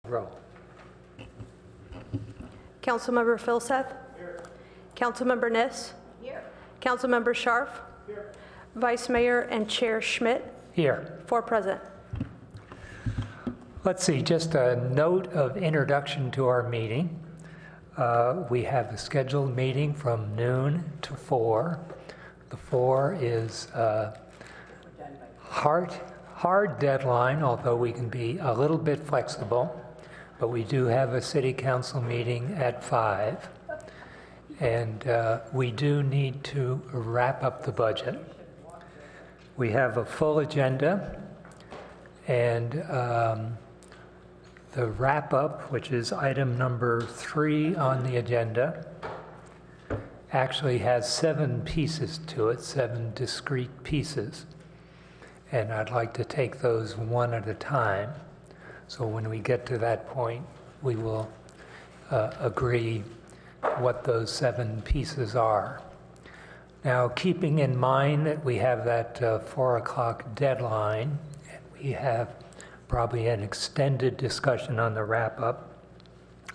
Roll. Councilmember Filseth. Here. Councilmember Niss. Here. Councilmember Scharf. Here. Vice Mayor and Chair Schmidt. Here. 4 present. Let's see, just a note of introduction to our meeting. We have a scheduled meeting from noon to 4. The 4 is hard deadline, although we can be a little bit flexible. But we do have a city council meeting at 5. And we do need to wrap up the budget. We have a full agenda, and the wrap up, which is item number 3 on the agenda, actually has 7 pieces to it, 7 discrete pieces. And I'd like to take those one at a time. So when we get to that point, we will agree what those 7 pieces are. Now, keeping in mind that we have that 4 o'clock deadline, and we have probably an extended discussion on the wrap-up,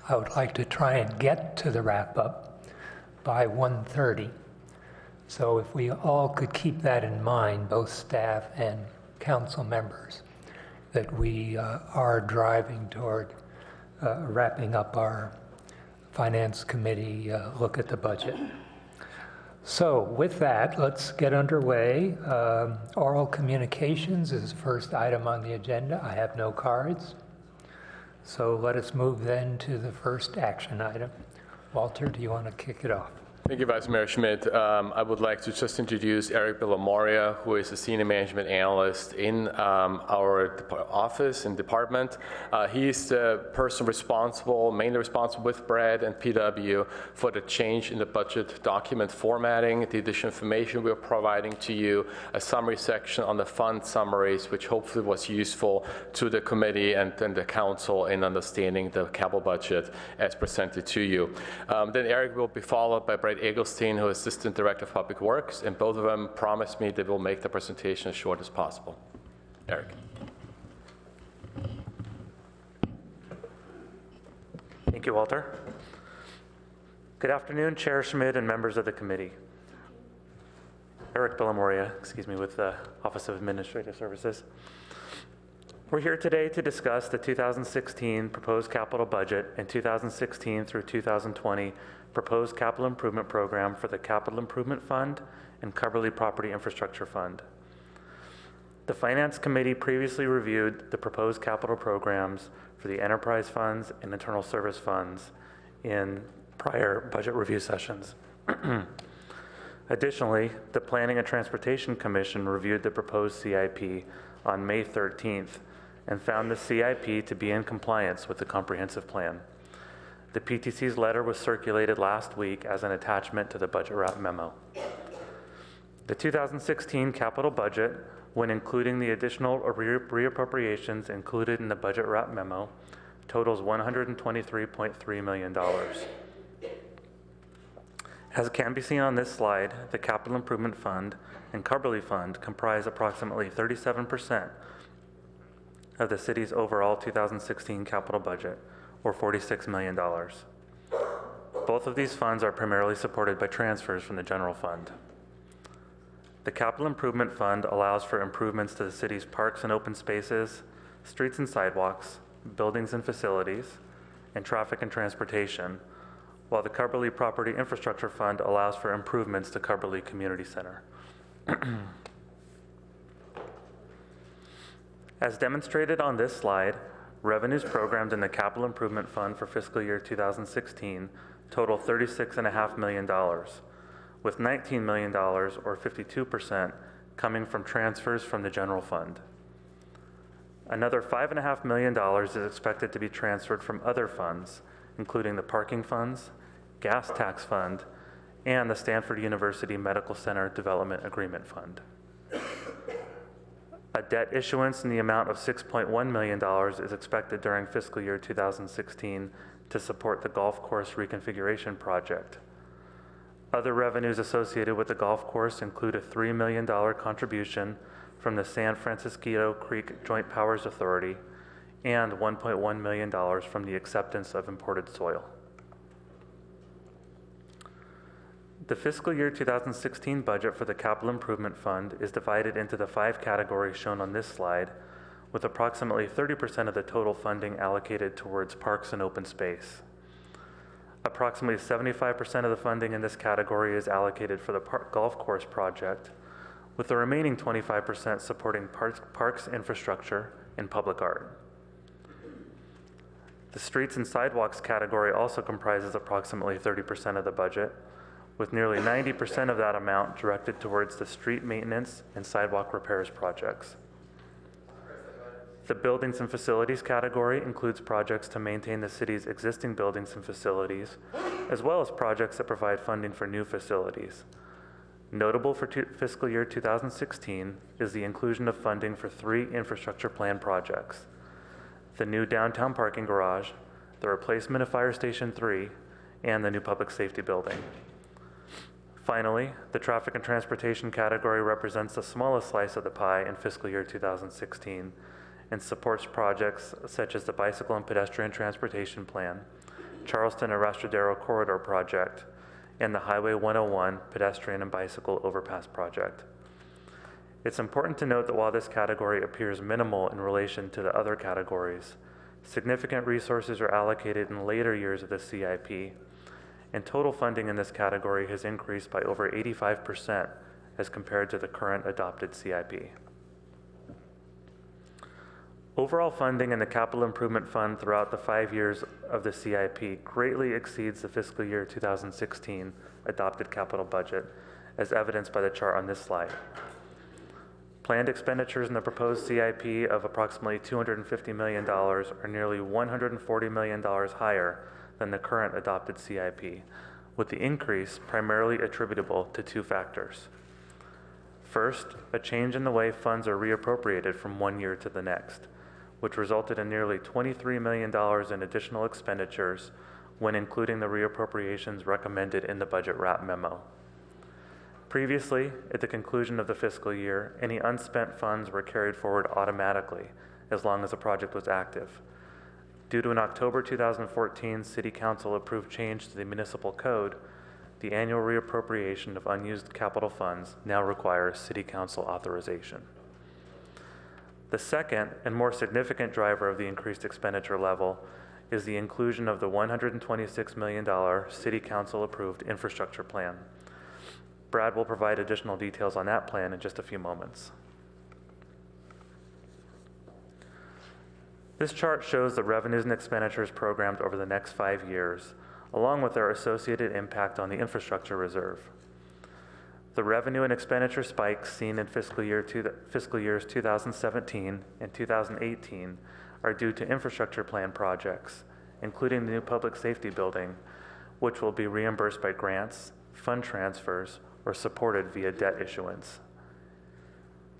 I would like to try and get to the wrap-up by 1:30. So if we all could keep that in mind, both staff and council members, that we are driving toward wrapping up our Finance Committee look at the budget. So with that, let's get underway. Oral communications is the first item on the agenda. I have no cards. So let us move then to the first action item. Walter, do you want to kick it off? Thank you, Vice Mayor Schmidt. I would like to just introduce Eric Villamoria, who is a senior management analyst in our office and department. He's the person responsible, mainly responsible with Brad and PW for the change in the budget document formatting, the additional information we're providing to you, a summary section on the fund summaries, which hopefully was useful to the committee and the council in understanding the capital budget as presented to you. Then Eric will be followed by Brad Egelstein, who is Assistant Director of Public Works, and both of them promised me they will make the presentation as short as possible. Eric. Thank you, Walter. Good afternoon, Chair Schmidt and members of the committee. Eric Villamoria, with the Office of Administrative Services. We're here today to discuss the 2016 proposed capital budget and 2016 through 2020 proposed capital improvement program for the Capital Improvement Fund and Coverly Property Infrastructure Fund. The Finance Committee previously reviewed the proposed capital programs for the enterprise funds and internal service funds in prior budget review sessions. Additionally, the Planning and Transportation Commission reviewed the proposed CIP on May 13th and found the CIP to be in compliance with the comprehensive plan. The PTC's letter was circulated last week as an attachment to the budget wrap memo. The 2016 capital budget, when including the additional reappropriations included in the budget wrap memo, totals $123.3 million. As can be seen on this slide, the Capital Improvement Fund and Coverly Fund comprise approximately 37% of the city's overall 2016 capital budget, or $46 million. Both of these funds are primarily supported by transfers from the general fund. The Capital Improvement Fund allows for improvements to the city's parks and open spaces, streets and sidewalks, buildings and facilities, and traffic and transportation, while the Coverly Property Infrastructure Fund allows for improvements to Coverly Community Center. As demonstrated on this slide, revenues programmed in the Capital Improvement Fund for fiscal year 2016 total $36.5 million, with $19 million, or 52%, coming from transfers from the general fund. Another $5.5 million is expected to be transferred from other funds, including the parking funds, gas tax fund, and the Stanford University Medical Center Development Agreement Fund. A debt issuance in the amount of $6.1 million is expected during fiscal year 2016 to support the golf course reconfiguration project. Other revenues associated with the golf course include a $3 million contribution from the San Francisco Creek Joint Powers Authority and $1.1 million from the acceptance of imported soil. The fiscal year 2016 budget for the Capital Improvement Fund is divided into the 5 categories shown on this slide, with approximately 30% of the total funding allocated towards parks and open space. Approximately 75% of the funding in this category is allocated for the golf course project, with the remaining 25% supporting parks infrastructure and public art. The streets and sidewalks category also comprises approximately 30% of the budget, with nearly 90% of that amount directed towards the street maintenance and sidewalk repairs projects. The buildings and facilities category includes projects to maintain the city's existing buildings and facilities, as well as projects that provide funding for new facilities. Notable for fiscal year 2016 is the inclusion of funding for 3 infrastructure plan projects: the new downtown parking garage, the replacement of Fire Station 3, and the new public safety building. Finally, the traffic and transportation category represents the smallest slice of the pie in fiscal year 2016 and supports projects such as the Bicycle and Pedestrian Transportation Plan, Charleston Arrastradero Corridor Project, and the Highway 101 Pedestrian and Bicycle Overpass Project. It's important to note that while this category appears minimal in relation to the other categories, significant resources are allocated in later years of the CIP, and total funding in this category has increased by over 85% as compared to the current adopted CIP. Overall funding in the Capital Improvement Fund throughout the 5 years of the CIP greatly exceeds the fiscal year 2016 adopted capital budget, as evidenced by the chart on this slide. Planned expenditures in the proposed CIP of approximately $250 million are nearly $140 million higher than the current adopted CIP, with the increase primarily attributable to 2 factors. First, a change in the way funds are reappropriated from one year to the next, which resulted in nearly $23 million in additional expenditures when including the reappropriations recommended in the budget wrap memo. Previously, at the conclusion of the fiscal year, any unspent funds were carried forward automatically as long as the project was active. Due to an October 2014 City Council approved change to the municipal code, the annual reappropriation of unused capital funds now requires City Council authorization. The second and more significant driver of the increased expenditure level is the inclusion of the $126 million City Council approved infrastructure plan. Brad will provide additional details on that plan in just a few moments. This chart shows the revenues and expenditures programmed over the next 5 years, along with their associated impact on the infrastructure reserve. The revenue and expenditure spikes seen in fiscal years 2017 and 2018 are due to infrastructure plan projects, including the new public safety building, which will be reimbursed by grants, fund transfers, or supported via debt issuance.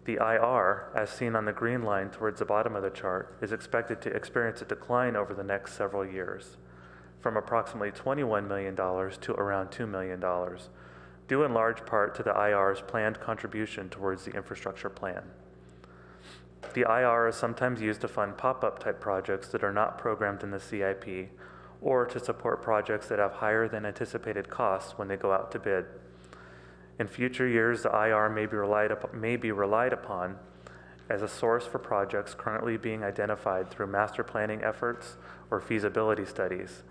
The IR, as seen on the green line towards the bottom of the chart, is expected to experience a decline over the next several years, from approximately $21 million to around $2 million, due in large part to the IR's planned contribution towards the infrastructure plan. The IR is sometimes used to fund pop-up type projects that are not programmed in the CIP, or to support projects that have higher than anticipated costs when they go out to bid. In future years, the IR may be relied upon as a source for projects currently being identified through master planning efforts or feasibility studies,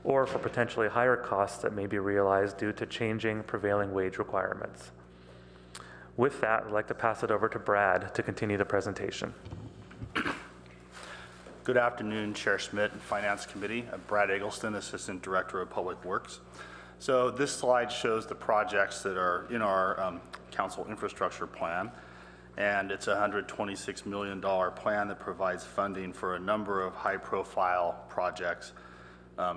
or for potentially higher costs that may be realized due to changing prevailing wage requirements. With that, I'd like to pass it over to Brad to continue the presentation. Good afternoon, Chair Schmidt and Finance Committee. I'm Brad Eggleston, Assistant Director of Public Works. So this slide shows the projects that are in our council infrastructure plan, and it's a $126 million plan that provides funding for a number of high-profile projects,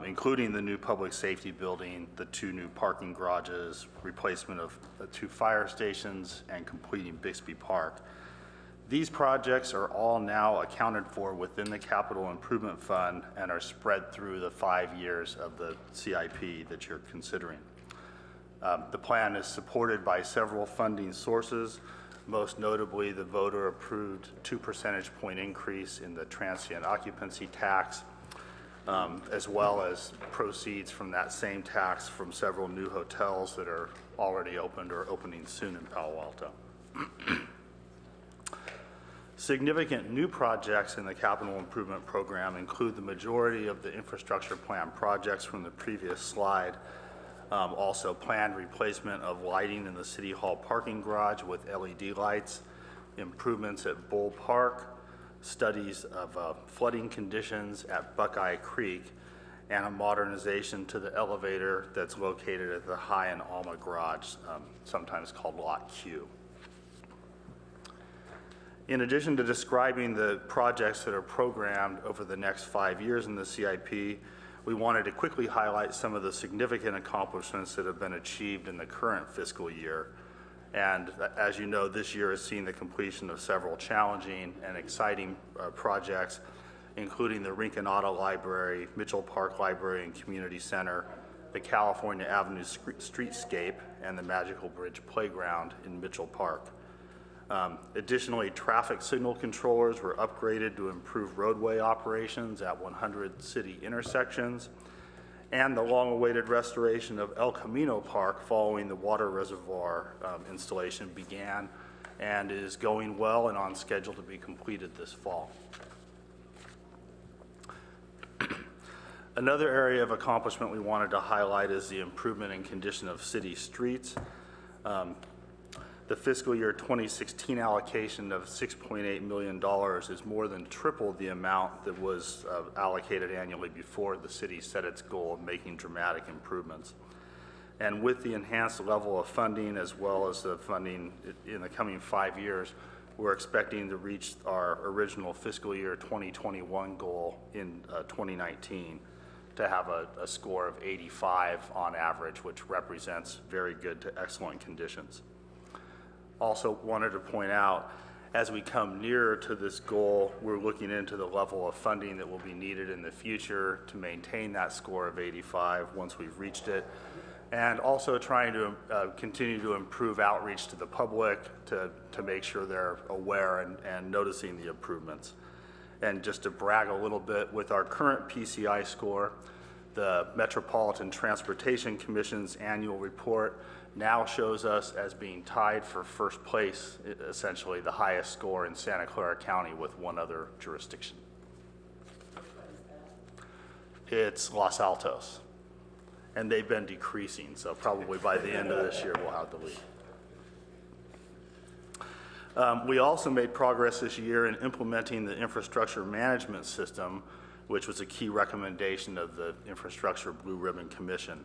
including the new public safety building, the 2 new parking garages, replacement of the 2 fire stations, and completing Bixby Park. These projects are all now accounted for within the Capital Improvement Fund and are spread through the 5 years of the CIP that you're considering. The plan is supported by several funding sources, Most notably, the voter approved 2 percentage point increase in the transient occupancy tax, as well as proceeds from that same tax from several new hotels that are already opened or opening soon in Palo Alto. Significant new projects in the capital improvement program include the majority of the infrastructure plan projects from the previous slide. Also planned replacement of lighting in the City Hall parking garage with LED lights, improvements at Bull Park, studies of flooding conditions at Buckeye Creek, and a modernization to the elevator that's located at the High and Alma garage, sometimes called Lot Q. In addition to describing the projects that are programmed over the next 5 years in the CIP, we wanted to quickly highlight some of the significant accomplishments that have been achieved in the current fiscal year. And as you know, this year has seen the completion of several challenging and exciting projects, including the Rinconada Library, Mitchell Park Library and Community Center, the California Avenue Streetscape, and the Magical Bridge Playground in Mitchell Park. Additionally, traffic signal controllers were upgraded to improve roadway operations at 100 city intersections, and the long-awaited restoration of El Camino Park following the water reservoir installation began and is going well and on schedule to be completed this fall. Another area of accomplishment we wanted to highlight is the improvement in condition of city streets. The fiscal year 2016 allocation of $6.8 million is more than triple the amount that was allocated annually before the city set its goal of making dramatic improvements. And with the enhanced level of funding, as well as the funding in the coming 5 years, we're expecting to reach our original fiscal year 2021 goal in 2019 to have a score of 85 on average, which represents very good to excellent conditions. Also wanted to point out, as we come nearer to this goal, we're looking into the level of funding that will be needed in the future to maintain that score of 85 once we've reached it, and also trying to continue to improve outreach to the public to make sure they're aware and noticing the improvements. And just to brag a little bit, with our current PCI score, the Metropolitan Transportation Commission's annual report now shows us as being tied for first place, essentially the highest score in Santa Clara County with one other jurisdiction. It's Los Altos. And they've been decreasing, so probably by the end of this year we'll have the lead. We also made progress this year in implementing the infrastructure management system, which was a key recommendation of the Infrastructure Blue Ribbon Commission.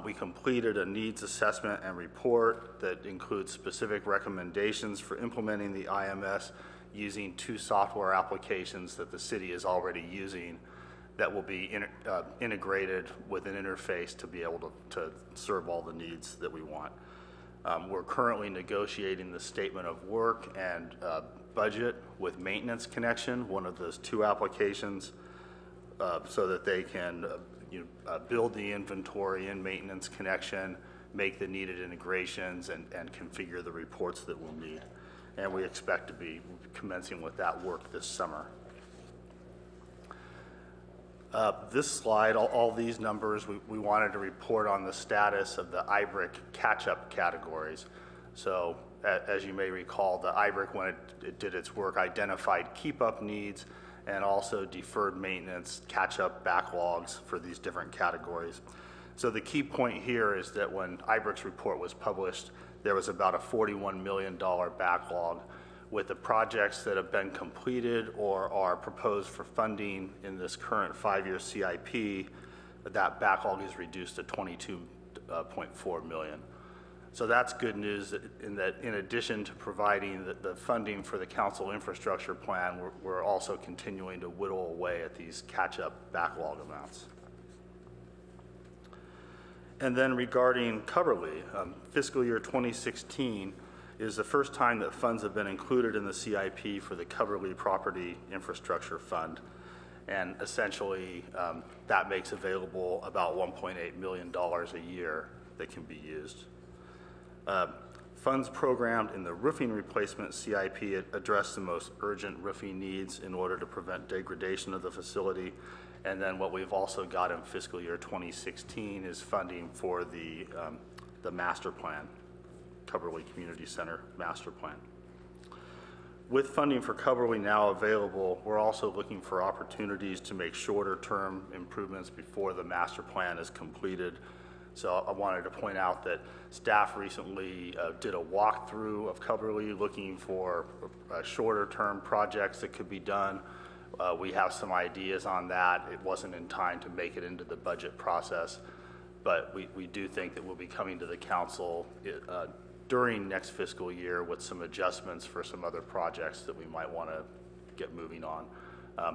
We completed a needs assessment and report that includes specific recommendations for implementing the IMS using 2 software applications that the city is already using that will be integrated with an interface to be able to serve all the needs that we want. We're currently negotiating the statement of work and budget with Maintenance Connection, one of those 2 applications, so that they can build the inventory in Maintenance Connection, make the needed integrations, and configure the reports that we'll need. And we expect to be commencing with that work this summer. This slide, all these numbers, we wanted to report on the status of the IBRIC catch-up categories. So as you may recall, the IBRIC, when it did its work, identified keep-up needs and also deferred maintenance catch-up backlogs for these different categories. So the key point here is that when IBRIC's report was published, there was about a $41 million backlog. With the projects that have been completed or are proposed for funding in this current 5-year CIP, that backlog is reduced to $22.4 million. So that's good news in that in addition to providing the funding for the council infrastructure plan, we're also continuing to whittle away at these catch-up backlog amounts. And then regarding Coverly, fiscal year 2016 is the first time that funds have been included in the CIP for the Coverly Property Infrastructure Fund. And essentially, that makes available about $1.8 million a year that can be used. Funds programmed in the roofing replacement CIP address the most urgent roofing needs in order to prevent degradation of the facility. And then what we've also got in fiscal year 2016 is funding for the master plan, Coverly Community Center master plan. With funding for Coverly now available, we're also looking for opportunities to make shorter-term improvements before the master plan is completed. So I wanted to point out that staff recently did a walkthrough of Coverly looking for shorter-term projects that could be done. We have some ideas on that. It wasn't in time to make it into the budget process, but we do think that we'll be coming to the council during next fiscal year with some adjustments for some other projects that we might want to get moving on.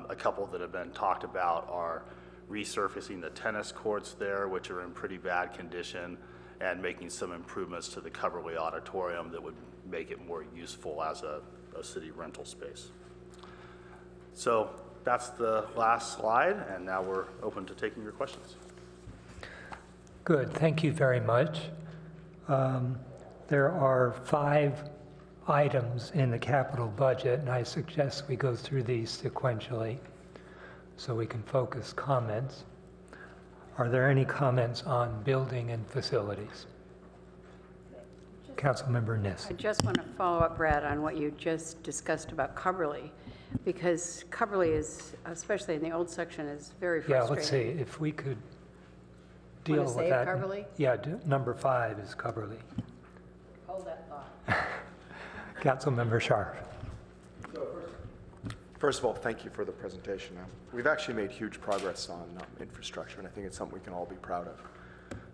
A couple that have been talked about are resurfacing the tennis courts there, which are in pretty bad condition, and making some improvements to the Coverly Auditorium that would make it more useful as a city rental space. So that's the last slide, and now we're open to taking your questions. Good, thank you very much. There are 5 items in the capital budget, and I suggest we go through these sequentially so we can focus comments. Are there any comments on building and facilities? Councilmember Niss. I just want to follow up, Brad, on what you just discussed about Coverly, because Coverly is, especially in the old section, is very frustrating. Yeah, let's see, if we could deal Want to with save that. Coverly? Yeah, number 5 is Coverly. Hold that thought. Councilmember Scharf. First of all, thank you for the presentation. We've actually made huge progress on infrastructure, and I think it's something we can all be proud of.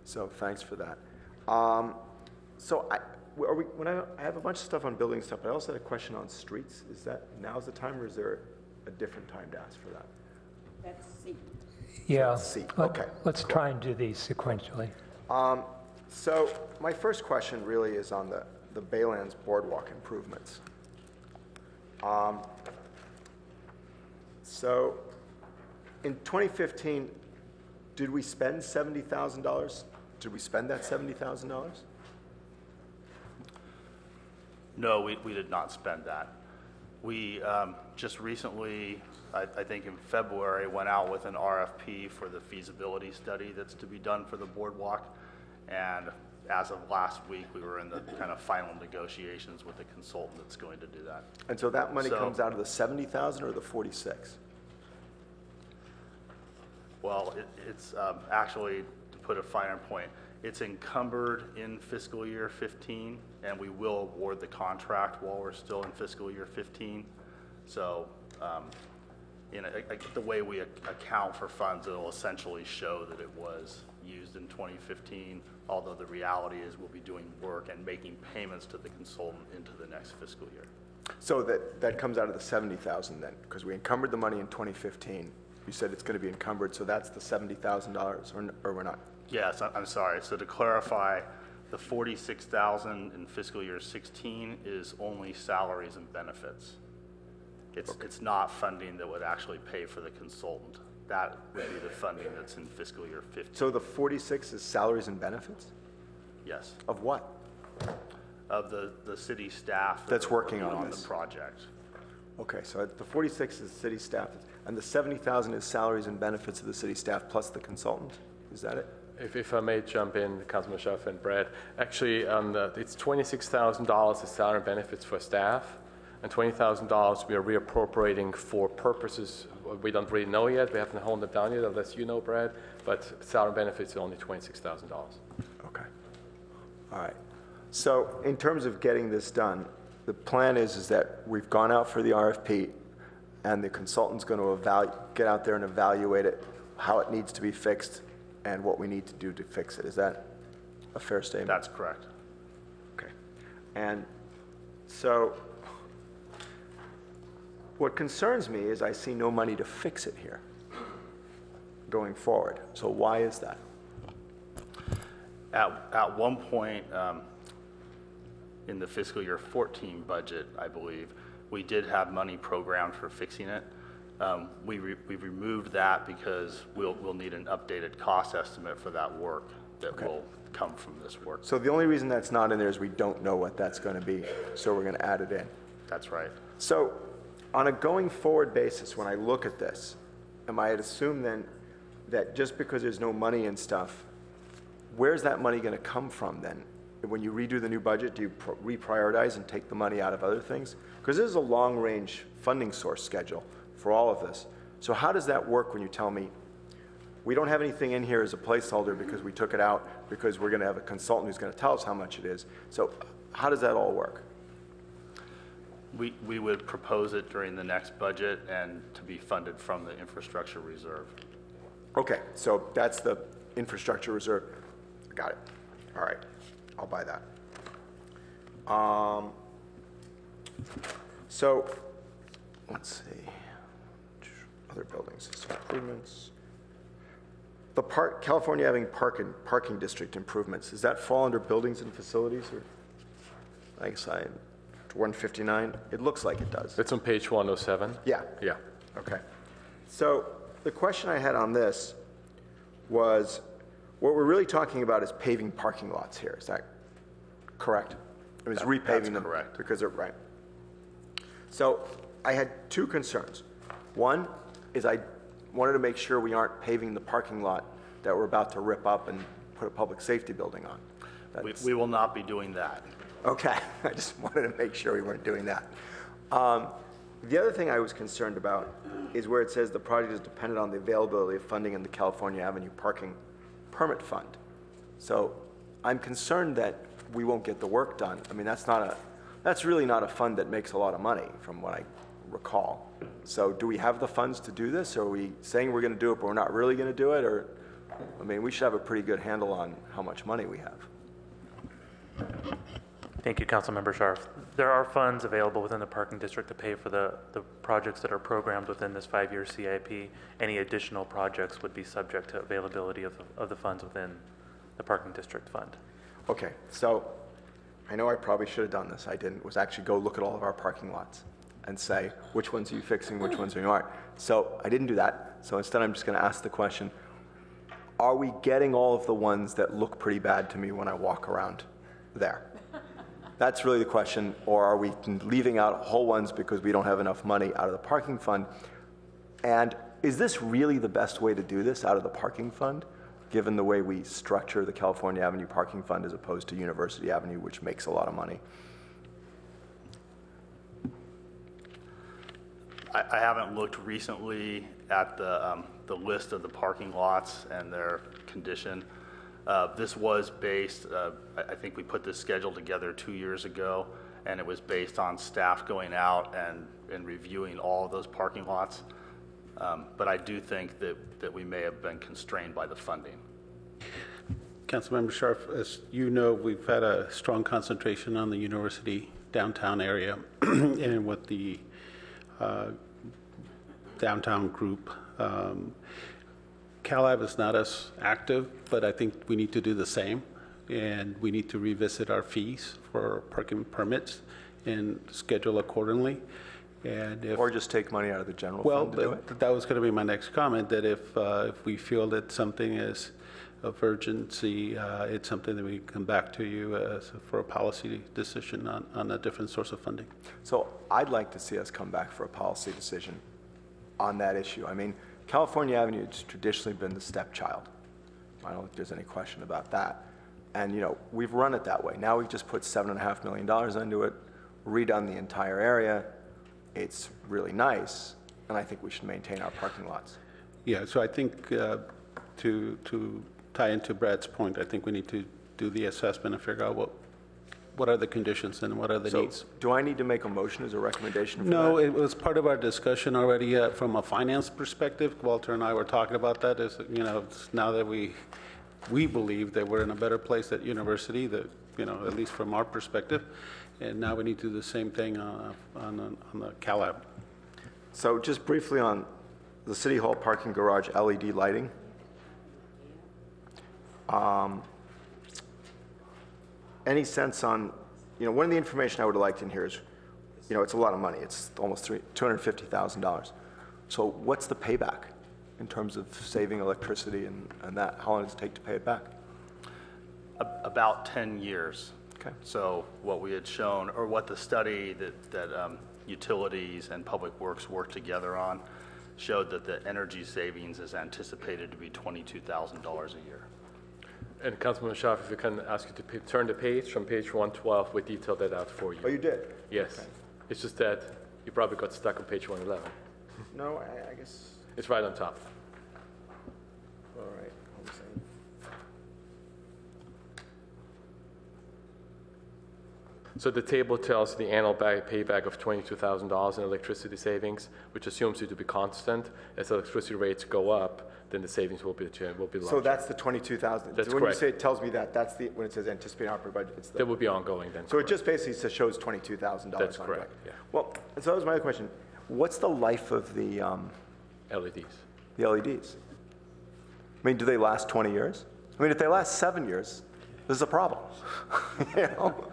So thanks for that. So I have a bunch of stuff on building stuff, but I also had a question on streets. Is that now's the time, or is there a different time to ask for that? That's C. Yeah, C. Okay. Let's try and do these sequentially. So my first question really is on the Baylands Boardwalk improvements. So in 2015, did we spend $70,000? Did we spend that $70,000? No, we did not spend that. We just recently, I think in February, went out with an RFP for the feasibility study that's to be done for the boardwalk. And as of last week, we were in the kind of final negotiations with the consultant that's going to do that. And so that money comes out of the 70,000 or the 46? Well, it's actually, to put a finer point, it's encumbered in fiscal year 15, and we will award the contract while we're still in fiscal year 15. So the way we account for funds, it'll essentially show that it was used in 2015, although the reality is we'll be doing work and making payments to the consultant into the next fiscal year. So that comes out of the 70,000 then, because we encumbered the money in 2015. You said it's going to be encumbered, so that's the $70,000, or we're not? Yes, I'm sorry. So to clarify, the $46,000 in fiscal year 16 is only salaries and benefits. It's not funding that would actually pay for the consultant. That would be the funding that's in fiscal year 15. So the 46 is salaries and benefits? Yes, Of what? of the city staff That's are working on the this. project. Okay, so the 46 is city staff, and the 70,000 is salaries and benefits of the city staff plus the consultant? Is that it? If I may jump in, Councilman Schaff and Brad, actually, it's $26,000 is salary and benefits for staff, and $20,000 we are reappropriating for purposes we don't really know yet. We haven't honed it down yet, unless you know, Brad, but salary and benefits are only $26,000. Okay. All right. So in terms of getting this done, the plan is that we've gone out for the RFP, and the consultant's going to get out there and evaluate it, how it needs to be fixed, and what we need to do to fix it. Is that a fair statement? That's correct. Okay. And so what concerns me is I see no money to fix it here going forward. So why is that? At one point in the fiscal year 14 budget, I believe, we did have money programmed for fixing it. We removed that because we'll need an updated cost estimate for that work. that will come from this work. So the only reason that's not in there is we don't know what that's going to be, so we're going to add it in. That's right. So on a going forward basis, when I look at this, am I to assume then that just because there's no money and stuff, where's that money going to come from then? When you redo the new budget, do you reprioritize and take the money out of other things? Because this is a long-range funding source schedule for all of this. So how does that work when you tell me, we don't have anything in here as a placeholder because we took it out because we're going to have a consultant who's going to tell us how much it is? So how does that all work? We would propose it during the next budget and to be funded from the infrastructure reserve. Okay, so that's the infrastructure reserve. I got it. All right, I'll buy that. So, let's see. Other buildings, improvements. The California Avenue parking district improvements, does that fall under buildings and facilities? Or, I guess 159? It looks like it does. It's on page 107. Yeah. Yeah. Okay. So the question I had on this was, what we're really talking about is paving parking lots here. Is that correct? It was repaving That's them. correct. Because they're, right. So I had two concerns. One is I wanted to make sure we aren't paving the parking lot that we're about to rip up and put a public safety building on. We will not be doing that. Okay, I just wanted to make sure we weren't doing that. The other thing I was concerned about is where it says the project is dependent on the availability of funding in the California Avenue Parking Permit Fund. So I'm concerned that we won't get the work done. I mean, that's really not a fund that makes a lot of money from what I recall. So do we have the funds to do this? Or are we saying we're going to do it, but we're not really going to do it? Or, I mean, we should have a pretty good handle on how much money we have. Thank you, Councilmember Scharf. There are funds available within the parking district to pay for the projects that are programmed within this 5-year CIP. Any additional projects would be subject to availability of the funds within the parking district fund. Okay, so I know I probably should have done this. I didn't, was actually go look at all of our parking lots and say, which ones are you fixing, which ones are you aren't. So I didn't do that. So instead I'm just going to ask the question, are we getting all of the ones that look pretty bad to me when I walk around there? That's really the question. Or are we leaving out whole ones because we don't have enough money out of the parking fund? And is this really the best way to do this out of the parking fund, given the way we structure the California Avenue Parking Fund as opposed to University Avenue, which makes a lot of money? I haven't looked recently at the list of the parking lots and their condition. This was based, I think we put this schedule together 2 years ago, and it was based on staff going out and reviewing all of those parking lots. But I do think that we may have been constrained by the funding. Councilmember Scharf, as you know, we've had a strong concentration on the university downtown area and with the downtown group. CalAb is not as active, but I think we need to do the same, and we need to revisit our fees for parking permits and schedule accordingly. And if, Or just take money out of the general well, fund to do it? that was going to be my next comment, that if we feel that something is of urgency, it's something that we come back to you for a policy decision on a different source of funding. So I'd like to see us come back for a policy decision on that issue. I mean, California Avenue has traditionally been the stepchild. I don't think there's any question about that. And, you know, we've run it that way. Now we've just put $7.5 million into it, redone the entire area. It's really nice, and I think we should maintain our parking lots. Yeah, so I think to tie into Brad's point, I think we need to do the assessment and figure out what are the conditions and what are the needs. So do I need to make a motion as a recommendation for No, that? it was part of our discussion already from a finance perspective. Walter and I were talking about that. Is, you know, now that we believe that we're in a better place at university, that, you know, at least from our perspective, and now we need to do the same thing on the CalAb. So just briefly on the City Hall parking garage LED lighting. Any sense on, you know, one of the information I would have liked in here is, you know, it's a lot of money. It's almost $250,000. So what's the payback in terms of saving electricity and that? How long does it take to pay it back? About 10 years. Okay. So what we had shown, or what the study that utilities and public works worked together on, showed that the energy savings is anticipated to be $22,000 a year. And Councilman Schaaf, if we can ask you to turn the page from page 112, we detailed that out for you. Oh, you did? Yes. Okay. It's just that you probably got stuck on page 111. No, I guess, It's right on top. all right. Hold on a second. So the table tells the annual payback of $22,000 in electricity savings, which assumes it to be constant. As electricity rates go up, then the savings will be larger. So that's the 22,000. That's So when you correct. say it tells me that, that's the, when it says anticipated operating budget, it's That the, will be ongoing then. so it correct. just basically shows $22,000. That's on correct, it. yeah. Well, so that was my other question. What's the life of the LEDs. LEDs? I mean, do they last 20 years? I mean, if they last 7 years, this is a problem. You know?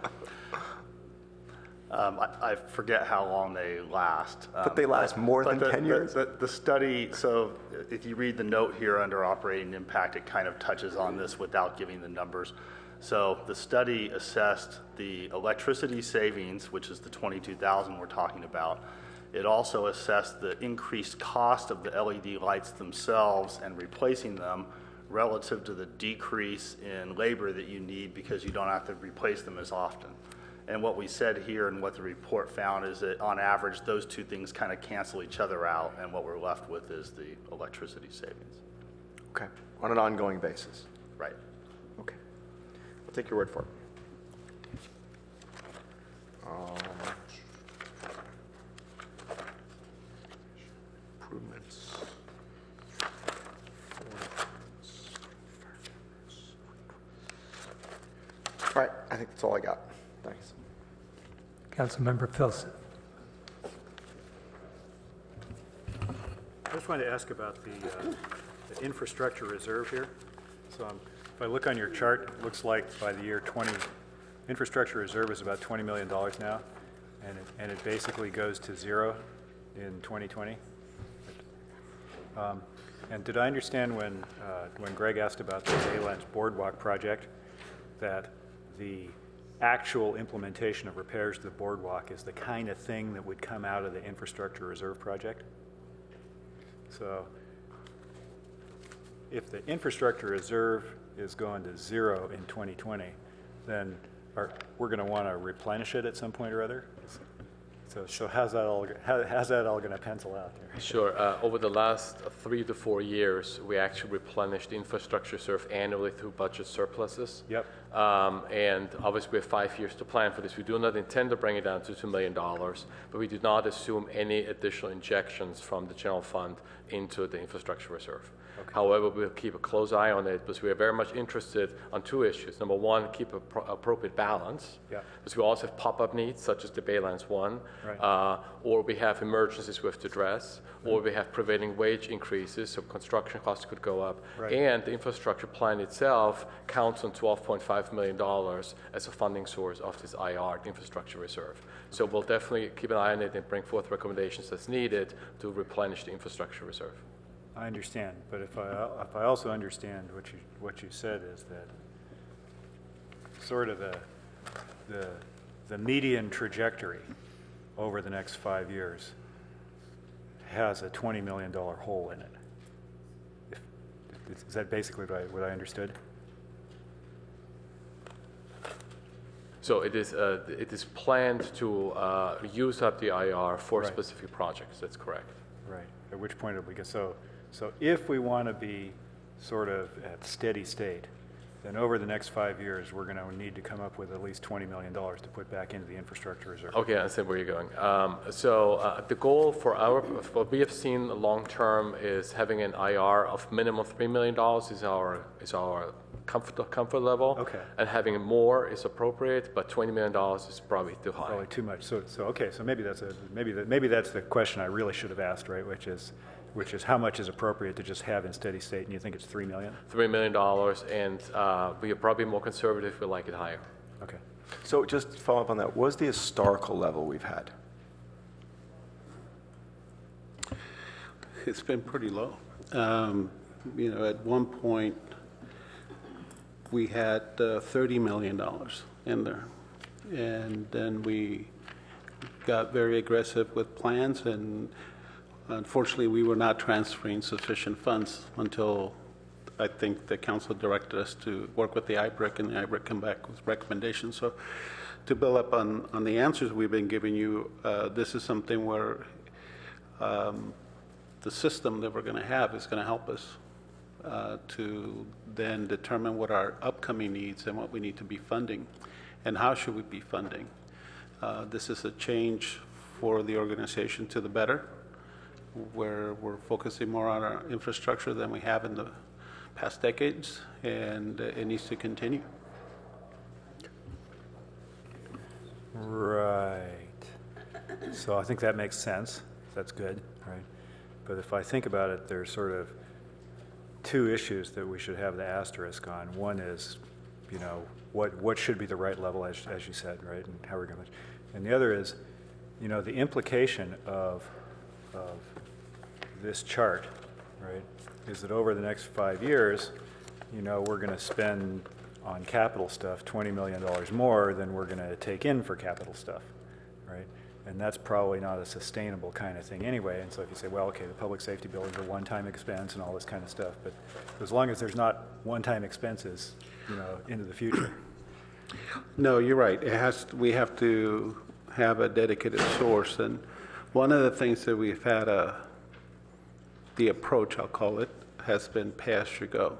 I forget how long they last. But they last more than 10 years? The study, so if you read the note here under operating impact, it kind of touches on this without giving the numbers. So the study assessed the electricity savings, which is the 22,000 we're talking about. It also assessed the increased cost of the LED lights themselves and replacing them relative to the decrease in labor that you need because you don't have to replace them as often. And what we said here and what the report found is that on average, those two things kind of cancel each other out, and what we're left with is the electricity savings. Okay, on an ongoing basis. Right. Okay. I'll take your word for it. Improvements. All right, I think that's all I got. Thanks. Councilmember Filson. I just wanted to ask about the infrastructure reserve here. So if I look on your chart, it looks like by the year 20, infrastructure reserve is about $20 million now, and it basically goes to zero in 2020. And did I understand when Greg asked about the Baylands Boardwalk project, that the actual implementation of repairs to the boardwalk is the kind of thing that would come out of the infrastructure reserve project? So if the infrastructure reserve is going to zero in 2020, then we're going to want to replenish it at some point or other? So how's that all going to pencil out there? Sure. Over the last 3 to 4 years, we actually replenished the infrastructure reserve annually through budget surpluses. Yep. And obviously, we have 5 years to plan for this. We do not intend to bring it down to $2 million, but we do not assume any additional injections from the general fund into the infrastructure reserve. Okay. However, we'll keep a close eye on it because we are very much interested on two issues. Number one, keep appropriate balance. Yeah. Because we also have pop-up needs, such as the Baylands one, right. Or we have emergencies we have to address, or we have prevailing wage increases, so construction costs could go up. Right. And the infrastructure plan itself counts on $12.5 million as a funding source of this IR, the infrastructure reserve. So we'll definitely keep an eye on it and bring forth recommendations as needed to replenish the infrastructure reserve. I understand, but if I also understand what you said is that sort of the median trajectory over the next 5 years has a $20 million hole in it. Is that basically what I understood? So it is planned to use up the IR for Right. specific projects. That's correct. Right. At which point it will be, so if we want to be sort of at steady state, then over the next 5 years, we're going to need to come up with at least $20 million to put back into the infrastructure reserve. Okay, I understand where you're going. The goal for what we have seen long-term is having an IR of minimum $3 million is our comfort level. Okay. And having more is appropriate, but $20 million is probably too high. Probably too much. So okay, so maybe that's the question I really should have asked, right? Which is how much is appropriate to just have in steady state, and you think it's $3 million? $3 million, and we are probably more conservative. We like it higher. Okay. So just to follow up on that, what is the historical level we've had? It's been pretty low. At one point, we had $30 million in there. And then we got very aggressive with plans, and unfortunately, we were not transferring sufficient funds until I think the council directed us to work with the IBRIC, and the IBRIC come back with recommendations. So to build up on the answers we've been giving you, this is something where the system that we're going to have is going to help us to then determine what our upcoming needs and what we need to be funding and how should we be funding. This is a change for the organization to the better, where we're focusing more on our infrastructure than we have in the past decades, and it needs to continue. Right. So I think that makes sense. That's good, right? But if I think about it, there's sort of two issues that we should have the asterisk on. One is, you know, what should be the right level, as you said, right, and how we're going to. And the other is, you know, the implication of this chart, right, is that over the next 5 years, you know, we're going to spend on capital stuff $20 million more than we're going to take in for capital stuff, right? And that's probably not a sustainable kind of thing anyway. And so if you say, well, okay, the public safety buildings are one-time expense and all this kind of stuff, but as long as there's not one-time expenses, you know, into the future. No, you're right. We have to have a dedicated source. And one of the things that we've had the approach, I'll call it, has been pay as you go.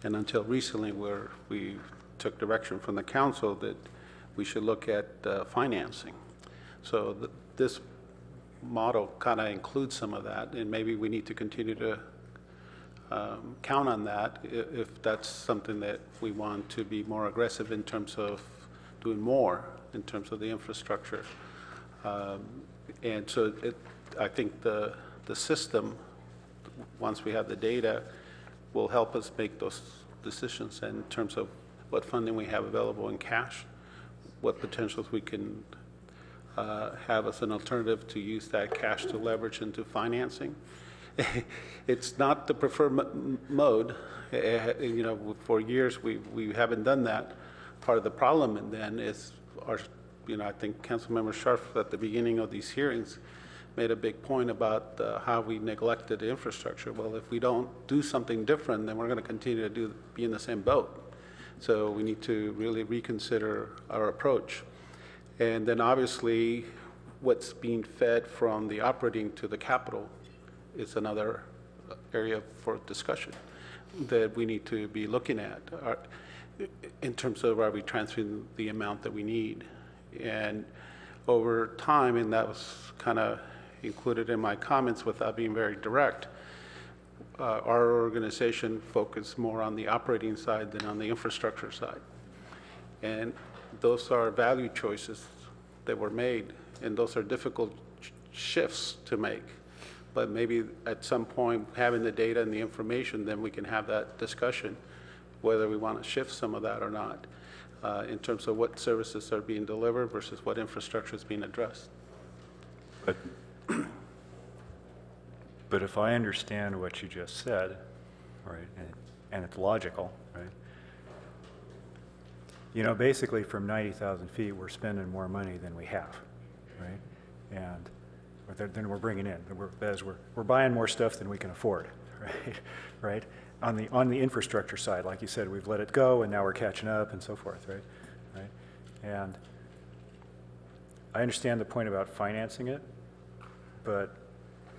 And until recently, where we took direction from the council that we should look at financing. So this model kind of includes some of that, and maybe we need to continue to count on that if that's something that we want to be more aggressive in terms of doing more in terms of the infrastructure. And so I think the system, once we have the data, will help us make those decisions in terms of what funding we have available in cash, what potentials we can have as an alternative to use that cash to leverage into financing. It's not the preferred mode. You know, for years we haven't done that. Part of the problem, and then is you know, I think Councilmember Sharf at the beginning of these hearings made a big point about how we neglected the infrastructure. Well, if we don't do something different, then we're going to continue to be in the same boat. So we need to really reconsider our approach. And then obviously, what's being fed from the operating to the capital is another area for discussion that we need to be looking at in terms of are we transferring the amount that we need. And over time, and that was kind of included in my comments without being very direct, our organization focused more on the operating side than on the infrastructure side. And those are value choices that were made, and those are difficult shifts to make. But maybe at some point, having the data and the information, then we can have that discussion, whether we want to shift some of that or not, in terms of what services are being delivered versus what infrastructure is being addressed. But if I understand what you just said, right, and it's logical, right? You know, basically from 90,000 feet, we're spending more money than we have, right? And then we're bringing in, we're buying more stuff than we can afford, right? Right? On the infrastructure side, like you said, we've let it go, and now we're catching up, and so forth, right? Right? And I understand the point about financing it, but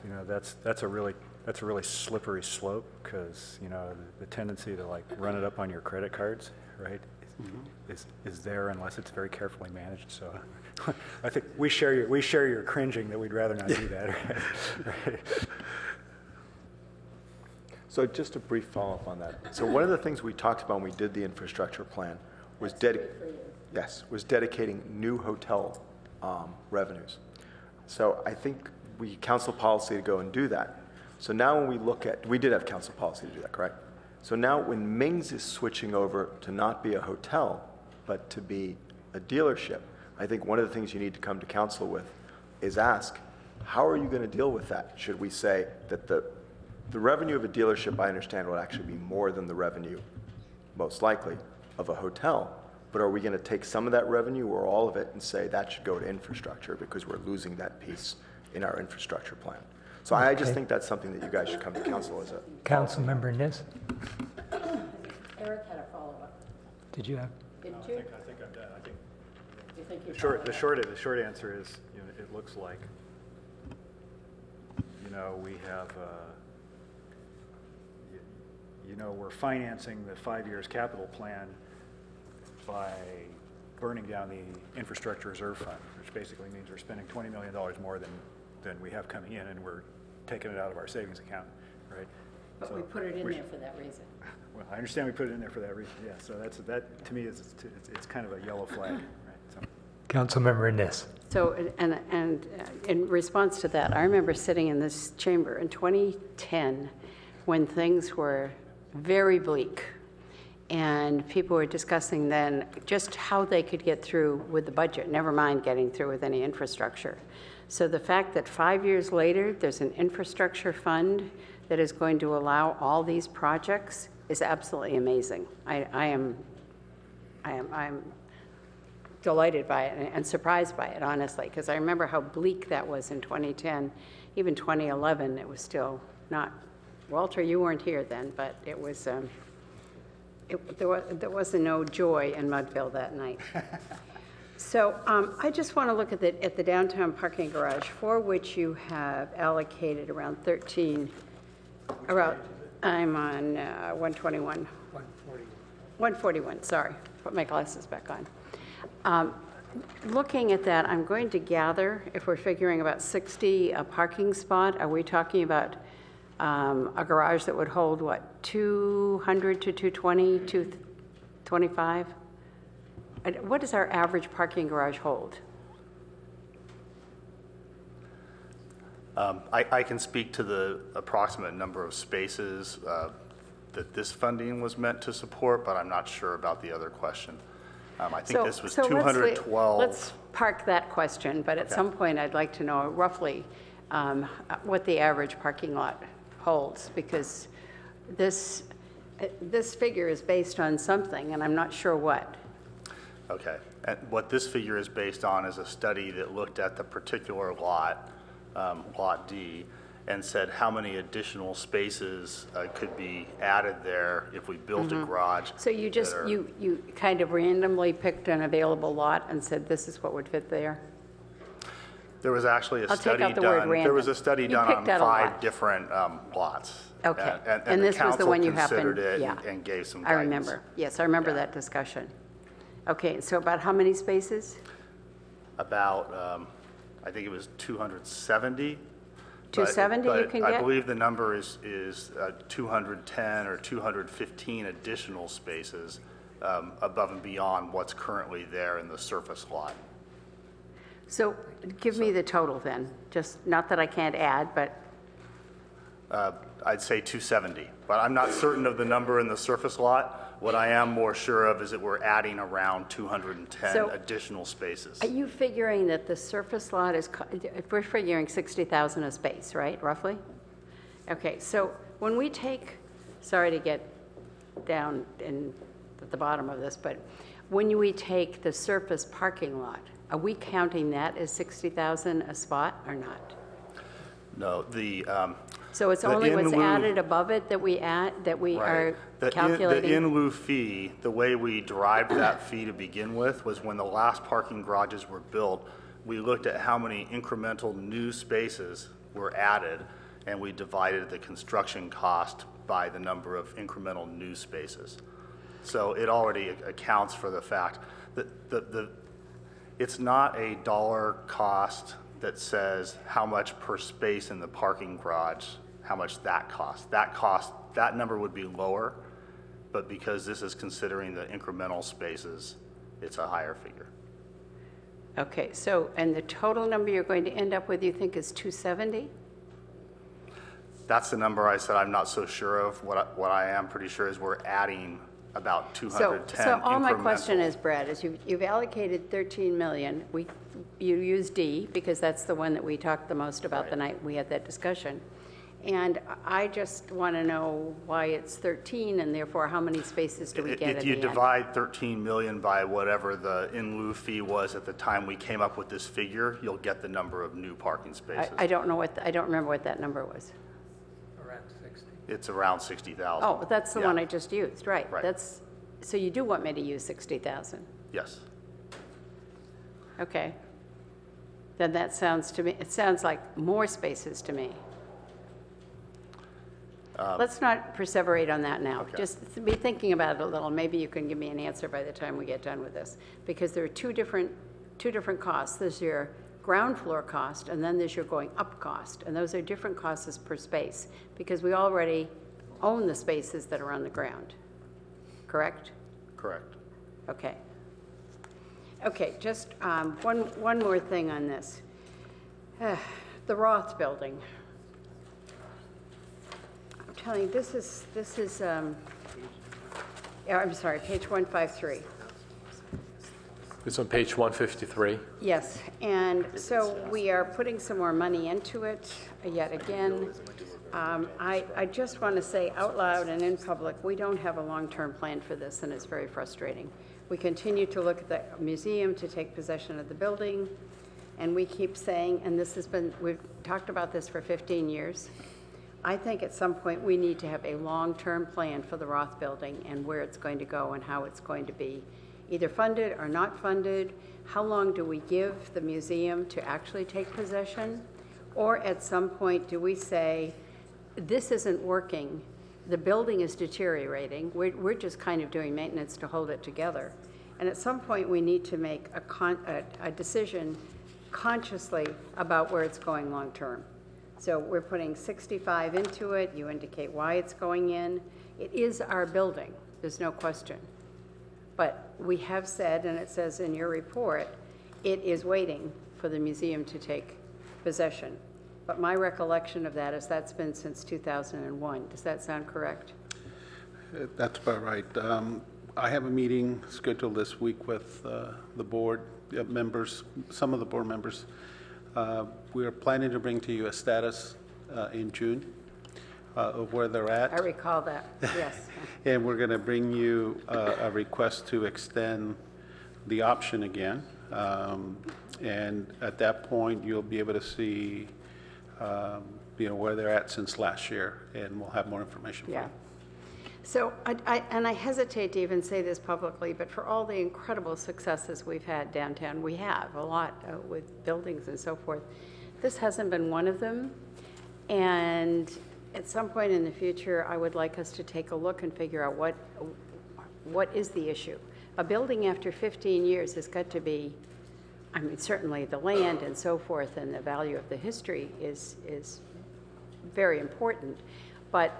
you know that's a really slippery slope, because you know the tendency to like run it up on your credit cards, right, is there unless it's very carefully managed. So I think we share your cringing that we'd rather not do that. Right? So just a brief follow-up on that. So one of the things we talked about when we did the infrastructure plan was dedicating new hotel revenues. So I think we council policy to go and do that. So now when we look at, we did have council policy to do that, correct? So now when Ming's is switching over to not be a hotel, but to be a dealership, I think one of the things you need to come to council with is ask, how are you going to deal with that? Should we say that the revenue of a dealership, I understand, will actually be more than the revenue most likely, of a hotel. But are we going to take some of that revenue or all of it and say that should go to infrastructure because we're losing that piece in our infrastructure plan? So I just Okay. think that's something that you guys should come to council as a. Councilmember Nis, Eric had a follow-up. did you have? Did you? I think I'm done. I think You think you the short answer is, you know, it looks like, you know, we have, you know, we're financing the 5 years capital plan by burning down the infrastructure reserve fund, which basically means we're spending $20 million more than we have coming in, and we're taking it out of our savings account, right? But So we put it in we- there for that reason. Well, I understand we put it in there for that reason, yeah. So that to me it's kind of a yellow flag, right? So. Councilmember Nis. So, and in response to that, I remember sitting in this chamber in 2010 when things were very bleak, and people were discussing then just how they could get through with the budget, never mind getting through with any infrastructure. So the fact that 5 years later, there's an infrastructure fund that is going to allow all these projects is absolutely amazing. I'm delighted by it and surprised by it, honestly, because I remember how bleak that was in 2010. Even 2011, it was still not. Walter, you weren't here then, but it was. There wasn't no joy in Mudville that night. So I just want to look at the downtown parking garage, for which you have allocated around 13. I'm on 121. 141, sorry. Put my glasses back on. Looking at that, I'm going to gather, if we're figuring about 60 a parking spot, are we talking about a garage that would hold, what, 200 to 220, 225? What does our average parking garage hold? I can speak to the approximate number of spaces that this funding was meant to support, but I'm not sure about the other question. I think this was 212. Let's park that question, but at some point I'd like to know roughly what the average parking lot holds, because this figure is based on something, and I'm not sure what. Okay. And what this figure is based on is a study that looked at the particular lot, Lot D, and said how many additional spaces could be added there if we built a garage. So you just, you kind of randomly picked an available lot and said this is what would fit there? There was actually a I'll take study out the word done. random. There was a study You done picked on out a 5 lot. different lots. Okay. And this was the one you council happened, considered it yeah. and gave some I guidance. remember. Yes, I remember that discussion. Okay, so about how many spaces? About, I think it was 270. 270 you can I get? believe the number is 210 or 215 additional spaces above and beyond what's currently there in the surface lot. So give me the total then, just, not that I can't add, but, I'd say 270, but I'm not certain of the number in the surface lot. What I am more sure of is that we're adding around 210 So- additional spaces. are you figuring that the surface lot is, if we're figuring 60,000 a space, right, roughly? Okay, so when we take, sorry to get down at the bottom of this, but when we take the surface parking lot, are we counting that as 60,000 a spot or not? No, the So it's The only in what's lieu- added above it that we are The calculating? in lieu fee, the way we derived that fee to begin with was when the last parking garages were built, we looked at how many incremental new spaces were added, and we divided the construction cost by the number of incremental new spaces. So it already accounts for the fact that it's not a dollar cost that says how much per space in the parking garage, how much that costs. That number would be lower, but because this is considering the incremental spaces, it's a higher figure. Okay, so, and the total number you're going to end up with, you think is 270? That's the number I said I'm not so sure of. What I am pretty sure is we're adding about 210 So all my question incremental. is, Brad, is you've allocated 13 million. You use D because that's the one that we talked the most about the night we had that discussion. And I just want to know why it's 13, and therefore how many spaces do we get at If the you end? divide 13 million by whatever the in lieu fee was at the time we came up with this figure, you'll get the number of new parking spaces. I don't know I don't remember what that number was. Around 60. It's around 60,000. Oh, but that's the Yeah. one I just used, right? Right. So you do want me to use 60,000? Yes. Okay. Then that sounds to me, it sounds like more spaces to me. Let's not perseverate on that now. Okay. Just be thinking about it a little. Maybe you can give me an answer by the time we get done with this. Because there are two different costs. There's your ground floor cost, and then there's your going up cost. And those are different costs per space, because we already own the spaces that are on the ground. Correct? Correct. Okay. Okay, just one more thing on this. The Roth building. I'm telling you, this is I'm sorry, page 153. It's on page 153. Yes, and so we are putting some more money into it yet again. I just want to say out loud and in public, we don't have a long-term plan for this, and it's very frustrating. We continue to look at the museum to take possession of the building, and we keep saying, and we've talked about this for 15 years. I think at some point we need to have a long-term plan for the Roth building and where it's going to go and how it's going to be either funded or not funded. How long do we give the museum to actually take possession? Or at some point do we say, this isn't working, the building is deteriorating, we're just kind of doing maintenance to hold it together. And at some point we need to make a decision consciously about where it's going long-term. So we're putting 65 into it, you indicate why it's going in. It is our building, there's no question. But we have said, and it says in your report, it is waiting for the museum to take possession. But my recollection of that is that's been since 2001. Does that sound correct? That's about right. I have a meeting scheduled this week with the board members, some of the board members. We are planning to bring to you a status in June of where they're at. I recall that, yes. And we're going to bring you a request to extend the option again. And at that point, you'll be able to see where they're at since last year, and we'll have more information for you. Yeah. So, I hesitate to even say this publicly, but for all the incredible successes we've had downtown, we have a lot with buildings and so forth. This hasn't been one of them, and at some point in the future, I would like us to take a look and figure out what is the issue. A building after 15 years has got to be, I mean, certainly the land and so forth and the value of the history is very important, but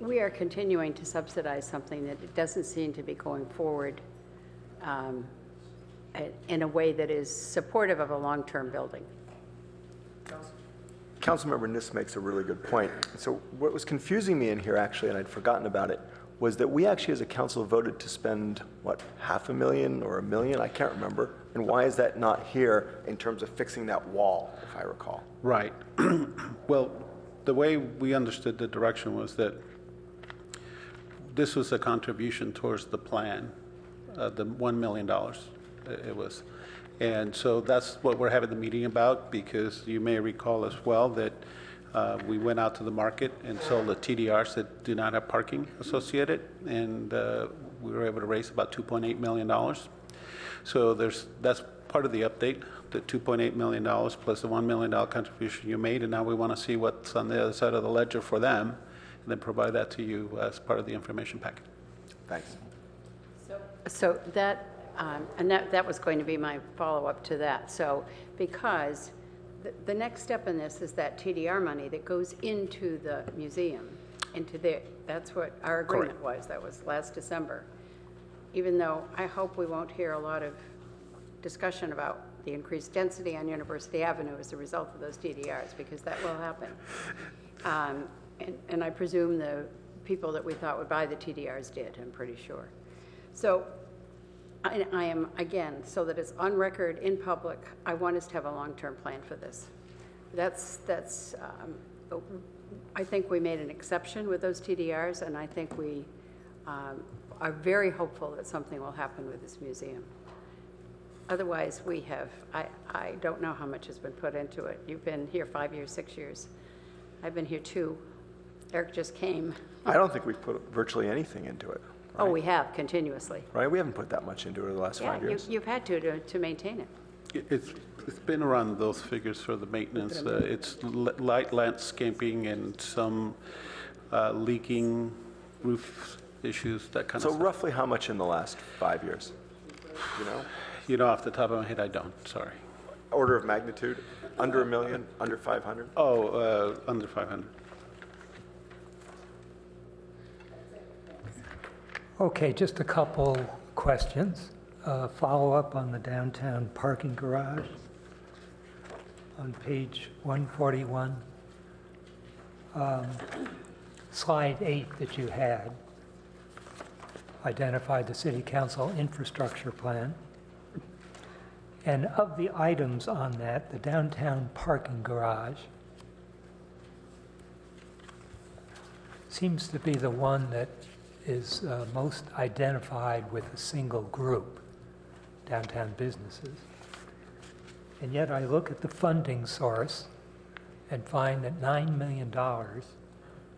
we are continuing to subsidize something that doesn't seem to be going forward in a way that is supportive of a long-term building. Councilmember Niss makes a really good point. So what was confusing me in here, actually, and I'd forgotten about it, was that we actually as a council voted to spend, what, $500,000 or $1 million? I can't remember. And why is that not here in terms of fixing that wall, if I recall? Right. Well, the way we understood the direction was that this was a contribution towards the plan, the $1 million it was. And so that's what we're having the meeting about, because you may recall as well that we went out to the market and sold the TDRs that do not have parking associated, and we were able to raise about $2.8 million. So that's part of the update, the $2.8 million plus the $1 million contribution you made, and now we want to see what's on the other side of the ledger for them, and then provide that to you as part of the information packet. Thanks. So that, and that was going to be my follow-up to that. So because the next step in this is that TDR money that goes into the museum, that's what our agreement was. That was last December. Even though I hope we won't hear a lot of discussion about the increased density on University Avenue as a result of those TDRs, because that will happen. And I presume the people that we thought would buy the TDRs did, I'm pretty sure. So I am, again, so that it's on record in public, I want us to have a long-term plan for this. I think we made an exception with those TDRs, and I think we are very hopeful that something will happen with this museum. Otherwise, we have, I don't know how much has been put into it. You've been here 5 years, 6 years. I've been here 2. Eric just came. I don't think we've put virtually anything into it. Oh, right? we have, continuously. Right, we haven't put that much into it in the last 5 years. You've had to maintain it. It's been around those figures for the maintenance. It's light landscaping and some leaking roof issues, that kind So of stuff. roughly how much in the last 5 years? You know? You know, off the top of my head, I don't, sorry. Order of magnitude? Under $1 million? Under 500? Oh, under 500. Okay, just a couple questions. Follow up on the downtown parking garage on page 141. Slide 8 that you had identified the city council infrastructure plan. And of the items on that, the downtown parking garage seems to be the one that is most identified with a single group, downtown businesses. And yet I look at the funding source and find that $9 million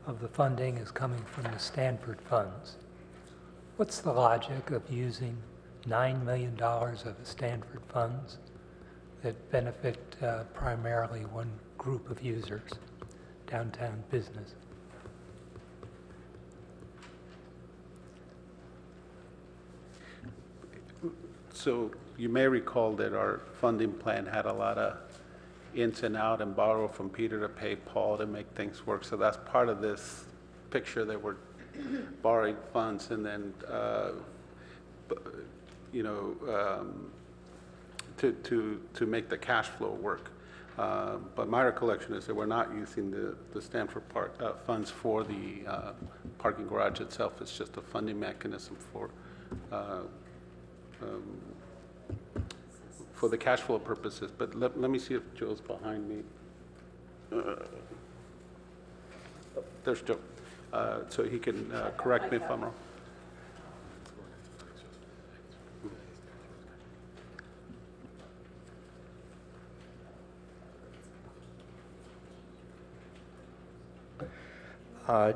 of the funding is coming from the Stanford funds. What's the logic of using $9 million of the Stanford funds that benefit primarily one group of users, downtown business? So you may recall that our funding plan had a lot of ins and out and borrow from Peter to pay Paul to make things work. So that's part of this picture that we're borrowing funds and then, to make the cash flow work. But my recollection is that we're not using the Stanford funds for the parking garage itself. It's just a funding mechanism for the cash flow purposes. But let me see if Joe's behind me. There's Joe. So he can correct me if I'm wrong.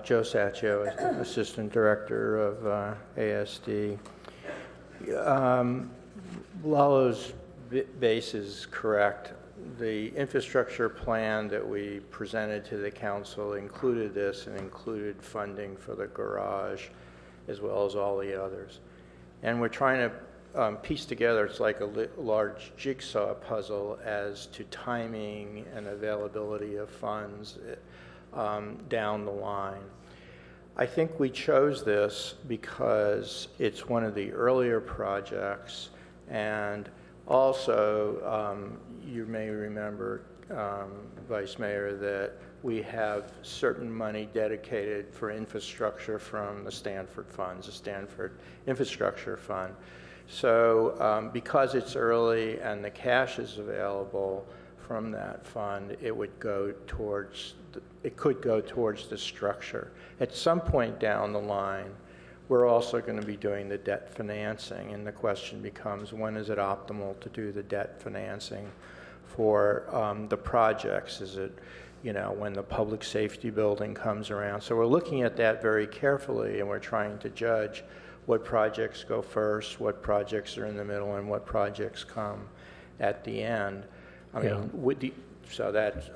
Joe Saccio, Assistant Director of ASD. Lalo's base is correct. The infrastructure plan that we presented to the council included this and included funding for the garage as well as all the others. And we're trying to piece together, it's like a large jigsaw puzzle as to timing and availability of funds down the line. I think we chose this because it's one of the earlier projects, and also you may remember, Vice Mayor, that we have certain money dedicated for infrastructure from the Stanford funds, the Stanford Infrastructure Fund. So because it's early and the cash is available from that fund, it would go towards it could go towards the structure. At some point down the line, we're also going to be doing the debt financing, and the question becomes, when is it optimal to do the debt financing for the projects? Is it, when the public safety building comes around? So we're looking at that very carefully, and we're trying to judge what projects go first, what projects are in the middle, and what projects come at the end. I mean, so that's...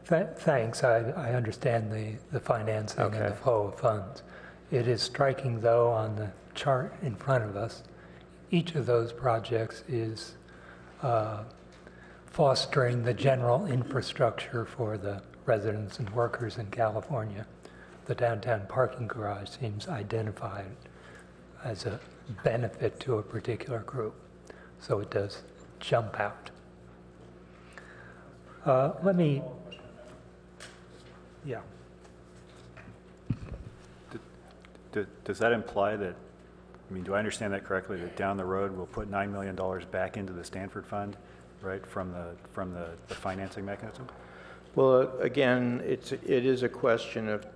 Thanks. I understand the financing and the flow of funds. It is striking, though, on the chart in front of us, each of those projects is fostering the general infrastructure for the residents and workers in California. The downtown parking garage seems identified as a benefit to a particular group, so it does jump out. Does that imply that, do I understand that correctly, that down the road we'll put $9 million back into the Stanford Fund, right, from the financing mechanism? Well, again, it is a question of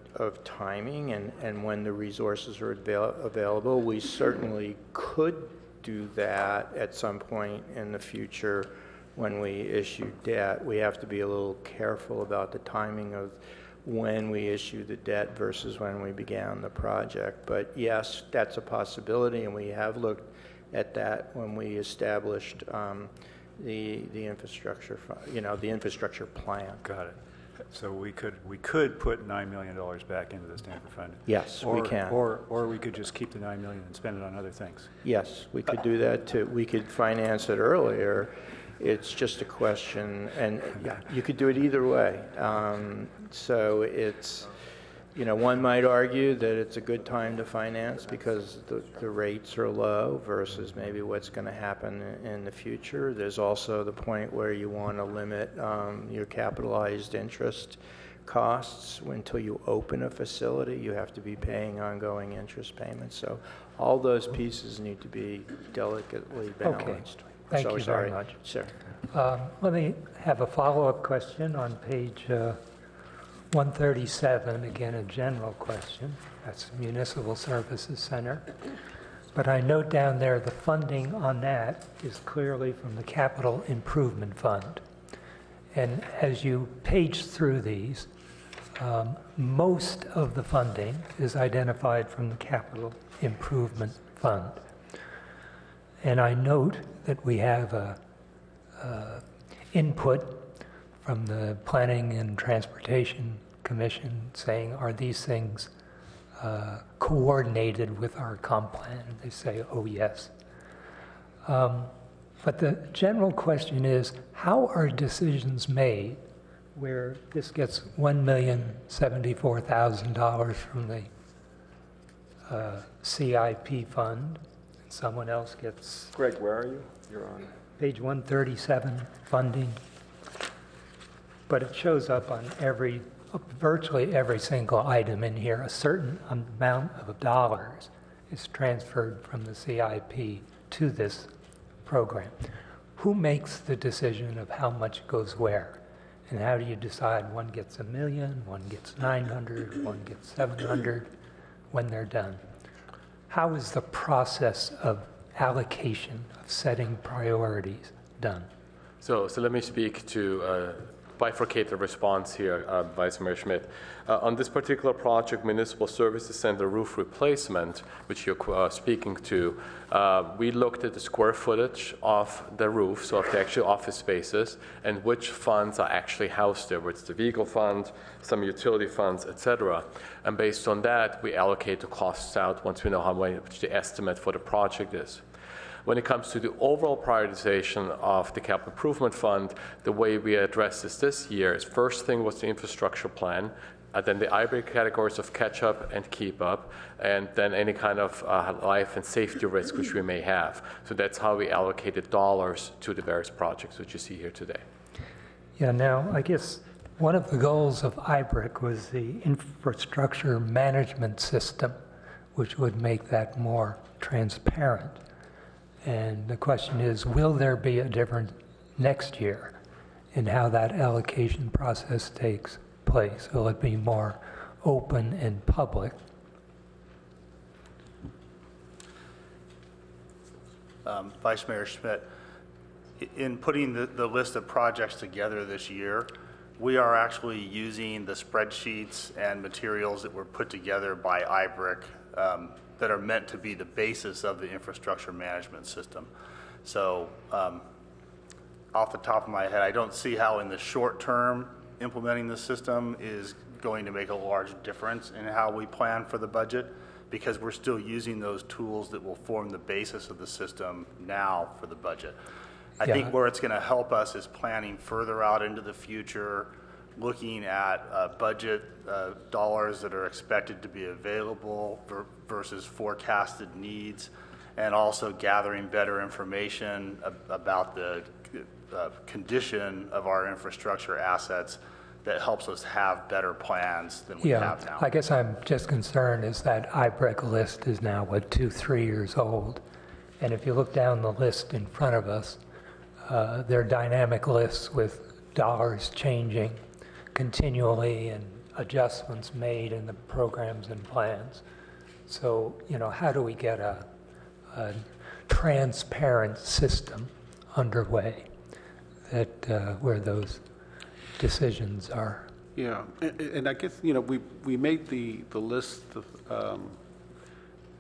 timing and when the resources are available. We certainly could do that at some point in the future when we issue debt. We have to be a little careful about the timing of when we issue the debt versus when we began the project. But yes, that's a possibility, and we have looked at that when we established the infrastructure, the infrastructure plan. Got it. So we could put $9 million back into the Stanford Fund. Yes, we can. Or we could just keep the $9 million and spend it on other things. Yes, we could do that too. We could finance it earlier. It's just a question, and you could do it either way. So it's, one might argue that it's a good time to finance because the rates are low versus maybe what's going to happen in the future. There's also the point where you want to limit your capitalized interest costs. Until you open a facility, you have to be paying ongoing interest payments. So all those pieces need to be delicately balanced. Thank So you sorry. very much. Sure. Let me have a follow-up question on page 137, again, a general question. That's Municipal Services Center. But I note down there the funding on that is clearly from the Capital Improvement Fund. And as you page through these, most of the funding is identified from the Capital Improvement Fund. And I note that we have input from the Planning and Transportation Commission saying, are these things coordinated with our comp plan? And they say, oh, yes. But the general question is, how are decisions made where this gets $1,074,000 from the CIP fund, and someone else gets Greg, where are you? You're on. page 137, funding, but it shows up on virtually every single item in here. A certain amount of dollars is transferred from the CIP to this program. Who makes the decision of how much goes where? And how do you decide one gets $1 million, one gets 900, one gets 700 when they're done? How is the process of allocation, of setting priorities done? So let me speak to bifurcate the response here, Vice Mayor Schmidt. On this particular project, Municipal Services Center roof replacement, which you're speaking to, we looked at the square footage of the roof, so of the actual office spaces, and which funds are actually housed there, whether it's the vehicle fund, some utility funds, et cetera. And based on that, we allocate the costs out once we know how much the estimate for the project is. When it comes to the overall prioritization of the capital improvement fund, the way we addressed this year is first thing was the infrastructure plan, then the IBRIC categories of catch up and keep up, and then any kind of life and safety risk which we may have. So that's how we allocated dollars to the various projects which you see here today. Yeah, now, I guess one of the goals of IBRIC was the infrastructure management system, which would make that more transparent. And the question is, will there be a difference next year in how that allocation process takes place? Will it be more open and public? Vice Mayor Schmidt, in putting the list of projects together this year, we are actually using the spreadsheets and materials that were put together by IBRIC that are meant to be the basis of the infrastructure management system. So off the top of my head, I don't see how in the short term implementing the system is going to make a large difference in how we plan for the budget, because we're still using those tools that will form the basis of the system now for the budget. I think where it's going to help us is planning further out into the future, looking at budget dollars that are expected to be available versus forecasted needs, and also gathering better information about the condition of our infrastructure assets that helps us have better plans than we have now. I guess I'm just concerned is that IBRIC list is now, 2-3 years old. And if you look down the list in front of us, they're dynamic lists with dollars changing continually and adjustments made in the programs and plans. So, how do we get a transparent system underway that where those decisions are? Yeah, and I guess, we made the list of,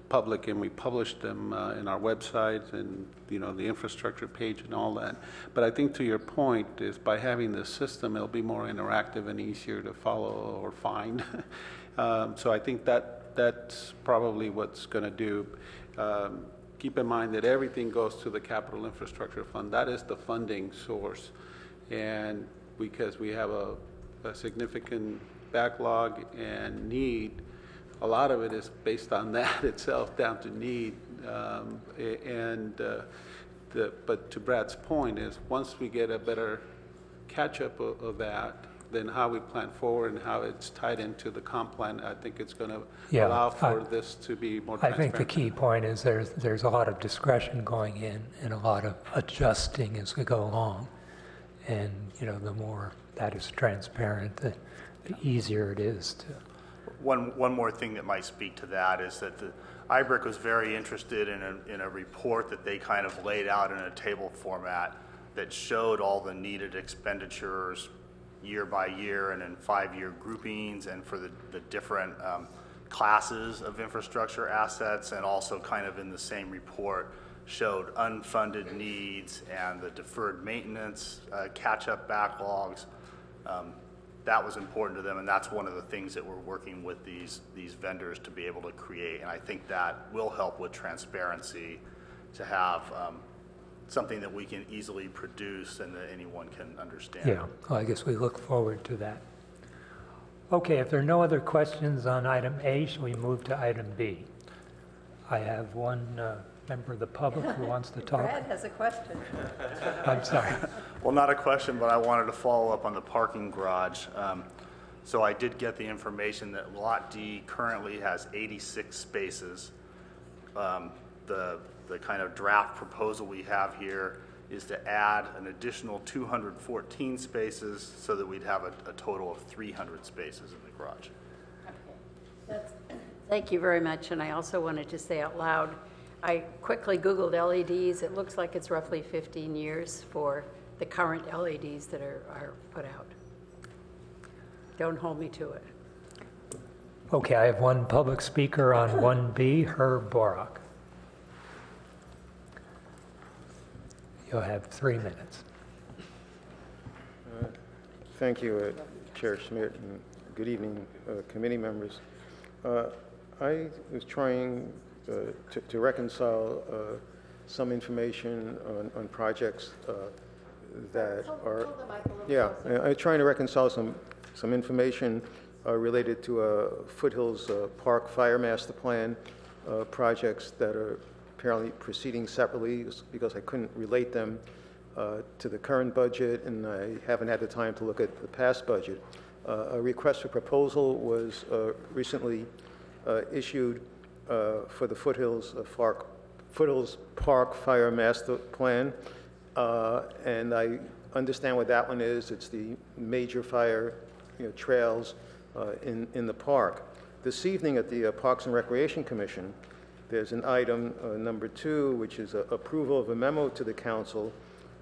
public, and we published them in our website and, the infrastructure page and all that. But I think to your point is by having this system, it'll be more interactive and easier to follow or find. So I think that's probably what's going to do. Keep in mind that everything goes to the Capital Infrastructure Fund. That is the funding source. And because we have a significant backlog and need, a lot of it is based on that itself, down to need. But to Brad's point is, once we get a better catch-up of that, then how we plan forward and how it's tied into the comp plan, I think it's going to allow for this to be more I transparent. think the key point is there's a lot of discretion going in and a lot of adjusting as we go along. And, the more that is transparent, the easier it is to... One more thing that might speak to that is that the IBRIC was very interested in a report that they kind of laid out in a table format that showed all the needed expenditures year by year and in 5-year groupings and for the different classes of infrastructure assets, and also kind of in the same report showed unfunded needs and the deferred maintenance, catch-up backlogs. That was important to them, and that's one of the things that we're working with these vendors to be able to create. And I think that will help with transparency, to have something that we can easily produce and that anyone can understand. Yeah, well, I guess we look forward to that. Okay, if there are no other questions on item A, shall we move to item B? I have one member of the public who wants to talk. Brad has a question. I'm sorry. Well, not a question, but I wanted to follow up on the parking garage. So I did get the information that Lot D currently has 86 spaces. The kind of draft proposal we have here is to add an additional 214 spaces so that we'd have a total of 300 spaces in the garage. Thank you very much, and I also wanted to say out loud, I quickly Googled LEDs. It looks like it's roughly 15 years for the current LEDs that are put out. Don't hold me to it. Okay, I have one public speaker on 1B, Herb Borak. You'll have 3 minutes. Thank you, Chair Schmidt, and good evening, committee members. I was trying to reconcile some information on projects that are... Yeah, I'm trying to reconcile some information related to Foothills Park Fire Master Plan projects that are apparently proceeding separately because I couldn't relate them to the current budget, and I haven't had the time to look at the past budget. A request for proposal was recently issued for the Foothills Park Fire Master Plan, and I understand what that one is. It's the major fire trails in the park. This evening at the Parks and Recreation Commission, there's an item number 2, which is approval of a memo to the council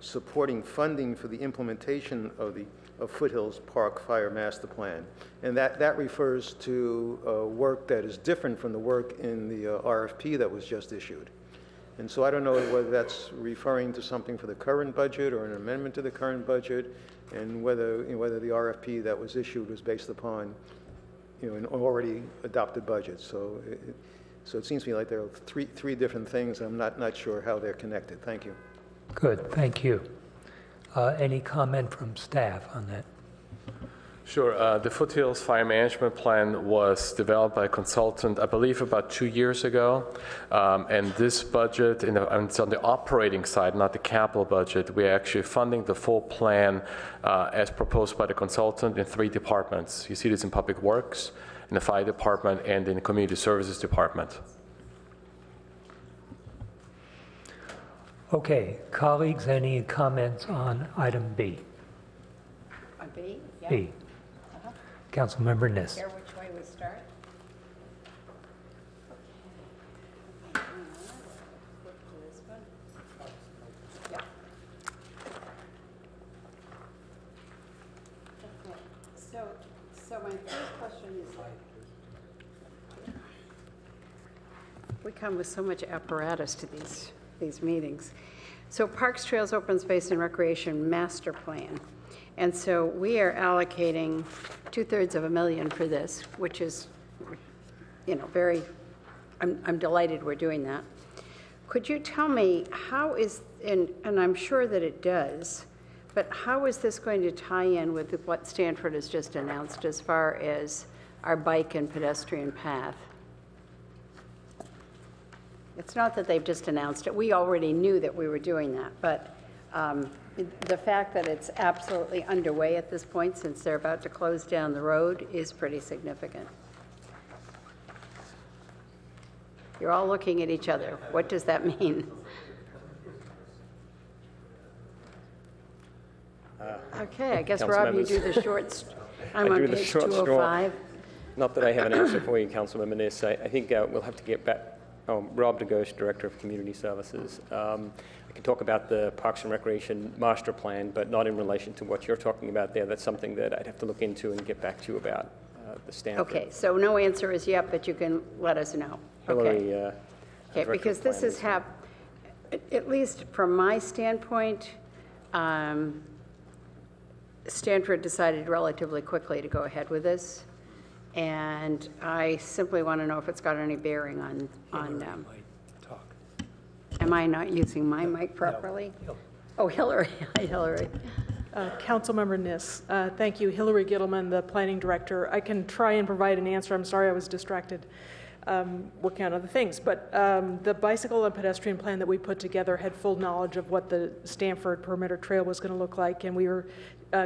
supporting funding for the implementation of Foothills Park Fire Master Plan. And that refers to work that is different from the work in the RFP that was just issued. And so I don't know whether that's referring to something for the current budget or an amendment to the current budget, and whether the RFP that was issued was based upon an already adopted budget. So it seems to me like there are three different things. I'm not sure how they're connected. Thank you. Good, thank you. Any comment from staff on that? Sure. The Foothills Fire Management Plan was developed by a consultant, I believe, about 2 years ago. And this budget, and it's on the operating side, not the capital budget. We're actually funding the full plan as proposed by the consultant in 3 departments. You see this in Public Works, in the Fire Department, and in the Community Services Department. Okay, colleagues, any comments on item B? On B? Yeah. B. Councilmember Niss. Care which way we start? Yeah. Okay. So my first question is, we come with so much apparatus to these meetings. So Parks, Trails, Open Space, and Recreation Master Plan. And so we are allocating 2/3 of a million for this, which is, very, I'm delighted we're doing that. Could you tell me how is, and I'm sure that it does, but how is this going to tie in with what Stanford has just announced as far as our bike and pedestrian path? It's not that they've just announced it. We already knew that we were doing that, but the fact that it's absolutely underway at this point, since they're about to close down the road, is pretty significant. You're all looking at each other. What does that mean? Okay, I guess, Rob, you do the short, I'm on page 205. Not that I have an answer for you, Councilmember Niss. I think we'll have to get back. Rob DeGosh, Director of Community Services. I can talk about the Parks and Recreation Master Plan, but not in relation to what you're talking about there. That's something that I'd have to look into and get back to you about the Stanford. Okay, so no answer is yet, but you can let us know. Hillary, Okay, because this is at least from my standpoint, Stanford decided relatively quickly to go ahead with this. And I simply want to know if it's got any bearing on am I not using my mic properly? No. Oh, Hillary. Hi, Hillary. Councilmember Niss. Thank you. Hillary Gittleman, the Planning Director. I can try and provide an answer. I'm sorry I was distracted working on other things. But the bicycle and pedestrian plan that we put together had full knowledge of what the Stanford Perimeter Trail was going to look like, and we were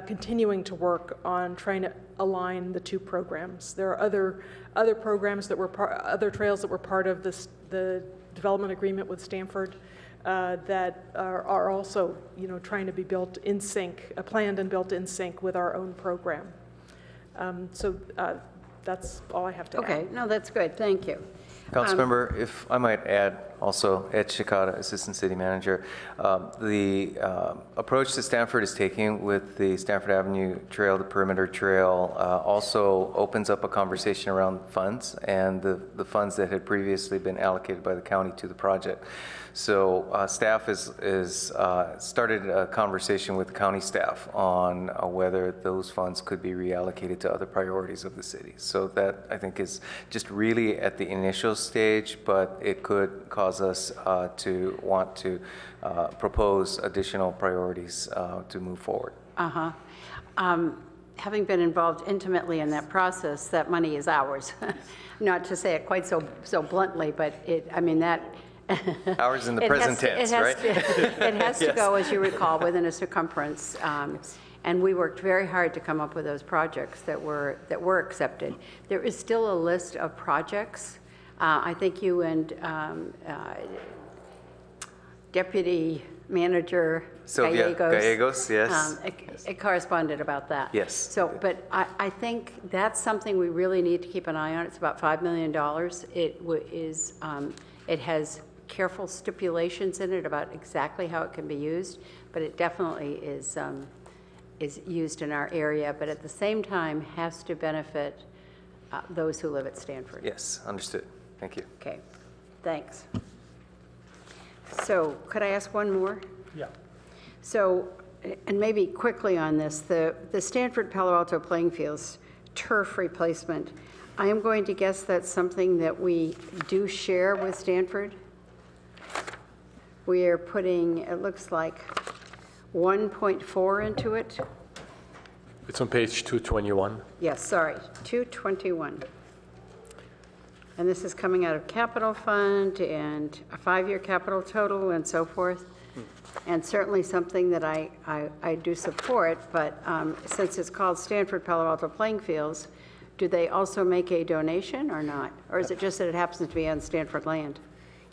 continuing to work on trying to align the two programs. There are other programs that were other trails that were part of the development agreement with Stanford that are also, trying to be built in sync, planned and built in sync with our own program. So that's all I have to add. Okay, no, that's good. Thank you. Councilmember, if I might add also, Ed Shikata, Assistant City Manager, the approach that Stanford is taking with the Stanford Avenue Trail, the Perimeter Trail, also opens up a conversation around funds and the funds that had previously been allocated by the county to the project. So staff is started a conversation with the county staff on whether those funds could be reallocated to other priorities of the city. So that, I think, is just really at the initial stage, but it could cause us to want to propose additional priorities to move forward. Having been involved intimately in that process, that money is ours. Not to say it quite so bluntly, but that ours in the present tense, right? It has to go, as you recall, within a circumference. And we worked very hard to come up with those projects that were accepted. There is still a list of projects. I think you and Deputy Manager Gallegos, yes. It corresponded about that. Yes. So, but I think that's something we really need to keep an eye on. It's about $5 million. It has careful stipulations in it about exactly how it can be used, but it definitely is used in our area, but at the same time has to benefit those who live at Stanford. Yes, understood. Thank you. Okay, thanks. So could I ask one more? Yeah. So, and maybe quickly on this, the Stanford Palo Alto playing fields turf replacement, I am going to guess that's something that we do share with Stanford. We are putting, it looks like, 1.4 into it. It's on page 221. Yes, sorry, 221. And this is coming out of capital fund and a 5-year capital total and so forth. And certainly something that I do support, but since it's called Stanford Palo Alto Playing Fields, do they also make a donation or not? Or is it just that it happens to be on Stanford land?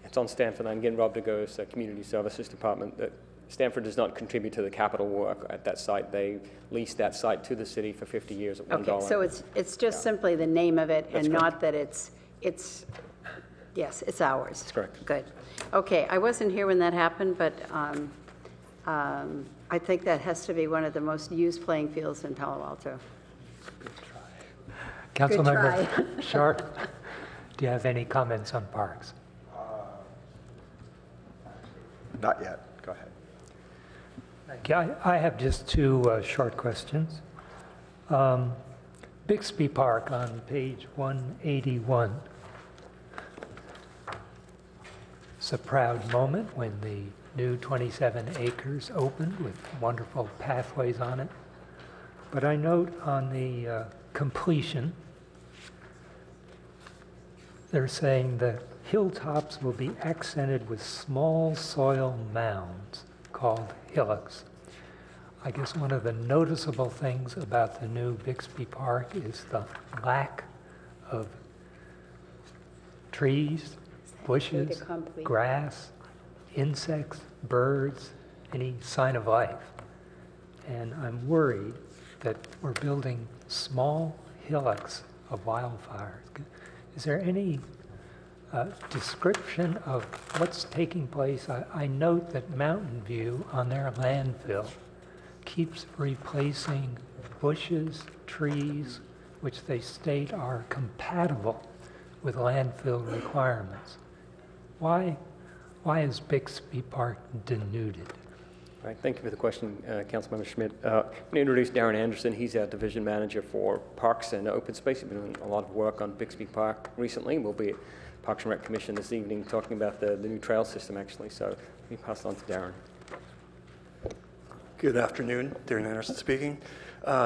It's on Stanford land. Again, Rob DeGosh, Community Services Department, that Stanford does not contribute to the capital work at that site. They lease that site to the city for 50 years at $1. Okay, so it's just simply the name of it, That's and correct. not that yes, it's ours. That's correct. Good. Okay, I wasn't here when that happened, but I think that has to be one of the most used playing fields in Palo Alto. Councilmember Sharp, do you have any comments on parks? Not yet. Go ahead. Thank you. I have just two short questions. Bixby Park on page 181. It's a proud moment when the new 27 acres opened with wonderful pathways on it. But I note on the completion, they're saying the hilltops will be accented with small soil mounds called hillocks. I guess one of the noticeable things about the new Bixby Park is the lack of trees, bushes, grass, insects, birds, any sign of life. And I'm worried that we're building small hillocks of wildfires. Is there any description of what's taking place? I note that Mountain View on their landfill keeps replacing bushes, trees, which they state are compatible with landfill requirements. Why is Bixby Park denuded? All right, thank you for the question, Councilmember Schmidt. I'm going to introduce Darren Anderson. He's our division manager for Parks and Open Space. We've been doing a lot of work on Bixby Park recently. We'll be at Parks and Rec Commission this evening talking about the new trail system, actually. So let me pass it on to Darren. Good afternoon, Darren Anderson speaking.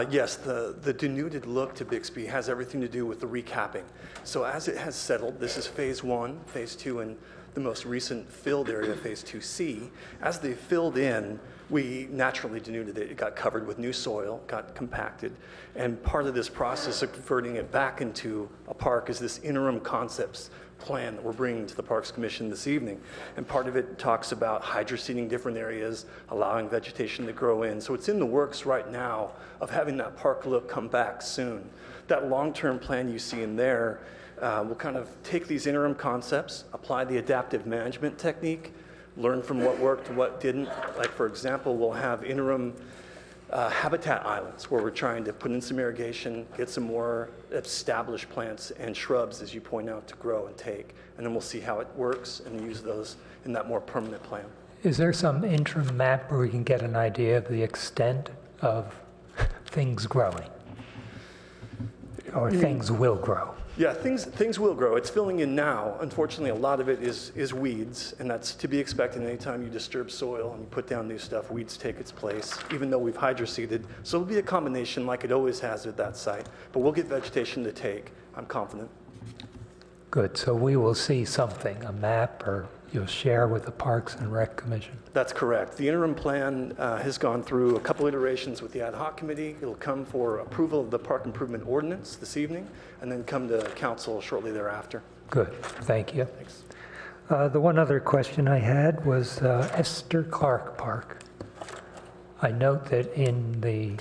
Yes, the denuded look to Bixby has everything to do with the recapping. So as it has settled, this is phase 1, phase 2, and the most recent filled area, phase 2C. As they filled in, we naturally denuded it. It got covered with new soil, got compacted, and part of this process of converting it back into a park is this interim concepts plan that we're bringing to the Parks Commission this evening. And part of it talks about hydroseeding different areas, allowing vegetation to grow in. So it's in the works right now of having that park look come back soon. That long-term plan you see in there will kind of take these interim concepts, apply the adaptive management technique, learn from what worked and what didn't. Like, for example, we'll have interim habitat islands where we're trying to put in some irrigation, get some more established plants and shrubs, as you point out, to grow and take. And then we'll see how it works and use those in that more permanent plan. Is there some interim map where we can get an idea of the extent of things growing? Or things will grow? Yeah, things will grow. It's filling in now. Unfortunately, a lot of it is weeds, and that's to be expected. Anytime you disturb soil and you put down new stuff, weeds take its place, even though we've hydroseeded. So it'll be a combination like it always has at that site. But we'll get vegetation to take, I'm confident. Good, so we will see something, a map, or you'll share with the Parks and Rec Commission? That's correct. The interim plan has gone through a couple iterations with the ad hoc committee. It'll come for approval of the park improvement ordinance this evening, and then come to council shortly thereafter. Good, thank you. Thanks. The one other question I had was Esther Clark Park. I note that in the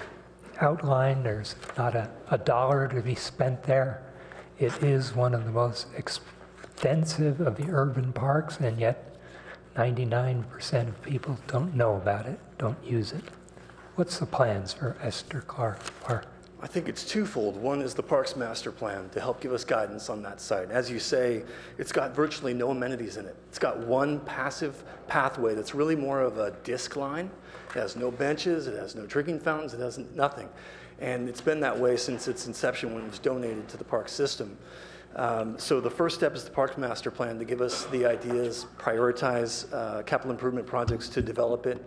outline, there's not a dollar to be spent there. It is one of the most extensive of the urban parks, and yet 99% of people don't know about it, don't use it. What's the plans for Esther Clark Park? I think it's twofold. One is the Parks Master Plan to help give us guidance on that site. As you say, it's got virtually no amenities in it. It's got one passive pathway that's really more of a disc line. It has no benches, it has no drinking fountains, it has nothing. And it's been that way since its inception when it was donated to the park system. So the first step is the Parks Master Plan to give us the ideas, prioritize capital improvement projects to develop it.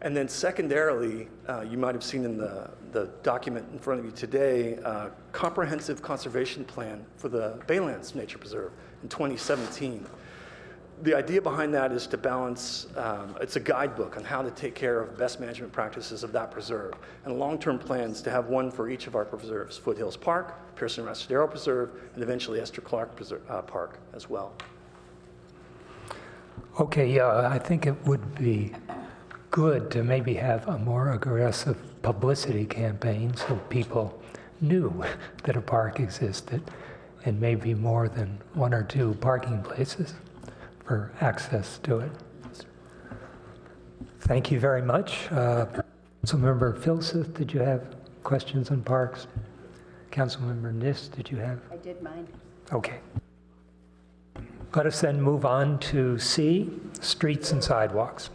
And then secondarily, you might have seen in the document in front of you today, comprehensive conservation plan for the Baylands Nature Preserve in 2017. The idea behind that is to balance, it's a guidebook on how to take care of best management practices of that preserve, and long-term plans to have one for each of our preserves, Foothills Park, Pearson Restadero Preserve, and eventually Esther Clark Park as well. Okay, yeah, I think it would be good to maybe have a more aggressive publicity campaign so people knew that a park existed, and maybe more than one or two parking places for access to it. Thank you very much. Councilmember Filseth, did you have questions on parks? Councilmember Niss, did you have? I did mine. Okay. Let us then move on to C, streets and sidewalks.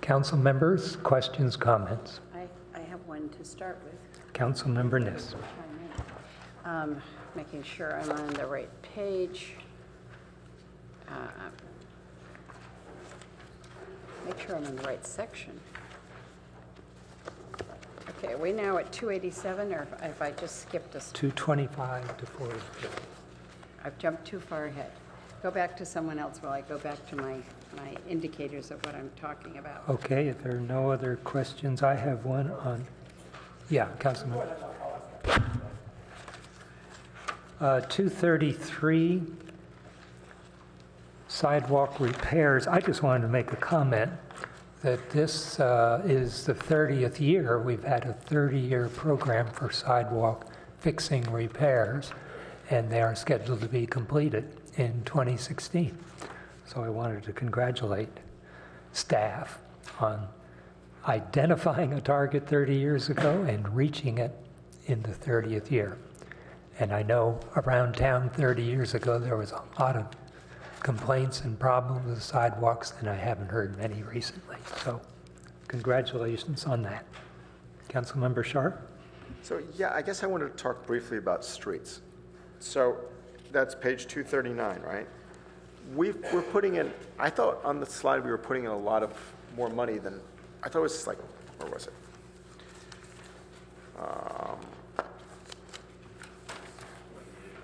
Council members, questions, comments? I have one to start with. Councilmember Niss. Making sure I'm on the right page. Make sure I'm in the right section. Okay, are we now at 287, or if I just skipped a... 225 to 40. I've jumped too far ahead. Go back to someone else while I go back to my indicators of what I'm talking about. Okay, if there are no other questions, I have one on, yeah, Councilman. 233, sidewalk repairs. I just wanted to make a comment that this is the 30th year. We've had a 30-year program for sidewalk fixing repairs, and they are scheduled to be completed in 2016. So I wanted to congratulate staff on identifying a target 30 years ago and reaching it in the 30th year. And I know around town 30 years ago there was a lot of complaints and problems with sidewalks, and I haven't heard many recently. So congratulations on that. Councilmember Sharp? So yeah, I guess I wanted to talk briefly about streets. So that's page 239, right? We're putting in, I thought on the slide we were putting in a lot of more money than, I thought it was like, where was it?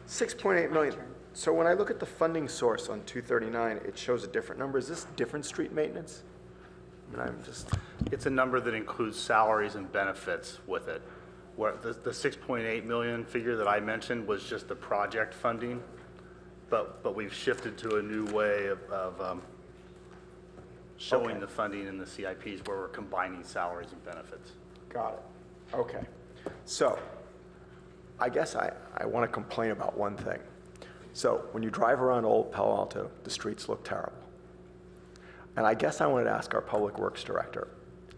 6.8 million. So when I look at the funding source on 239, it shows a different number. Is this different street maintenance? I mean, I'm just... It's a number that includes salaries and benefits with it. Where the 6.8 million figure that I mentioned was just the project funding, but we've shifted to a new way of showing the funding in the CIPs where we're combining salaries and benefits. Got it. Okay. So I guess I want to complain about one thing. So when you drive around Old Palo Alto, the streets look terrible. And I guess I wanted to ask our Public Works Director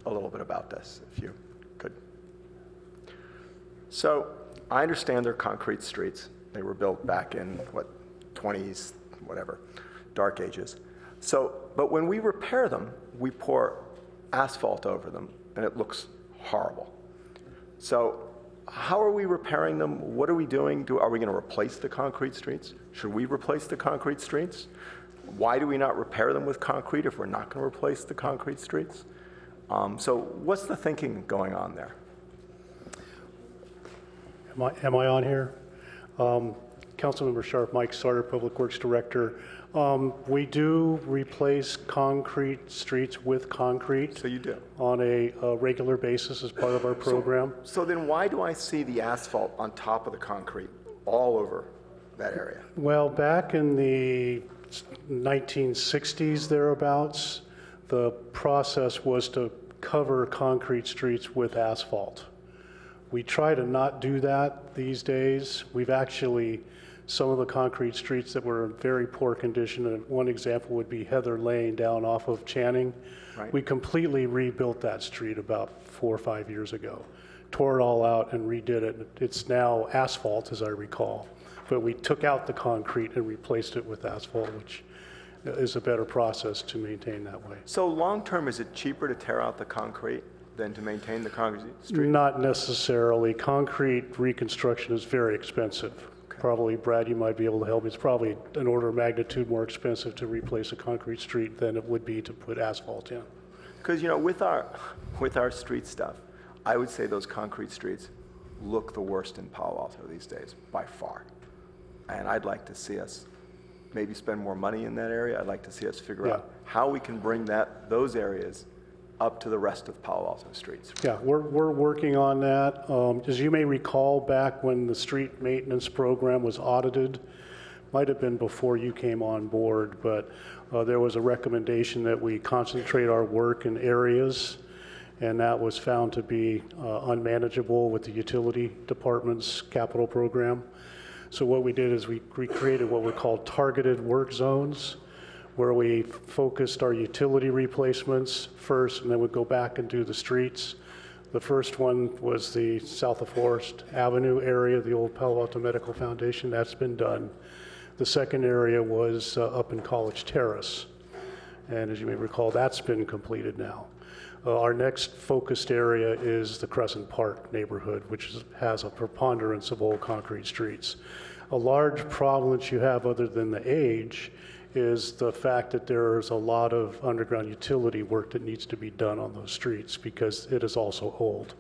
a little bit about this, if you could. So I understand they're concrete streets. They were built back in, what, 20s, whatever, dark ages. So, but when we repair them, we pour asphalt over them, and it looks horrible. So how are we repairing them? What are we doing? Are we going to replace the concrete streets? Should we replace the concrete streets? Why do we not repair them with concrete if we're not going to replace the concrete streets? So what's the thinking going on there? Am I on here? Councilmember Sharp, Mike Sarter, Public Works Director. We do replace concrete streets with concrete. So you do? On a regular basis as part of our program. So then why do I see the asphalt on top of the concrete all over that area? Well, back in the 1960s, thereabouts, the process was to cover concrete streets with asphalt. We try to not do that these days. We've actually, some of the concrete streets that were in very poor condition, and one example would be Heather Lane down off of Channing. Right. We completely rebuilt that street about 4 or 5 years ago. Tore it all out and redid it. It's now asphalt, as I recall. But we took out the concrete and replaced it with asphalt, which is a better process to maintain that way. So long term, is it cheaper to tear out the concrete than to maintain the concrete street? Not necessarily. Concrete reconstruction is very expensive. Okay. Probably, Brad, you might be able to help me. It's probably an order of magnitude more expensive to replace a concrete street than it would be to put asphalt in. Because, you know, with our street stuff, I would say those concrete streets look the worst in Palo Alto these days, by far. And I'd like to see us maybe spend more money in that area. I'd like to see us figure out how we can bring those areas up to the rest of Palo Alto streets. Yeah, we're working on that. As you may recall, back when the street maintenance program was audited might have been before you came on board, but there was a recommendation that we concentrate our work in areas, and that was found to be unmanageable with the utility department's capital program. So what we did is we created what we call targeted work zones, where we focused our utility replacements first, and then we'd go back and do the streets. The first one was the south of Forest Avenue area, the old Palo Alto Medical Foundation. That's been done. The second area was up in College Terrace. And as you may recall, that's been completed now. Our next focused area is the Crescent Park neighborhood, which has a preponderance of old concrete streets. A large problem that you have, other than the age, is the fact that there's a lot of underground utility work that needs to be done on those streets because it is also old.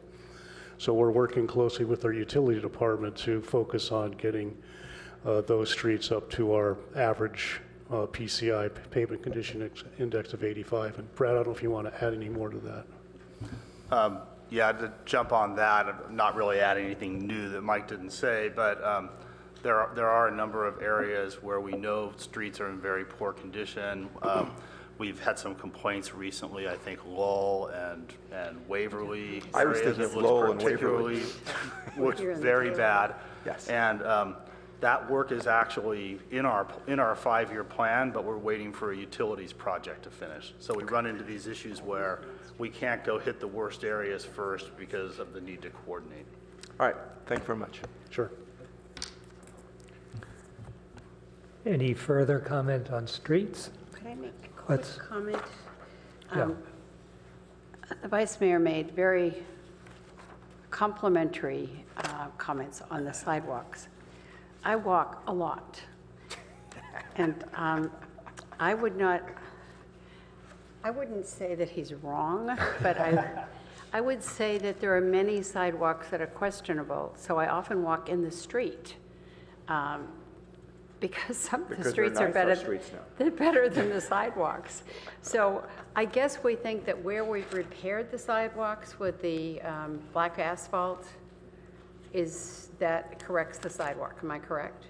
So we're working closely with our utility department to focus on getting those streets up to our average PCI, pavement condition index of 85. And Brad, I don't know if you want to add any more to that. Yeah, to jump on that, I'm not really adding anything new that Mike didn't say, but there are a number of areas where we know streets are in very poor condition. We've had some complaints recently, I think Lowell and Waverly. I was thinking of Lowell and Waverly. Looks very bad. Yes. And that work is actually in our 5-year plan, but we're waiting for a utilities project to finish. So we run into these issues where we can't go hit the worst areas first because of the need to coordinate. All right, thank you very much. Sure. Any further comment on streets? Could I make a quick Let's- comment? Yeah. The Vice Mayor made very complimentary comments on the sidewalks. I walk a lot, and I wouldn't say that he's wrong, but I would say that there are many sidewalks that are questionable, so I often walk in the street. Because some of the streets are better. They're better than the sidewalks. So I guess we think that where we've repaired the sidewalks with the black asphalt, that corrects the sidewalk. Am I correct?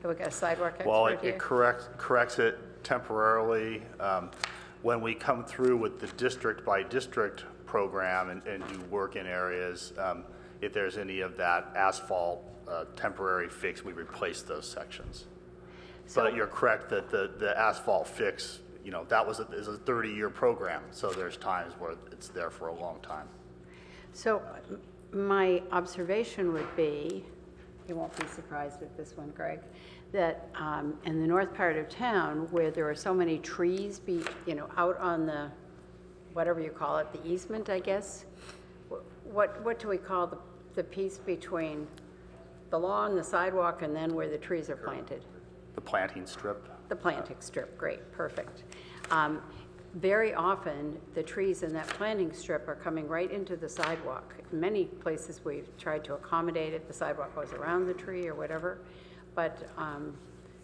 Have we got a sidewalk expert Well, here? it corrects it temporarily. When we come through with the district by district program and do work in areas, if there's any of that asphalt temporary fix, we replace those sections. But you're correct that the asphalt fix, that is a 30-year program. So there's times where it's there for a long time. So my observation would be, you won't be surprised with this one, Greg, that in the north part of town where there are so many trees, out on the, whatever you call it, the easement, I guess. What do we call the piece between the lawn, the sidewalk, and then where the trees are planted? The planting strip. The planting strip, great, perfect. Very often, the trees in that planting strip are coming right into the sidewalk. In many places, we've tried to accommodate it. The sidewalk goes around the tree or whatever. But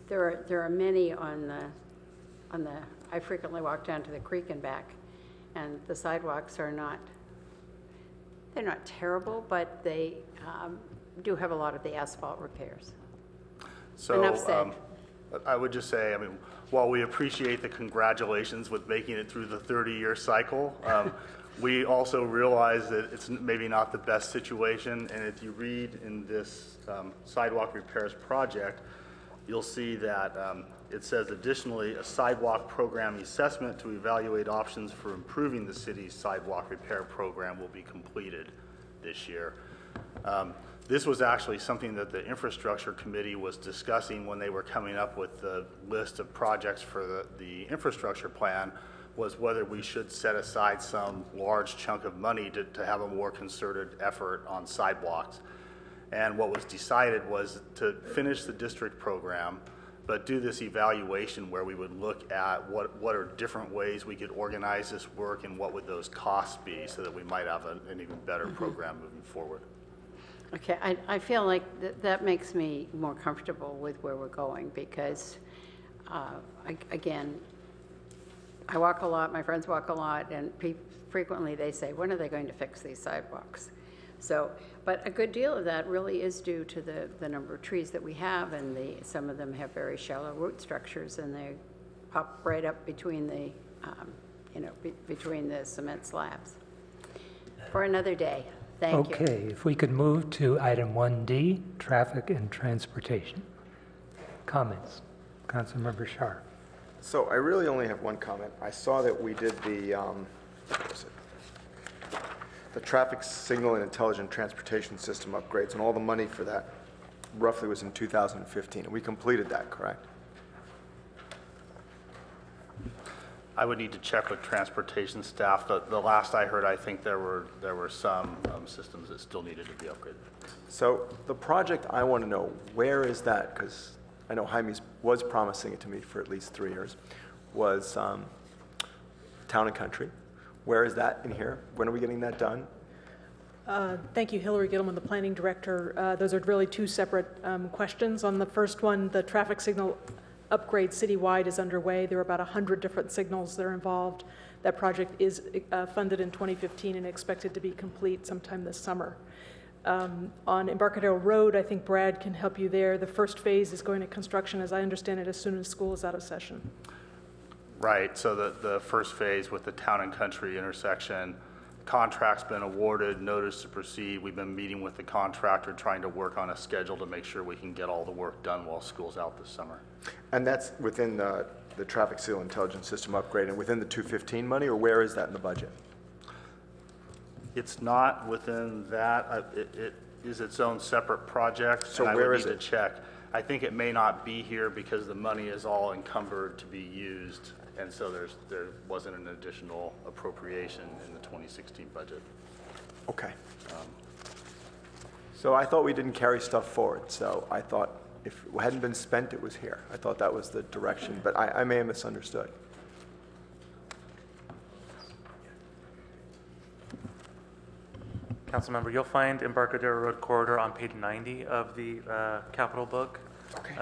there are many on the, I frequently walk down to the creek and back, and the sidewalks are not, they're not terrible, but they do have a lot of the asphalt repairs. So, enough said. I would just say, while we appreciate the congratulations with making it through the 30-year cycle, we also realize that it's maybe not the best situation. And if you read in this sidewalk repairs project, you'll see that it says additionally, a sidewalk program assessment to evaluate options for improving the city's sidewalk repair program will be completed this year. This was actually something that the infrastructure committee was discussing when they were coming up with the list of projects for the infrastructure plan, was whether we should set aside some large chunk of money to have a more concerted effort on sidewalks. And what was decided was to finish the district program, but do this evaluation where we would look at what are different ways we could organize this work and what would those costs be so that we might have an even better program moving forward. Okay, I feel like that makes me more comfortable with where we're going because, again, I walk a lot, my friends walk a lot, and frequently they say, when are they going to fix these sidewalks? So, but a good deal of that really is due to the number of trees that we have, and some of them have very shallow root structures, and they pop right up between the, between the cement slabs. For another day. Thank you. Okay, if we could move to item 1D, traffic and transportation. Comments? Councilmember Sharp. So I really only have one comment. I saw that we did what was it? The traffic signal and intelligent transportation system upgrades, and all the money for that roughly was in 2015. And we completed that, correct? I would need to check with transportation staff. The last I heard, I think there were some systems that still needed to be upgraded. So the project, I want to know, where is that? Because I know Jaime was promising it to me for at least 3 years, was Town and Country. Where is that in here? When are we getting that done? Thank you, Hillary Gittleman, the planning director. Those are really two separate questions. On the first one, the traffic signal upgrade citywide is underway. There are about 100 different signals that are involved. That project is funded in 2015 and expected to be complete sometime this summer. On Embarcadero Road, I think Brad can help you there. The first phase is going to construction, as I understand it, as soon as school is out of session. Right, so the first phase with the Town and Country intersection, contract's been awarded, notice to proceed. We've been meeting with the contractor, trying to work on a schedule to make sure we can get all the work done while school's out this summer. And that's within the traffic signal intelligence system upgrade and within the 215 money, or where is that in the budget? It's not within that. It is its own separate project. So and where I would is need it? to check. I think it may not be here because the money is all encumbered to be used, and so there wasn't an additional appropriation in the 2016 budget. Okay. So I thought we didn't carry stuff forward, so I thought if it hadn't been spent, it was here. I thought that was the direction, but I may have misunderstood. Councilmember, you'll find Embarcadero Road Corridor on page 90 of the capital book. Okay.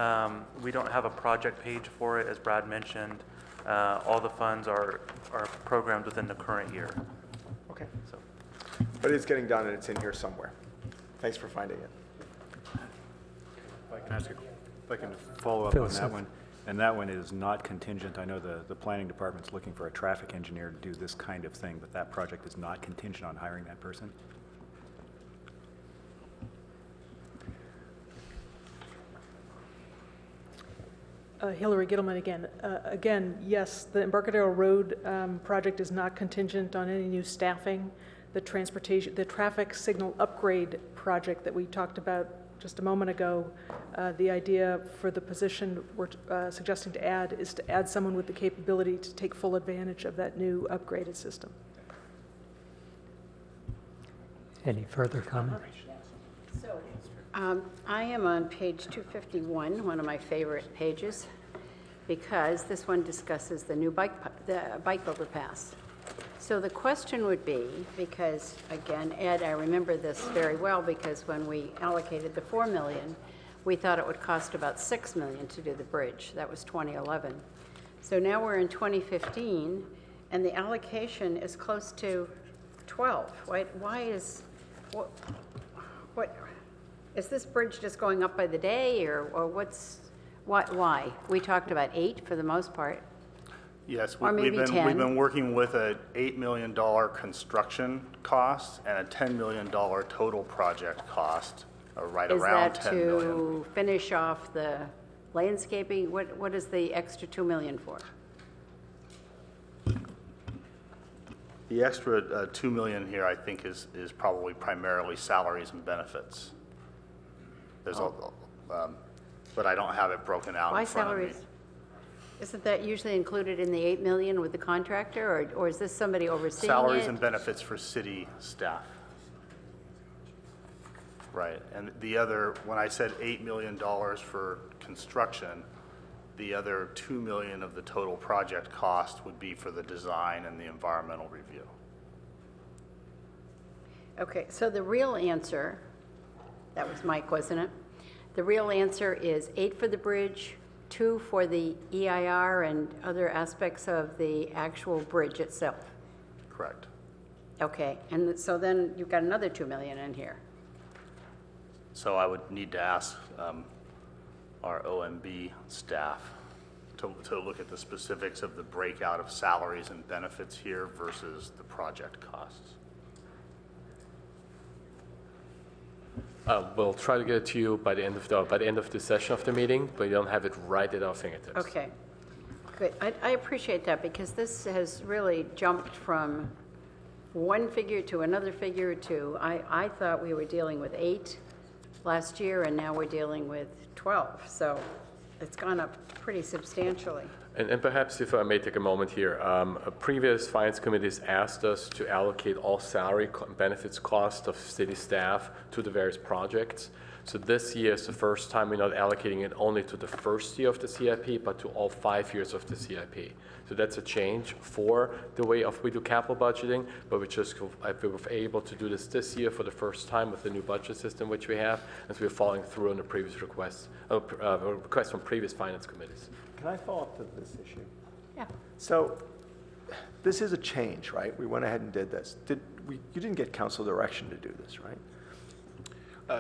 We don't have a project page for it, as Brad mentioned. All the funds are programmed within the current year. Okay. So, But it's getting done and it's in here somewhere. Thanks for finding it. If I can follow up on that one. And that one is not contingent. I know the planning department's looking for a traffic engineer to do this kind of thing, but that project is not contingent on hiring that person. Hillary Gittleman again. Again, yes, the Embarcadero Road project is not contingent on any new staffing. The traffic signal upgrade project that we talked about just a moment ago, the idea for the position we're suggesting to add is to add someone with the capability to take full advantage of that new upgraded system. Any further comment? So, I am on page 251, one of my favorite pages, because this one discusses the new bike overpass. So the question would be, because again, Ed, I remember this very well because when we allocated the $4 million, we thought it would cost about $6 million to do the bridge. That was 2011. So now we're in 2015, and the allocation is close to 12. Why is what is this bridge just going up by the day, or why? We talked about 8 for the most part. Yes, Or maybe we've 10. been working with an $8 million construction cost and a $10 million total project cost, right around $10 million. Is that to finish off the landscaping? What is the extra $2 million for? The extra $2 million here, I think, is probably primarily salaries and benefits. There's but I don't have it broken out Why in front salaries? of me. Isn't that usually included in the $8 million with the contractor, or is this somebody overseeing it? Salaries and benefits for city staff. Right, and the other, when I said $8 million for construction, the other $2 million of the total project cost would be for the design and the environmental review. Okay, so the real answer, that was Mike, wasn't it? The real answer is 8 for the bridge, 2 for the EIR and other aspects of the actual bridge itself. Correct. Okay, and so then you've got another 2 million in here. So I would need to ask our OMB staff to look at the specifics of the breakout of salaries and benefits here versus the project costs. We'll try to get it to you by the end of the session of the meeting, but you don't have it right at our fingertips. Okay, good. I appreciate that because this has really jumped from one figure to another figure to, I thought we were dealing with 8 last year and now we're dealing with 12. So it's gone up pretty substantially. And perhaps if I may take a moment here, previous finance committees asked us to allocate all salary benefits cost of city staff to the various projects. So this year is the first time we're not allocating it only to the first year of the CIP, but to all 5 years of the CIP. So that's a change for the way we do capital budgeting, but we were able to do this year for the first time with the new budget system which we have, as we're following through on the previous requests from previous finance committees. Can I follow up to this issue? Yeah. So this is a change, right? We went ahead and did this. You didn't get council direction to do this, right?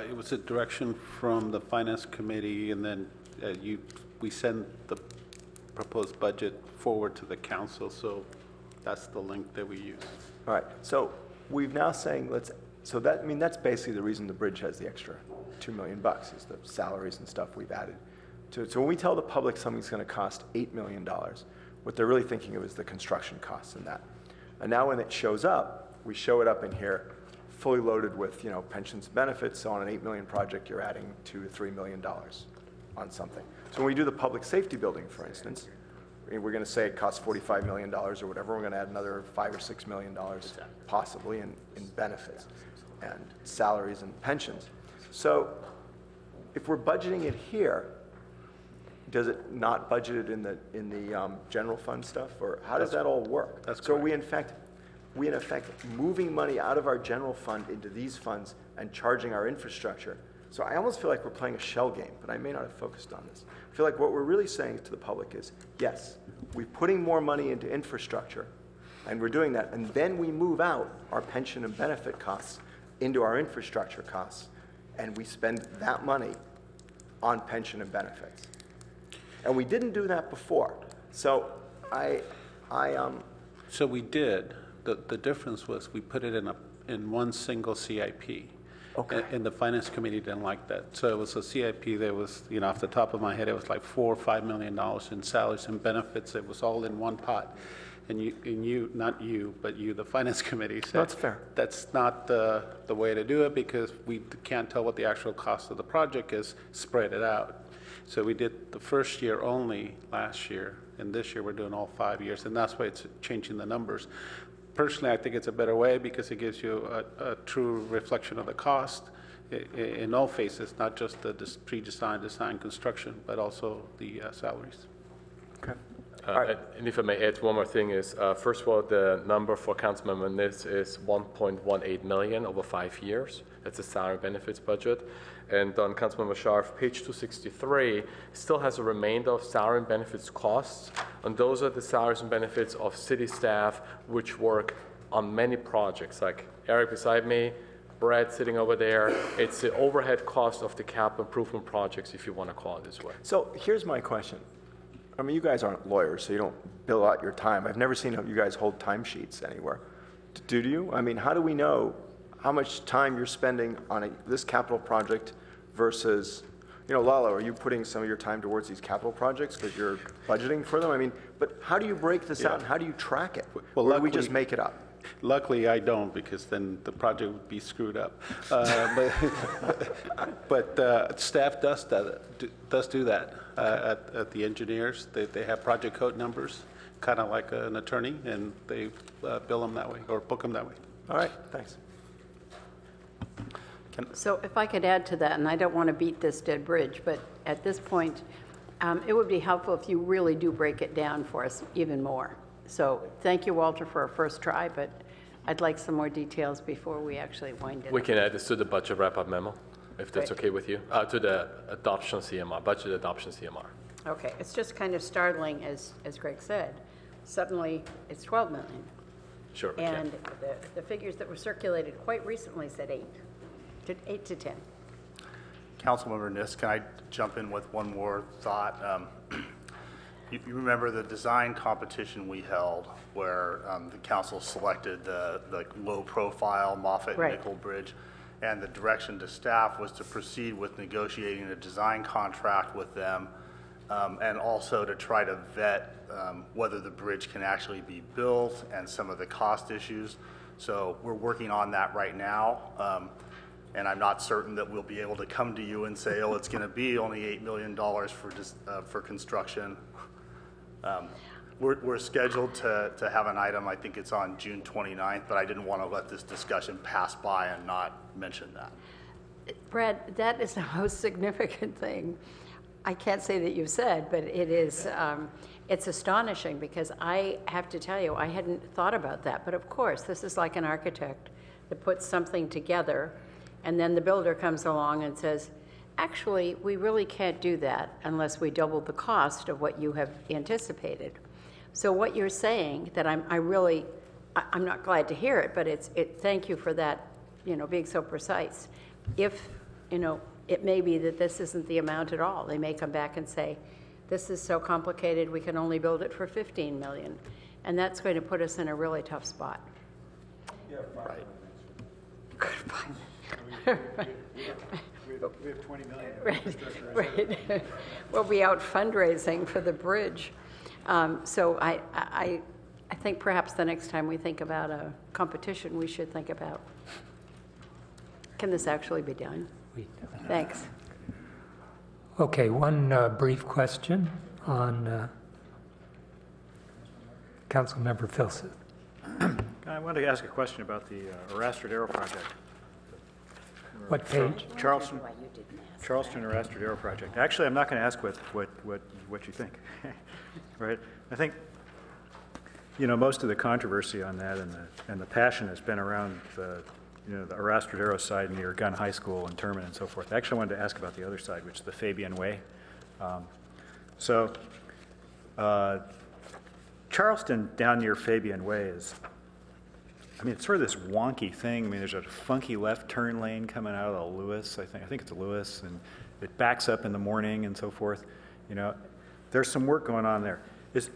It was a direction from the finance committee, and then we sent the proposed budget forward to the council, so that's the link that we use. All right, so we've now saying that's basically the reason the bridge has the extra $2 million is the salaries and stuff we've added. So when we tell the public something's going to cost $8 million, what they're really thinking of is the construction costs and that. And now when it shows up, we show it up in here, fully loaded with pensions and benefits. So on an $8 million project, you're adding $2 to $3 million on something. So when we do the public safety building, for instance, we're going to say it costs $45 million or whatever. We're going to add another $5 or $6 million possibly in benefits and salaries and pensions. So if we're budgeting it here, does it not budget it in the general fund stuff, or how does that all work? That's so we in effect moving money out of our general fund into these funds and charging our infrastructure. So I almost feel like we're playing a shell game, but I may not have focused on this. I feel like what we're really saying to the public is, yes, we're putting more money into infrastructure, and we're doing that, and then we move out our pension and benefit costs into our infrastructure costs, and we spend that money on pension and benefits. And we didn't do that before. So So we did. The difference was we put it in one single CIP. Okay. And the finance committee didn't like that. So it was a CIP that was, off the top of my head, it was like $4 or $5 million in salaries and benefits. It was all in one pot. And not you, but you, the finance committee said. That's fair. That's not the way to do it because we can't tell what the actual cost of the project is, spread it out. So we did the first year only last year, and this year we're doing all 5 years, and that's why it's changing the numbers. Personally, I think it's a better way because it gives you a true reflection of the cost in all phases, not just the pre-design, design, construction, but also the salaries. Okay. And if I may add one more thing is, first of all, the number for Councilmember Niss is 1.18 million over 5 years. That's a salary benefits budget. And on Councilmember Scharf, page 263, still has a remainder of salary and benefits costs. And those are the salaries and benefits of city staff which work on many projects, like Eric beside me, Brad sitting over there. It's the overhead cost of the capital improvement projects, if you want to call it this way. So here's my question. I mean, you guys aren't lawyers, so you don't bill out your time. I've never seen you guys hold timesheets anywhere. Do you? I mean, how do we know how much time you're spending on this capital project versus, Lalo, are you putting some of your time towards these capital projects because you're budgeting for them? I mean, but how do you break this out and how do you track it? Well, or do we just make it up? Luckily, I don't, because then the project would be screwed up. But staff does do that at the engineers. They have project code numbers, kind of like an attorney, and they bill them that way or book them that way. All right, thanks. So if I could add to that, and I don't want to beat this dead bridge, but at this point, it would be helpful if you really do break it down for us even more. So thank you, Walter, for our first try, but I'd like some more details before we actually wind it up. We can add this to the budget wrap-up memo, if that's okay with you, to the adoption CMR, budget adoption CMR. Okay, it's just kind of startling, as Greg said. Suddenly, it's 12 million. Sure, we can. And the figures that were circulated quite recently said 8 to 10. Councilmember Niss, can I jump in with one more thought? You remember the design competition we held where the council selected the low-profile Moffett Right. Nickel Bridge, and the direction to staff was to proceed with negotiating a design contract with them, and also to try to vet whether the bridge can actually be built and some of the cost issues. So we're working on that right now. And I'm not certain that we'll be able to come to you and say, oh, it's going to be only $8 million for construction. We're scheduled to have an item, I think it's on June 29th, but I didn't want to let this discussion pass by and not mention that. Brad, that is the most significant thing. I can't say that you've said, but it is, it's astonishing because I have to tell you, I hadn't thought about that. But of course, this is like an architect that puts something together, and then the builder comes along and says, actually, we really can't do that unless we double the cost of what you have anticipated. So what you're saying, that I'm not glad to hear it, but thank you for that, being so precise. If, it may be that this isn't the amount at all. They may come back and say, this is so complicated, we can only build it for $15 million. And that's going to put us in a really tough spot. Yeah, right. We have 20 million. Right. We'll be out fundraising for the bridge. So I think perhaps the next time we think about a competition, we should think about, can this actually be done? Thanks. Okay, one brief question on Councilmember Filson. I wanted to ask a question about the Arastradero project. What page? Charleston Arastradero project. Actually, I'm not going to ask what you think, right? I think, most of the controversy on that and the passion has been around the Arastradero side near Gunn High School and Terman and so forth. I actually wanted to ask about the other side, which is the Fabian Way. Charleston down near Fabian Way is, it's sort of this wonky thing. There's a funky left turn lane coming out of Lewis. I think it's Lewis, and it backs up in the morning and so forth. There's some work going on there. There's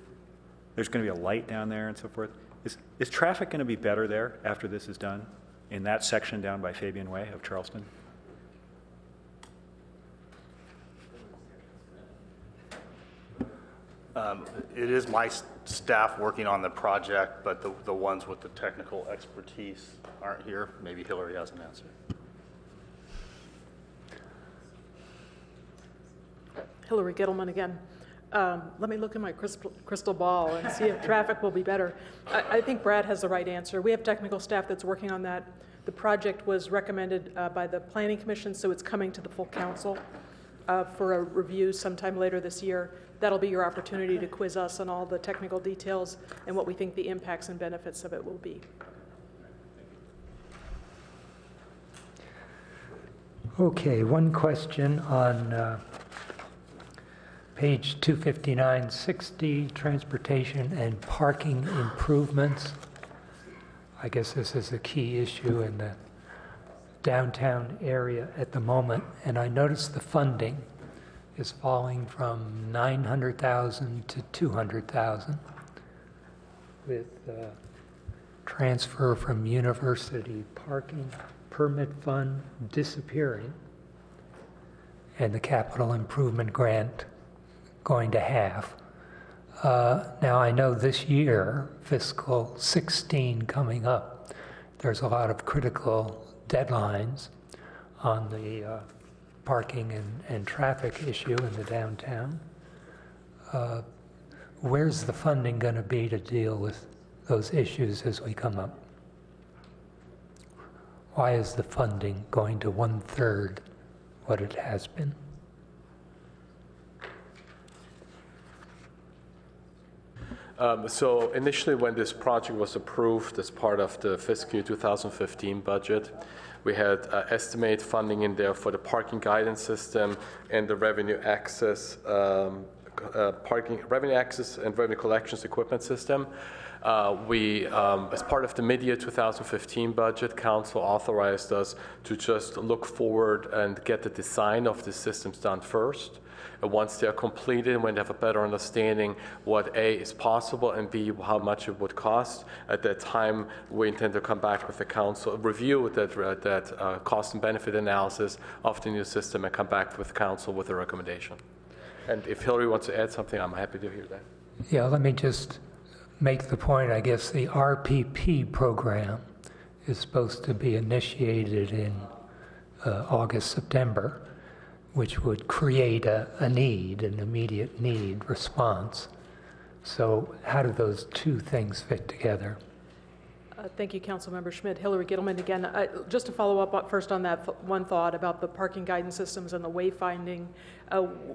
going to be a light down there and so forth. Is traffic going to be better there after this is done in that section down by Fabian Way of Charleston? It is my staff working on the project, but the ones with the technical expertise aren't here. Maybe Hillary has an answer. Hillary Gittleman again. Let me look in my crystal ball and see if traffic will be better. I think Brad has the right answer. We have technical staff that's working on that. The project was recommended by the Planning Commission, so it's coming to the full council for a review sometime later this year. That'll be your opportunity to quiz us on all the technical details and what we think the impacts and benefits of it will be. Okay, one question on page 25960, transportation and parking improvements. I guess this is a key issue in the downtown area at the moment, and I noticed the funding is falling from $900,000 to $200,000 with transfer from university parking permit fund disappearing and the capital improvement grant going to half. Now I know this year, fiscal 16 coming up, there's a lot of critical deadlines on the parking and traffic issue in the downtown. Where's the funding going to be to deal with those issues as we come up? Why is the funding going to 1/3 what it has been? So initially when this project was approved as part of the fiscal year 2015 budget, we had estimate funding in there for the parking guidance system and the revenue access parking revenue access and revenue collections equipment system. As part of the mid-year 2015 budget, Council authorized us to just look forward and get the design of the systems done first. And once they're completed, when they have a better understanding what A, is possible, and B, how much it would cost, at that time, we intend to come back with the Council, review that cost and benefit analysis of the new system, and come back with Council with a recommendation. And if Hillary wants to add something, I'm happy to hear that. Yeah, let me just make the point. I guess the RPP program is supposed to be initiated in August, September, which would create a need, an immediate need response. So how do those two things fit together? Thank you, Councilmember Schmidt. Hillary Gittleman again. Just to follow up first on that one thought about the parking guidance systems and the wayfinding,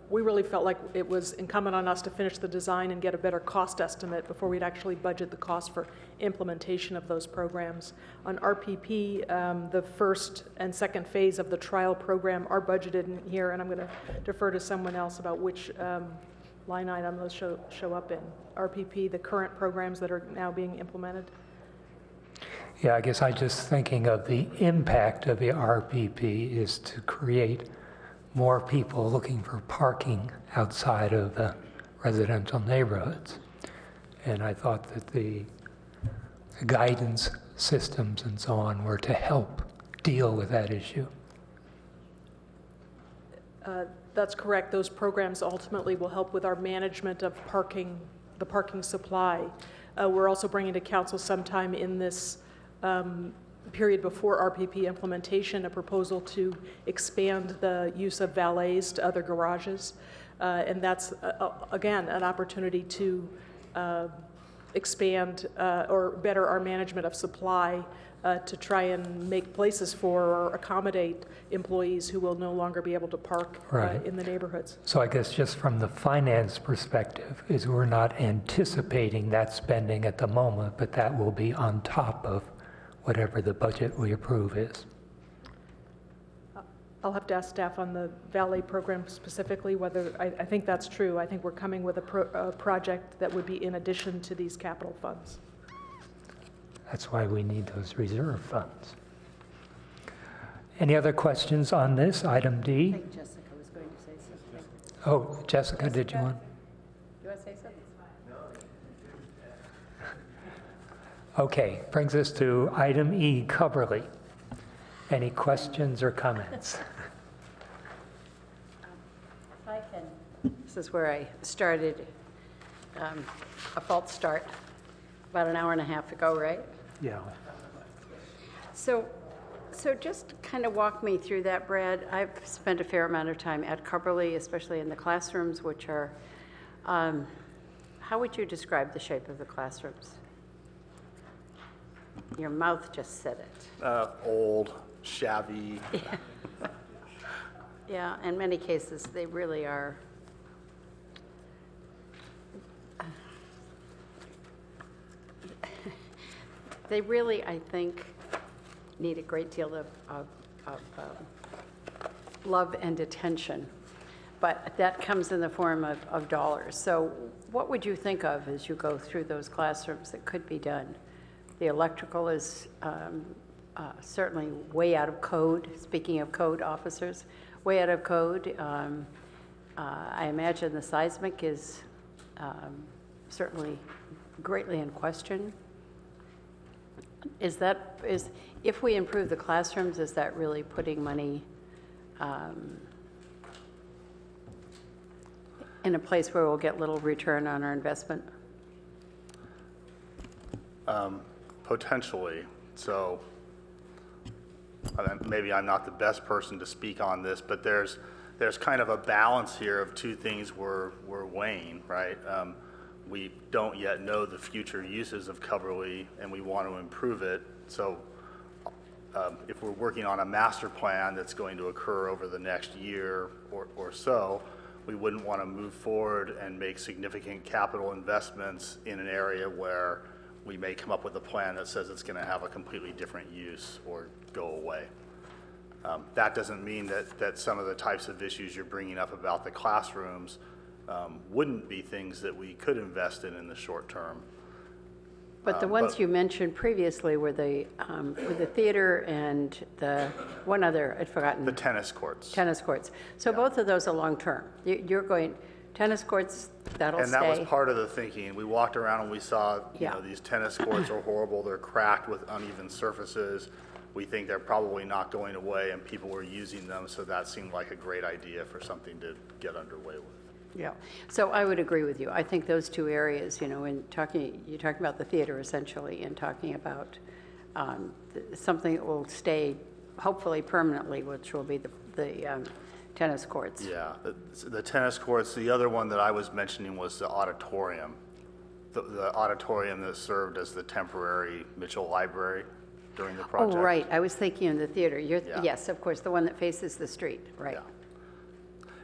we really felt like it was incumbent on us to finish the design and get a better cost estimate before we'd actually budget the cost for implementation of those programs. On RPP, the first and second phase of the trial program are budgeted in here, and I'm going to defer to someone else about which line item those show up in. RPP, the current programs that are now being implemented. Yeah, I guess I just thinking of the impact of the RPP is to create more people looking for parking outside of the residential neighborhoods. And I thought that the guidance systems and so on were to help deal with that issue. That's correct. Those programs ultimately will help with our management of parking, the parking supply. We're also bringing to Council sometime in this period before RPP implementation a proposal to expand the use of valets to other garages. And that's, again, an opportunity to expand or better our management of supply to try and make places for or accommodate employees who will no longer be able to park in the neighborhoods. So I guess just from the finance perspective is we're not anticipating that spending at the moment, but that will be on top of whatever the budget we approve is. I'll have to ask staff on the valet program specifically whether, I think that's true. I think we're coming with a project that would be in addition to these capital funds. That's why we need those reserve funds. Any other questions on this, item D? I think Jessica was going to say something. Oh, Jessica, did you want? You want to say something? Okay, brings us to item E, Coverly. Any questions or comments? If I can, this is where I started, a false start, about an hour and a half ago, right? Yeah. So just kind of walk me through that, Brad. I've spent a fair amount of time at Coverly, especially in the classrooms, which are, how would you describe the shape of the classrooms? Your mouth just said it. Old, shabby. Yeah. Yeah, in many cases, they really are. They really, I think, need a great deal of love and attention, but that comes in the form of dollars. So what would you think of as you go through those classrooms that could be done? The electrical is certainly way out of code. Speaking of code officers, way out of code. I imagine the seismic is certainly greatly in question. If we improve the classrooms, is that really putting money in a place where we'll get little return on our investment? Potentially. So maybe I'm not the best person to speak on this, but there's kind of a balance here of two things we're weighing, right? We don't yet know the future uses of Coverly, and we want to improve it. So if we're working on a master plan that's going to occur over the next year or so, we wouldn't want to move forward and make significant capital investments in an area where we may come up with a plan that says it's going to have a completely different use or go away. That doesn't mean that some of the types of issues you're bringing up about the classrooms wouldn't be things that we could invest in the short term. But the ones you mentioned previously were the theater and the one other, I'd forgotten. The tennis courts. Tennis courts. So both of those are long-term. You're going, tennis courts, that'll stay. And that was part of the thinking. We walked around and we saw, you Yeah. know, these tennis courts are horrible. They're cracked with uneven surfaces. We think they're probably not going away, and people were using them, so that seemed like a great idea for something to get underway with. Yeah, so I would agree with you. I think those two areas, you know, you're talking about the theater essentially, and talking about something that will stay hopefully permanently, which will be the tennis courts. Yeah, the tennis courts. The other one that I was mentioning was the auditorium. The auditorium that served as the temporary Mitchell Library during the project. Oh, right. I was thinking of the theater. Yeah. Yes, of course, the one that faces the street, right. Yeah.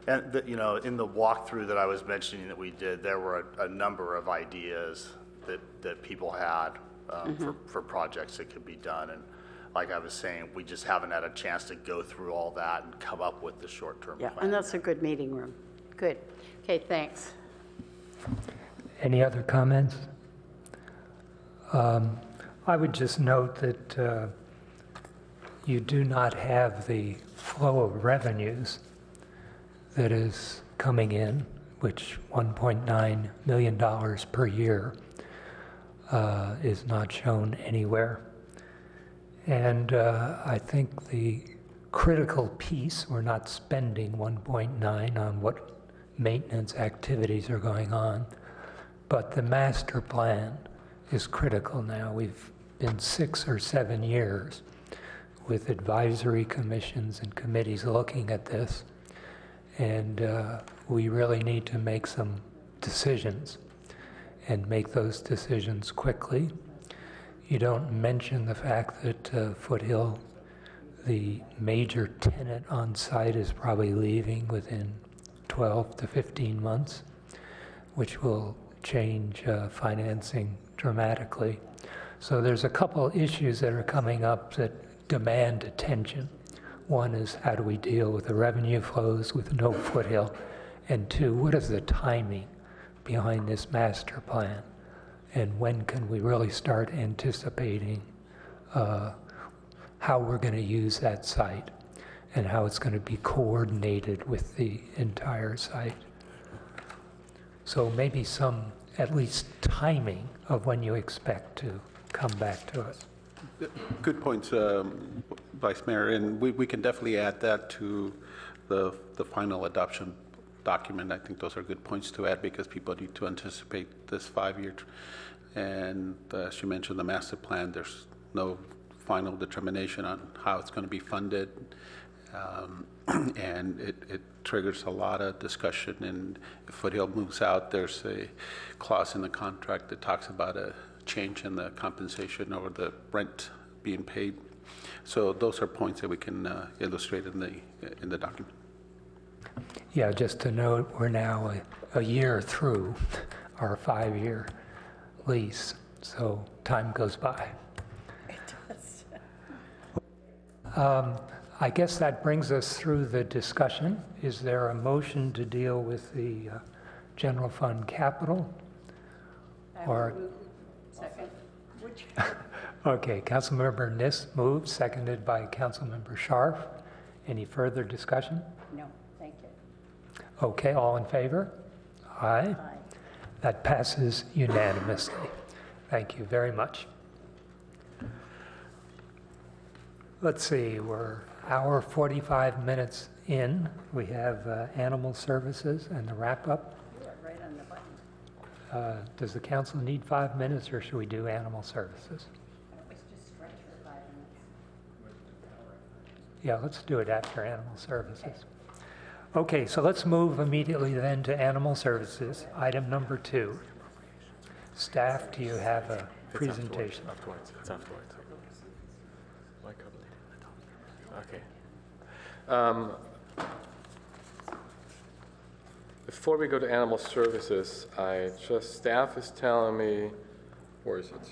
And, you know, in the walkthrough that I was mentioning that we did, there were a number of ideas that people had for projects that could be done. And like I was saying, we just haven't had a chance to go through all that and come up with the short-term plan. Yeah, and that's a good meeting room. Good. Okay, thanks. Any other comments? I would just note that you do not have the flow of revenues that is coming in, which $1.9 million per year is not shown anywhere. And I think the critical piece, we're not spending 1.9 on what maintenance activities are going on, but the master plan is critical now. We've been 6 or 7 years with advisory commissions and committees looking at this, and we really need to make some decisions and make those decisions quickly. You don't mention the fact that Foothill, the major tenant on site, is probably leaving within 12 to 15 months, which will change financing dramatically. So there's a couple issues that are coming up that demand attention. One is, how do we deal with the revenue flows with no Foothill? And two, what is the timing behind this master plan? And when can we really start anticipating how we're going to use that site and how it's going to be coordinated with the entire site? So maybe some, at least timing of when you expect to come back to us. Good points, Vice Mayor, and we can definitely add that to the final adoption document. I think those are good points to add because people need to anticipate this 5-year. And as you mentioned, the master plan, there's no final determination on how it's going to be funded. And it triggers a lot of discussion. And if Foothill moves out, there's a clause in the contract that talks about a change in the compensation or the rent being paid. So those are points that we can illustrate in the document. Yeah, just to note, we're now a year through our 5-year lease, so time goes by. It does. I guess that brings us through the discussion. Is there a motion to deal with the general fund capital? Or second. Okay, Councilmember Niss moved, seconded by Councilmember Scharf. Any further discussion? No, thank you. Okay, all in favor? Aye. Aye. That passes unanimously. Thank you very much. Let's see, we're hour 45 minutes in. We have animal services and the wrap-up. You are right on the button. Does the council need 5 minutes, or should we do animal services? Let's just stretch for 5 minutes. Yeah, let's do it after animal services. Okay, so let's move immediately then to animal services. Item number 2. Staff, do you have a presentation? It's afterwards. Why cover it? Okay. Before we go to animal services, staff is telling me, where is it?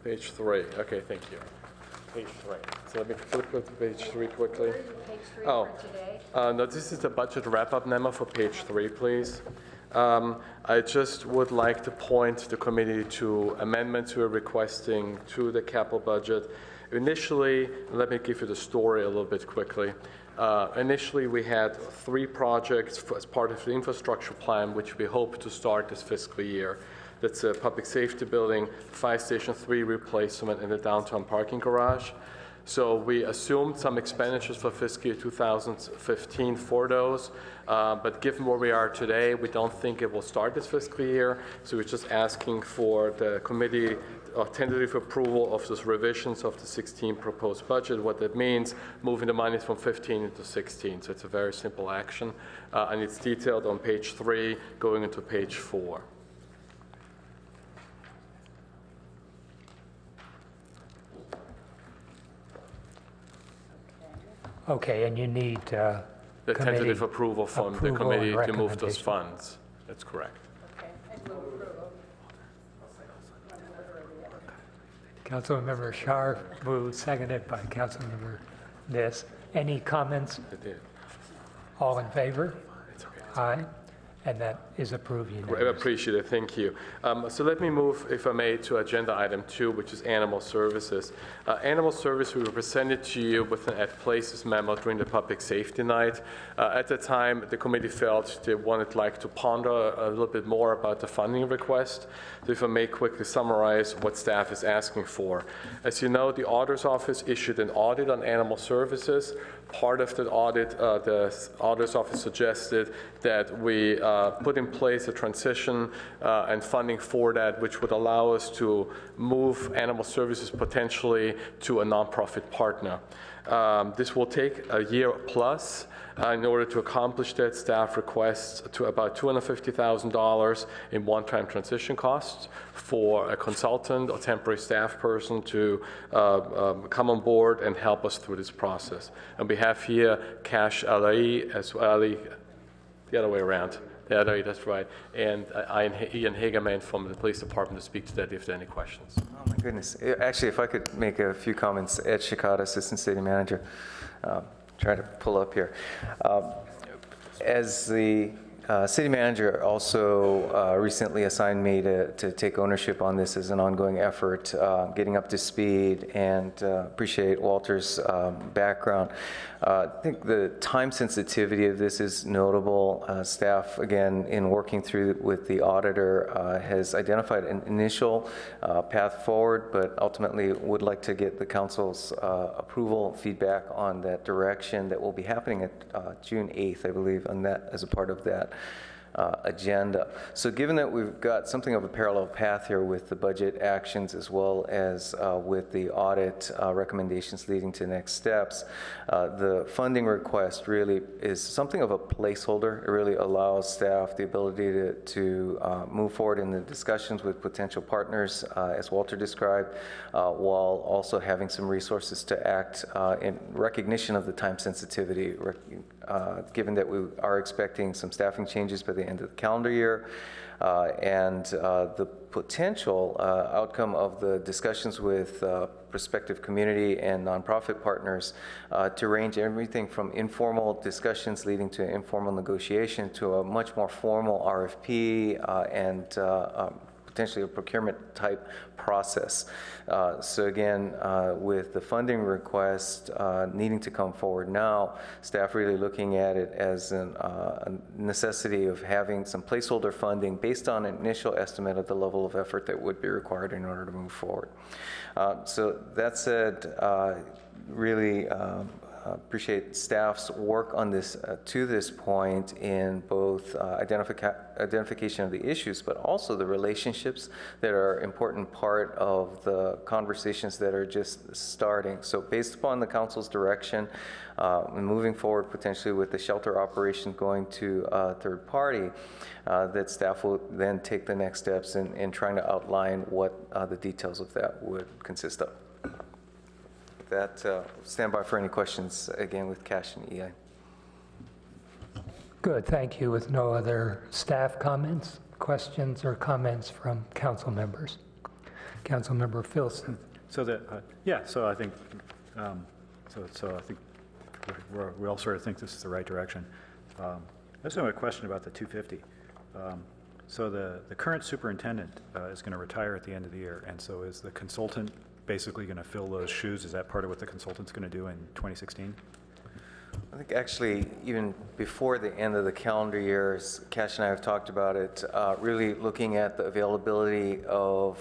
Page 3. Okay, thank you. page 3. So let me flip to page 3 quickly. Oh, no, this is the budget wrap-up memo for page 3, please. I just would like to point the committee to amendments we're requesting to the capital budget. Initially, let me give you the story a little bit quickly. Initially, we had 3 projects as part of the infrastructure plan, which we hope to start this fiscal year. That's a public safety building, Fire Station 3 replacement, and the downtown parking garage. So we assumed some expenditures for fiscal year 2015 for those, but given where we are today, we don't think it will start this fiscal year. So we're just asking for the committee tentative approval of those revisions of the 16 proposed budget. What that means, moving the money from 15 into 16. So it's a very simple action, and it's detailed on page 3, going into page 4. Okay, and you need The tentative approval from the approval and committee to move those recommendation. funds. That's correct. Councilmember Scharf moved, seconded by Councilmember Niss. Any comments? I did. All in favor? It's okay. Aye. And that is approved I unanimously. appreciate it, thank you. So let me move, if I may, to agenda item 2, which is animal services. Animal service, we presented to you with an at places memo during the public safety night. At the time, the committee felt they wanted to ponder a little bit more about the funding request. So if I may quickly summarize what staff is asking for. As you know, the auditor's office issued an audit on animal services. Part of that audit, the auditor's office suggested that we put in place a transition and funding for that, which would allow us to move animal services potentially to a nonprofit partner. This will take a year plus. In order to accomplish that, staff requests to about $250,000 in one-time transition costs for a consultant or temporary staff person to come on board and help us through this process. And we have here Cash Ali, as well, the other way around. The other way, that's right. And Ian Hagerman from the police department to speak to that if there are any questions. Oh my goodness. Actually, if I could make a few comments, Ed Shikata, Assistant City Manager. Try to pull up here. As the city manager also recently assigned me to take ownership on this as an ongoing effort, getting up to speed, and appreciate Walter's background. I think the time sensitivity of this is notable. Staff, again, in working through with the auditor, has identified an initial path forward, but ultimately would like to get the council's approval, feedback on that direction that will be happening at June 8th, I believe, on that as a part of that agenda. So given that we've got something of a parallel path here with the budget actions as well as with the audit recommendations leading to next steps, the funding request really is something of a placeholder. It really allows staff the ability to move forward in the discussions with potential partners, as Walter described, while also having some resources to act in recognition of the time sensitivity, given that we are expecting some staffing changes by the end of the calendar year, and the potential outcome of the discussions with prospective community and nonprofit partners to range everything from informal discussions leading to informal negotiation to a much more formal RFP and potentially a procurement type process. So again, with the funding request needing to come forward now, staff really looking at it as a necessity of having some placeholder funding based on an initial estimate of the level of effort that would be required in order to move forward. So that said, really appreciate staff's work on this to this point in both identification of the issues, but also the relationships that are an important part of the conversations that are just starting. So based upon the council's direction, moving forward potentially with the shelter operation going to a third party, that staff will then take the next steps in trying to outline what the details of that would consist of. That stand by for any questions again with Cash and EI. Good, thank you. With no other staff comments, questions, or comments from council members. Councilmember Filson, So that, yeah, so I think, so I think we all sort of think this is the right direction. I also have a question about the 250. So the current superintendent is going to retire at the end of the year, and so is the consultant basically going to fill those shoes? Is that part of what the consultant's going to do in 2016? I think actually, even before the end of the calendar year, as Cash and I have talked about it, really looking at the availability of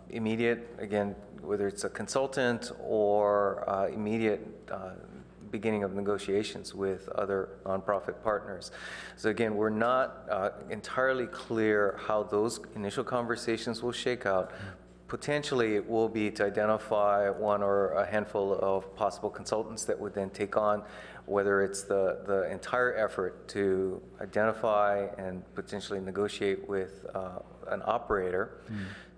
immediate, again, whether it's a consultant or immediate beginning of negotiations with other nonprofit partners. So again, we're not entirely clear how those initial conversations will shake out. Potentially, it will be to identify one or a handful of possible consultants that would then take on, whether it's the entire effort to identify and potentially negotiate with an operator,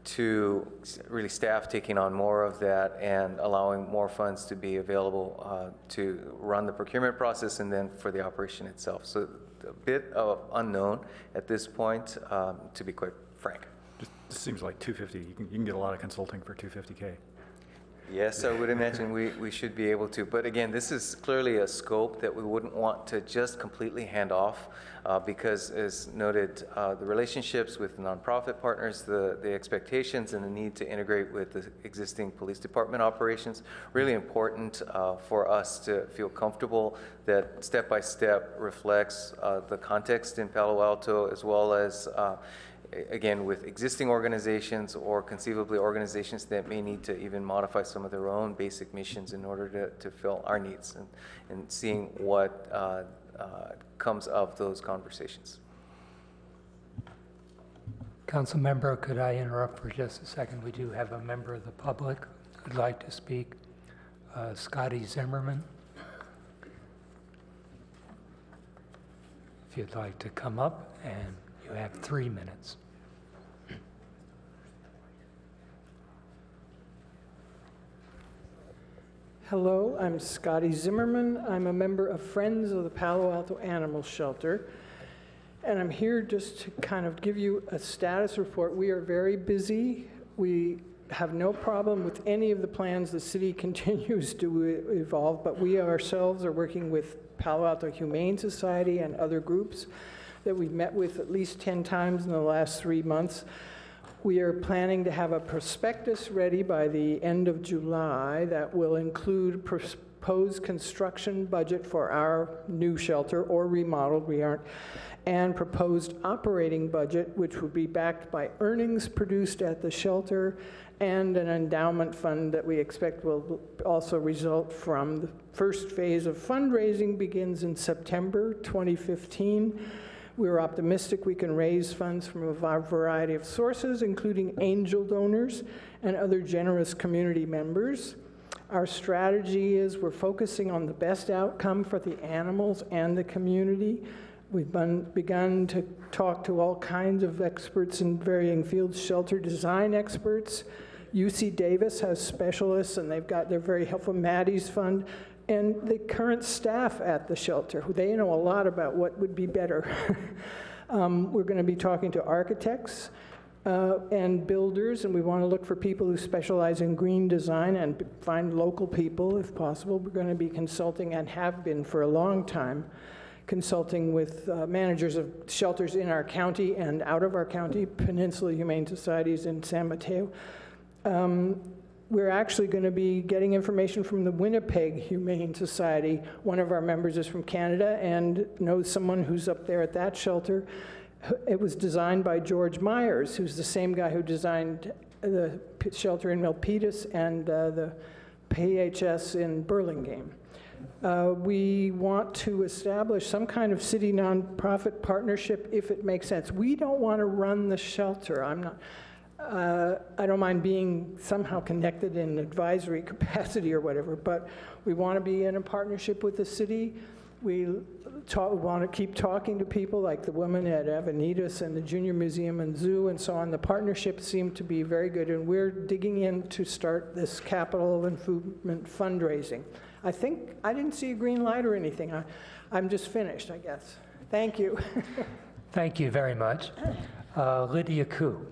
to really staff taking on more of that and allowing more funds to be available to run the procurement process and then for the operation itself. So a bit of unknown at this point, to be quite frank. This seems like 250. You can get a lot of consulting for 250K. Yes, I would imagine we should be able to. But again, this is clearly a scope that we wouldn't want to just completely hand off because, as noted, the relationships with nonprofit partners, the expectations and the need to integrate with the existing police department operations, really important for us to feel comfortable that step by step reflects the context in Palo Alto, as well as again, with existing organizations or conceivably organizations that may need to even modify some of their own basic missions in order to fill our needs, and seeing what comes of those conversations. Council member, could I interrupt for just a second? We do have a member of the public who'd like to speak, Scotty Zimmerman. If you'd like to come up, and you have 3 minutes. Hello, I'm Scotty Zimmerman. I'm a member of Friends of the Palo Alto Animal Shelter, and I'm here just to kind of give you a status report. We are very busy. We have no problem with any of the plans. The city continues to evolve, but we ourselves are working with Palo Alto Humane Society and other groups that we've met with at least 10 times in the last 3 months. We are planning to have a prospectus ready by the end of July that will include proposed construction budget for our new shelter or remodeled, we aren't, and proposed operating budget, which will be backed by earnings produced at the shelter and an endowment fund that we expect will also result from. The first phase of fundraising begins in September 2015. We're optimistic we can raise funds from a variety of sources, including angel donors and other generous community members. Our strategy is we're focusing on the best outcome for the animals and the community. We've begun to talk to all kinds of experts in varying fields, shelter design experts. UC Davis has specialists, and they're very helpful. Maddie's Fund. And the current staff at the shelter, they know a lot about what would be better. We're going to be talking to architects and builders, and we want to look for people who specialize in green design and find local people if possible. We're going to be consulting, and have been for a long time, consulting with managers of shelters in our county and out of our county, Peninsula Humane Societies in San Mateo. We're actually going to be getting information from the Winnipeg Humane Society. One of our members is from Canada and knows someone who's up there at that shelter. It was designed by George Myers, who's the same guy who designed the shelter in Milpitas and the PHS in Burlingame. We want to establish some kind of city nonprofit partnership if it makes sense. We don't want to run the shelter. I don't mind being somehow connected in advisory capacity or whatever, but we want to be in a partnership with the city. We want to keep talking to people like the women at Avenidas and the Junior Museum and Zoo and so on. The partnerships seem to be very good, and we're digging in to start this capital improvement fundraising. I think I didn't see a green light or anything. I'm just finished, I guess. Thank you. Thank you very much. Lydia Koo.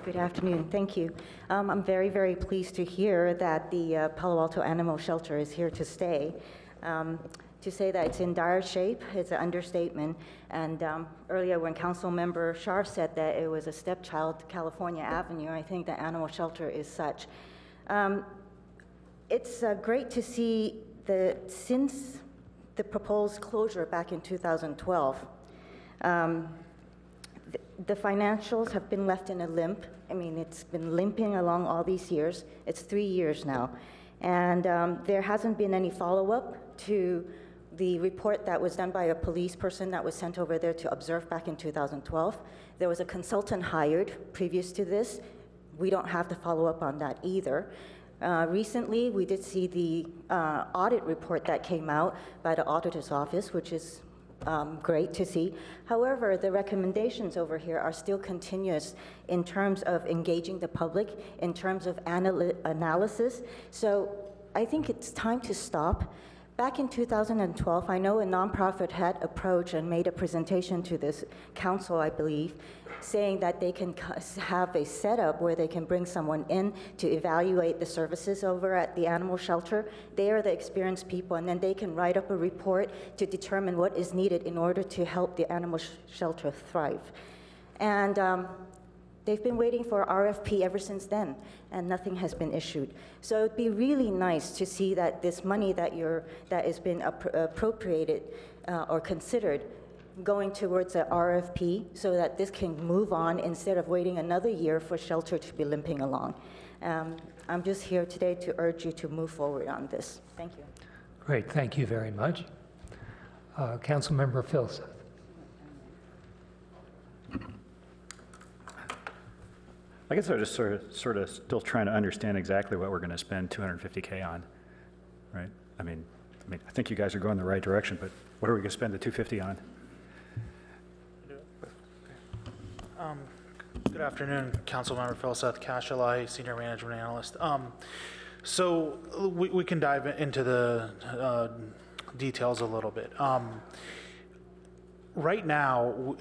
Good afternoon. Thank you. I'm very, very pleased to hear that the Palo Alto Animal Shelter is here to stay. To say that it's in dire shape is an understatement. And earlier when Councilmember Scharf said that it was a stepchild to California Avenue, I think the animal shelter is such. It's great to see that since the proposed closure back in 2012, the financials have been left in a limp. I mean, it's been limping along all these years. It's 3 years now. And there hasn't been any follow-up to the report that was done by a police person that was sent over there to observe back in 2012. There was a consultant hired previous to this. We don't have the follow-up on that either. Recently, we did see the audit report that came out by the auditor's office, which is great to see. However, the recommendations over here are still continuous in terms of engaging the public, in terms of analysis. So I think it's time to stop. Back in 2012, I know a nonprofit had approached and made a presentation to this council, I believe, saying that they can have a setup where they can bring someone in to evaluate the services over at the animal shelter. They are the experienced people, and then they can write up a report to determine what is needed in order to help the animal shelter thrive. And they've been waiting for RFP ever since then, and nothing has been issued. So it'd be really nice to see that this money that has been appropriated or considered going towards an RFP so that this can move on instead of waiting another year for shelter to be limping along. I'm just here today to urge you to move forward on this. Thank you. Great, thank you very much. Councilmember Filsath. I guess I'm just sort of still trying to understand exactly what we're going to spend $250K on, right? I mean, I think you guys are going the right direction, but what are we going to spend the $250 on? Good afternoon, Councilmember Filsath, Cashalai, Senior Management Analyst. So we can dive into the details a little bit. Right now,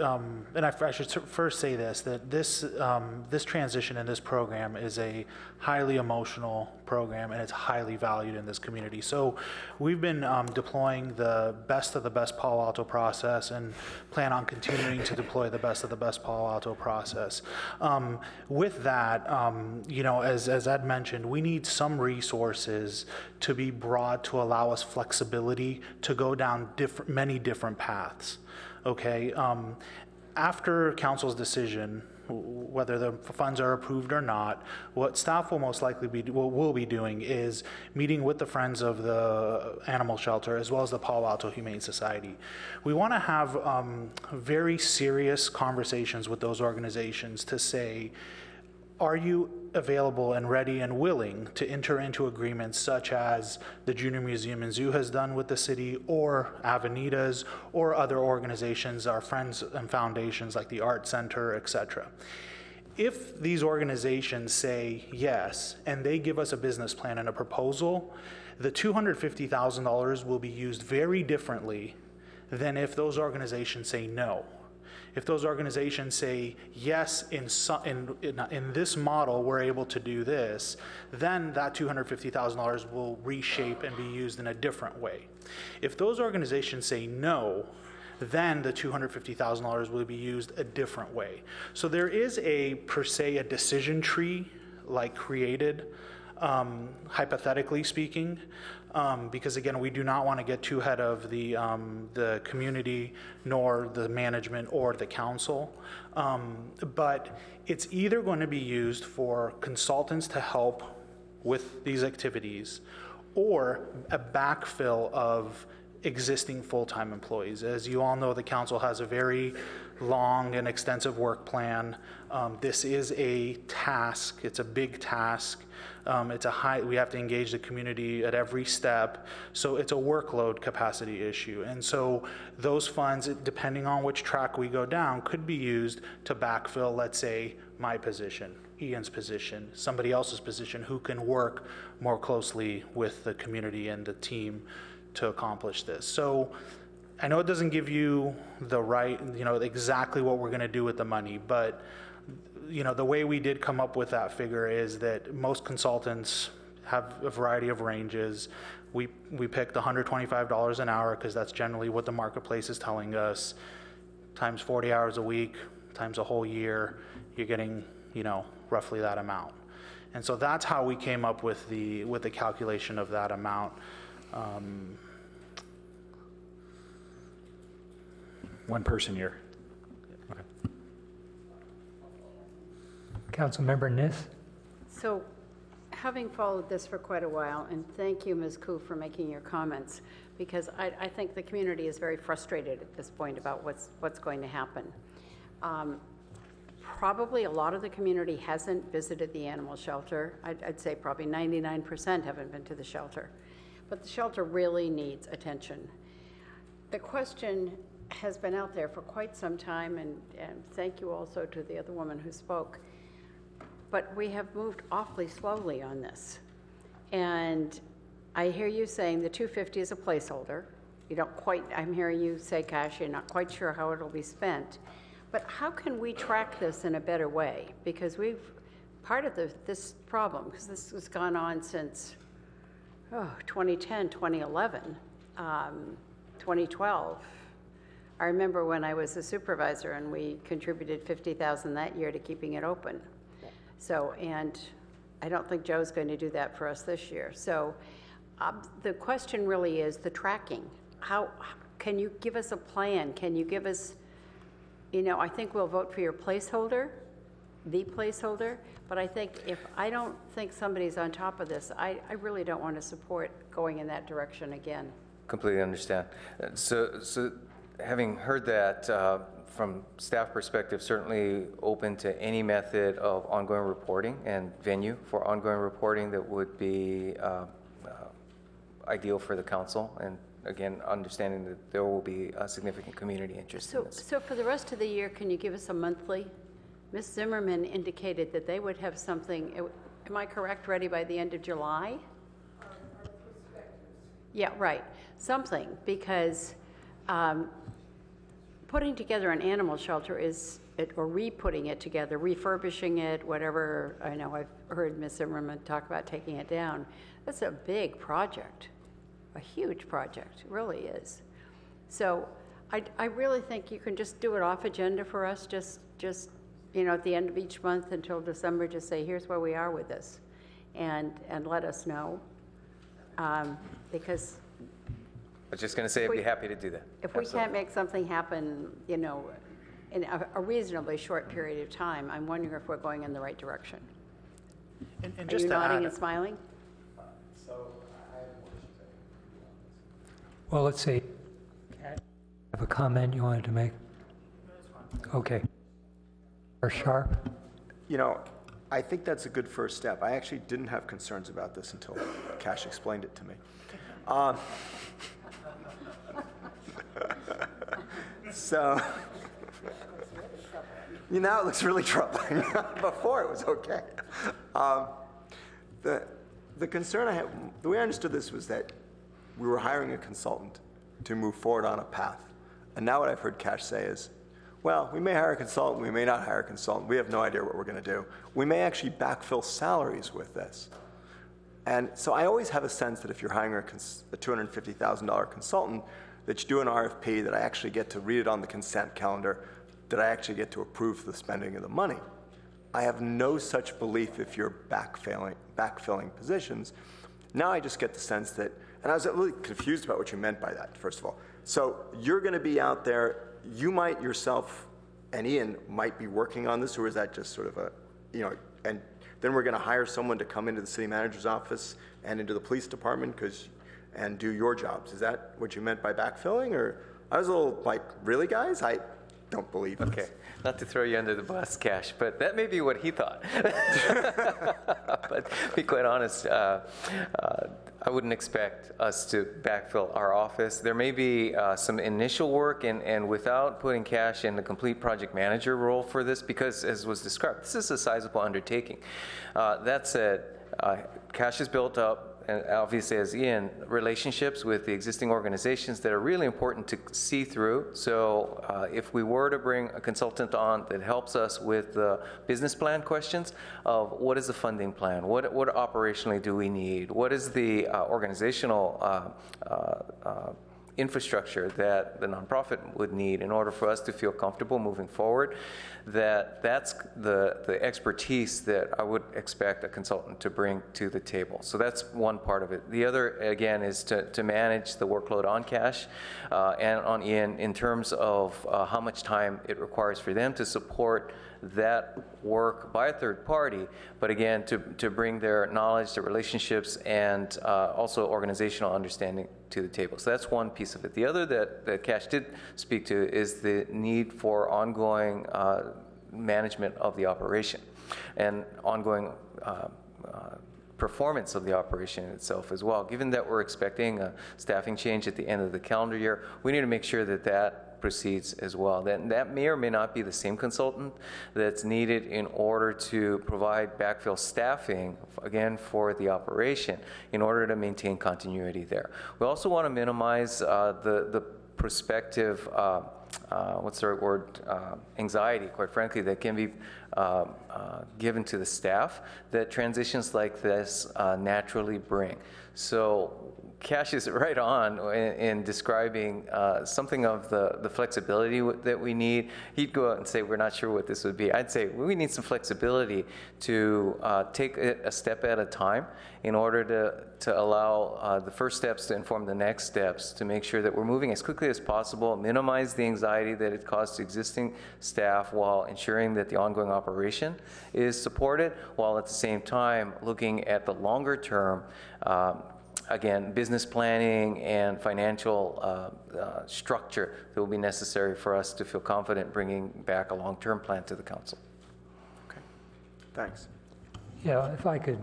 and I should first say this, that this transition in this program is a highly emotional program, and it's highly valued in this community. So we've been deploying the best of the best Palo Alto process and plan on continuing to deploy the best of the best Palo Alto process. With that, as Ed mentioned, we need some resources to be brought to allow us flexibility to go down many different paths. Okay, after council's decision, whether the funds are approved or not, what staff will most likely will be doing is meeting with the Friends of the Animal Shelter as well as the Palo Alto Humane Society. We want to have very serious conversations with those organizations to say, are you available and ready and willing to enter into agreements such as the Junior Museum and Zoo has done with the city, or Avenidas, or other organizations, our friends and foundations like the Art Center, etc. If these organizations say yes, and they give us a business plan and a proposal, the $250,000 will be used very differently than if those organizations say no. If those organizations say, yes, in this model, we're able to do this, then that $250,000 will reshape and be used in a different way. If those organizations say no, then the $250,000 will be used a different way. So there is per se, a decision tree created, hypothetically speaking, because again, we do not want to get too ahead of the community, nor the management or the council. But it's either going to be used for consultants to help with these activities, or a backfill of existing full-time employees. As you all know, the council has a very long and extensive work plan. This is a task. It's a big task. We have to engage the community at every step. So it's a workload capacity issue. And so those funds, depending on which track we go down, could be used to backfill, let's say, my position, Ian's position, somebody else's position who can work more closely with the community and the team to accomplish this. So I know it doesn't give you the right, exactly what we're going to do with the money, but the way we did come up with that figure is that most consultants have a variety of ranges. We picked $125 an hour because that's generally what the marketplace is telling us. Times 40 hours a week, times a whole year, you're getting, roughly that amount. And so that's how we came up with the calculation of that amount. One person year. Okay. Councilmember Niss? So, having followed this for quite a while, and thank you, Ms. Koo, for making your comments, because I think the community is very frustrated at this point about what's going to happen. Probably a lot of the community hasn't visited the animal shelter. I'd say probably 99% haven't been to the shelter. But the shelter really needs attention. The question has been out there for quite some time, and thank you also to the other woman who spoke. But we have moved awfully slowly on this. And I hear you saying the 250 is a placeholder. You don't quite, I'm hearing you say, Cash, you're not quite sure how it'll be spent. But how can we track this in a better way? Because part of this problem, because this has gone on since 2010, 2011, 2012. I remember when I was a supervisor and we contributed $50,000 that year to keeping it open. So, and I don't think Joe's going to do that for us this year. So the question really is the tracking. How can you give us a plan? Can you give us, I think we'll vote for your placeholder, but I don't think somebody's on top of this. I really don't want to support going in that direction again. Completely understand. So having heard that, from staff perspective, certainly open to any method of ongoing reporting and venue for ongoing reporting that would be ideal for the council. And again, understanding that there will be a significant community interest in this. So for the rest of the year, can you give us a monthly? Ms. Zimmerman indicated that they would have something, am I correct, ready by the end of July? Yeah, right. Something, because putting together an animal shelter or re-putting it together, refurbishing it, whatever. I know I've heard Ms. Zimmerman talk about taking it down. That's a big project, a huge project, it really is. So I really think you can just do it off agenda for us, just at the end of each month until December, just say, here's where we are with this, and let us know, because I was just going to say I'd be happy to do that. If we can't make something happen, in a reasonably short period of time, I'm wondering if we're going in the right direction. And Are just you to nodding add, and smiling? Well, let's see. Have a comment you wanted to make? Okay. Or Sharp? I think that's a good first step. I actually didn't have concerns about this until Cash explained it to me. So, now it looks really troubling. Before it was okay. The concern I had, the way I understood this was that we were hiring a consultant to move forward on a path. And now what I've heard Cash say is, well, we may hire a consultant, we may not hire a consultant, we have no idea what we're going to do. We may actually backfill salaries with this. And so I always have a sense that if you're hiring a $250,000 consultant, that you do an RFP, that I actually get to read it on the consent calendar, that I actually get to approve the spending of the money. I have no such belief if you're backfilling positions. Now I just get the sense that, and I was really confused about what you meant by that, first of all. So you're going to be out there, you might yourself and Ian might be working on this, or is that just sort of and then we're going to hire someone to come into the city manager's office and into the police department and do your jobs. Is that what you meant by backfilling? Or I was a little like, really, guys? I don't believe this. Okay, not to throw you under the bus, Cash, but that may be what he thought. But to be quite honest, I wouldn't expect us to backfill our office. There may be some initial work, and without putting Cash in the complete project manager role for this, because as was described, this is a sizable undertaking. That said, Cash is built up and obviously as Ian, relationships with the existing organizations that are really important to see through. So if we were to bring a consultant on that helps us with the business plan questions of what is the funding plan, what operationally do we need, what is the organizational infrastructure that the nonprofit would need in order for us to feel comfortable moving forward, that's the expertise that I would expect a consultant to bring to the table. So that's one part of it. The other, again, is to manage the workload on cash and on Ian in terms of how much time it requires for them to support that work by a third party, but again, to bring their knowledge, their relationships, and also organizational understanding to the table. So that's one piece of it. The other that Cash did speak to is the need for ongoing management of the operation and ongoing performance of the operation itself as well. Given that we're expecting a staffing change at the end of the calendar year, we need to make sure that that proceeds as well. That may or may not be the same consultant that's needed in order to provide backfill staffing, again, for the operation in order to maintain continuity there. We also want to minimize the prospective, what's the right word, anxiety, quite frankly, that can be given to the staff that transitions like this naturally bring. So Cash is right on in describing something of the flexibility that we need. He'd go out and say, we're not sure what this would be. I'd say we need some flexibility to take it a step at a time in order to allow the first steps to inform the next steps, to make sure that we're moving as quickly as possible, minimize the anxiety that it caused to existing staff while ensuring that the ongoing operation is supported, while at the same time looking at the longer term again, business planning and financial structure that will be necessary for us to feel confident bringing back a long-term plan to the council. Okay, thanks. Yeah, if I could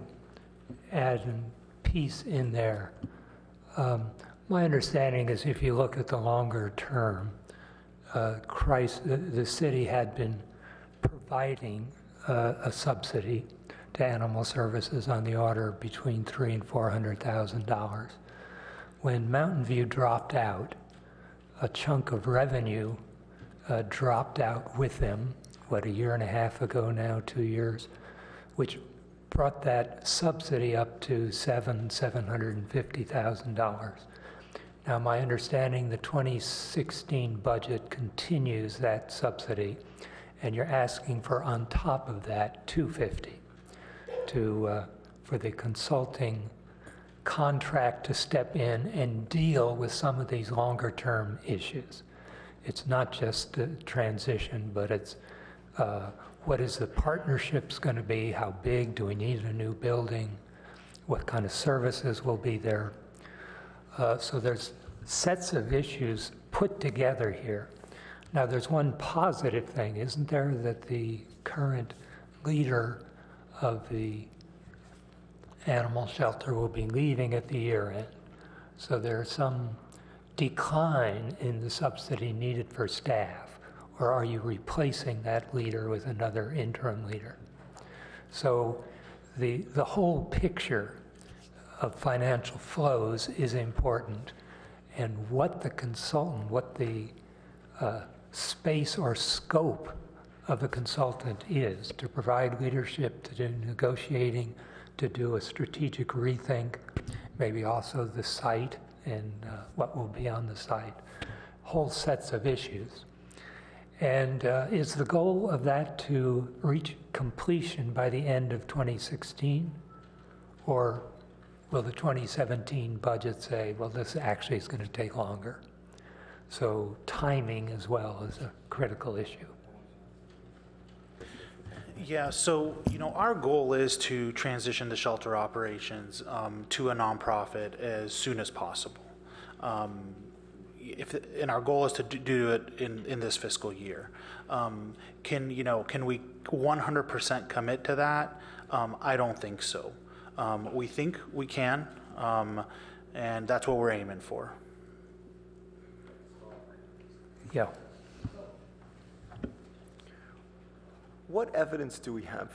add a piece in there. My understanding is if you look at the longer term, the city had been providing a subsidy to animal services on the order between $300,000 and $400,000. When Mountain View dropped out, a chunk of revenue dropped out with them, a year and a half ago now, 2 years, which brought that subsidy up to $750,000. Now, my understanding, the 2016 budget continues that subsidy, and you're asking for on top of that $250,000. For the consulting contract to step in and deal with some of these longer term issues. It's not just a transition, but it's what is the partnerships going to be? How big? Do we need a new building? What kind of services will be there? So there's sets of issues put together here. Now there's one positive thing, isn't there, that the current leader of the animal shelter will be leaving at the year end. So there's some decline in the subsidy needed for staff, or are you replacing that leader with another interim leader? So the whole picture of financial flows is important, and what the consultant, what the space or scope of the consultant is to provide leadership, to do negotiating, to do a strategic rethink, maybe also the site and what will be on the site, whole sets of issues. And is the goal of that to reach completion by the end of 2016? Or will the 2017 budget say, well, this actually is going to take longer? So timing as well is a critical issue. Yeah, so, our goal is to transition the shelter operations to a nonprofit as soon as possible. And our goal is to do it in this fiscal year. Can we 100% commit to that? I don't think so. We think we can, and that's what we're aiming for. Yeah. What evidence do we have?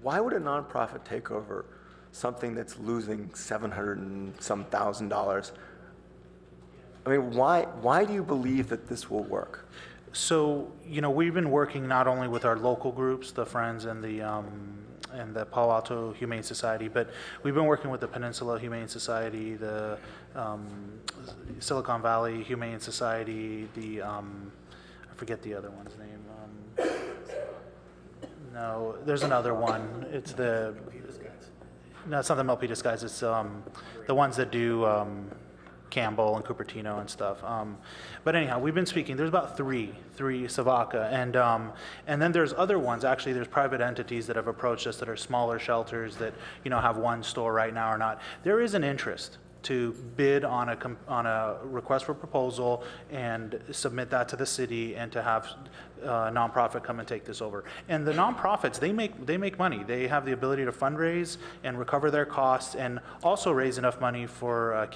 Why would a nonprofit take over something that's losing 700 and some $1,000. I mean, why do you believe that this will work? So, we've been working not only with our local groups, the Friends and the Palo Alto Humane Society, but we've been working with the Peninsula Humane Society, the Silicon Valley Humane Society, I forget the other one's name. No, there's another one. It's no, it's not the Milpitas guys. It's the ones that do Campbell and Cupertino and stuff. But anyhow, we've been speaking. There's about three Savaca, and then there's other ones. Actually, there's private entities that have approached us that are smaller shelters that have one store right now or not. There is an interest to bid on a request for proposal and submit that to the city and to have a nonprofit come and take this over. And the nonprofits, they make money. They have the ability to fundraise and recover their costs and also raise enough money for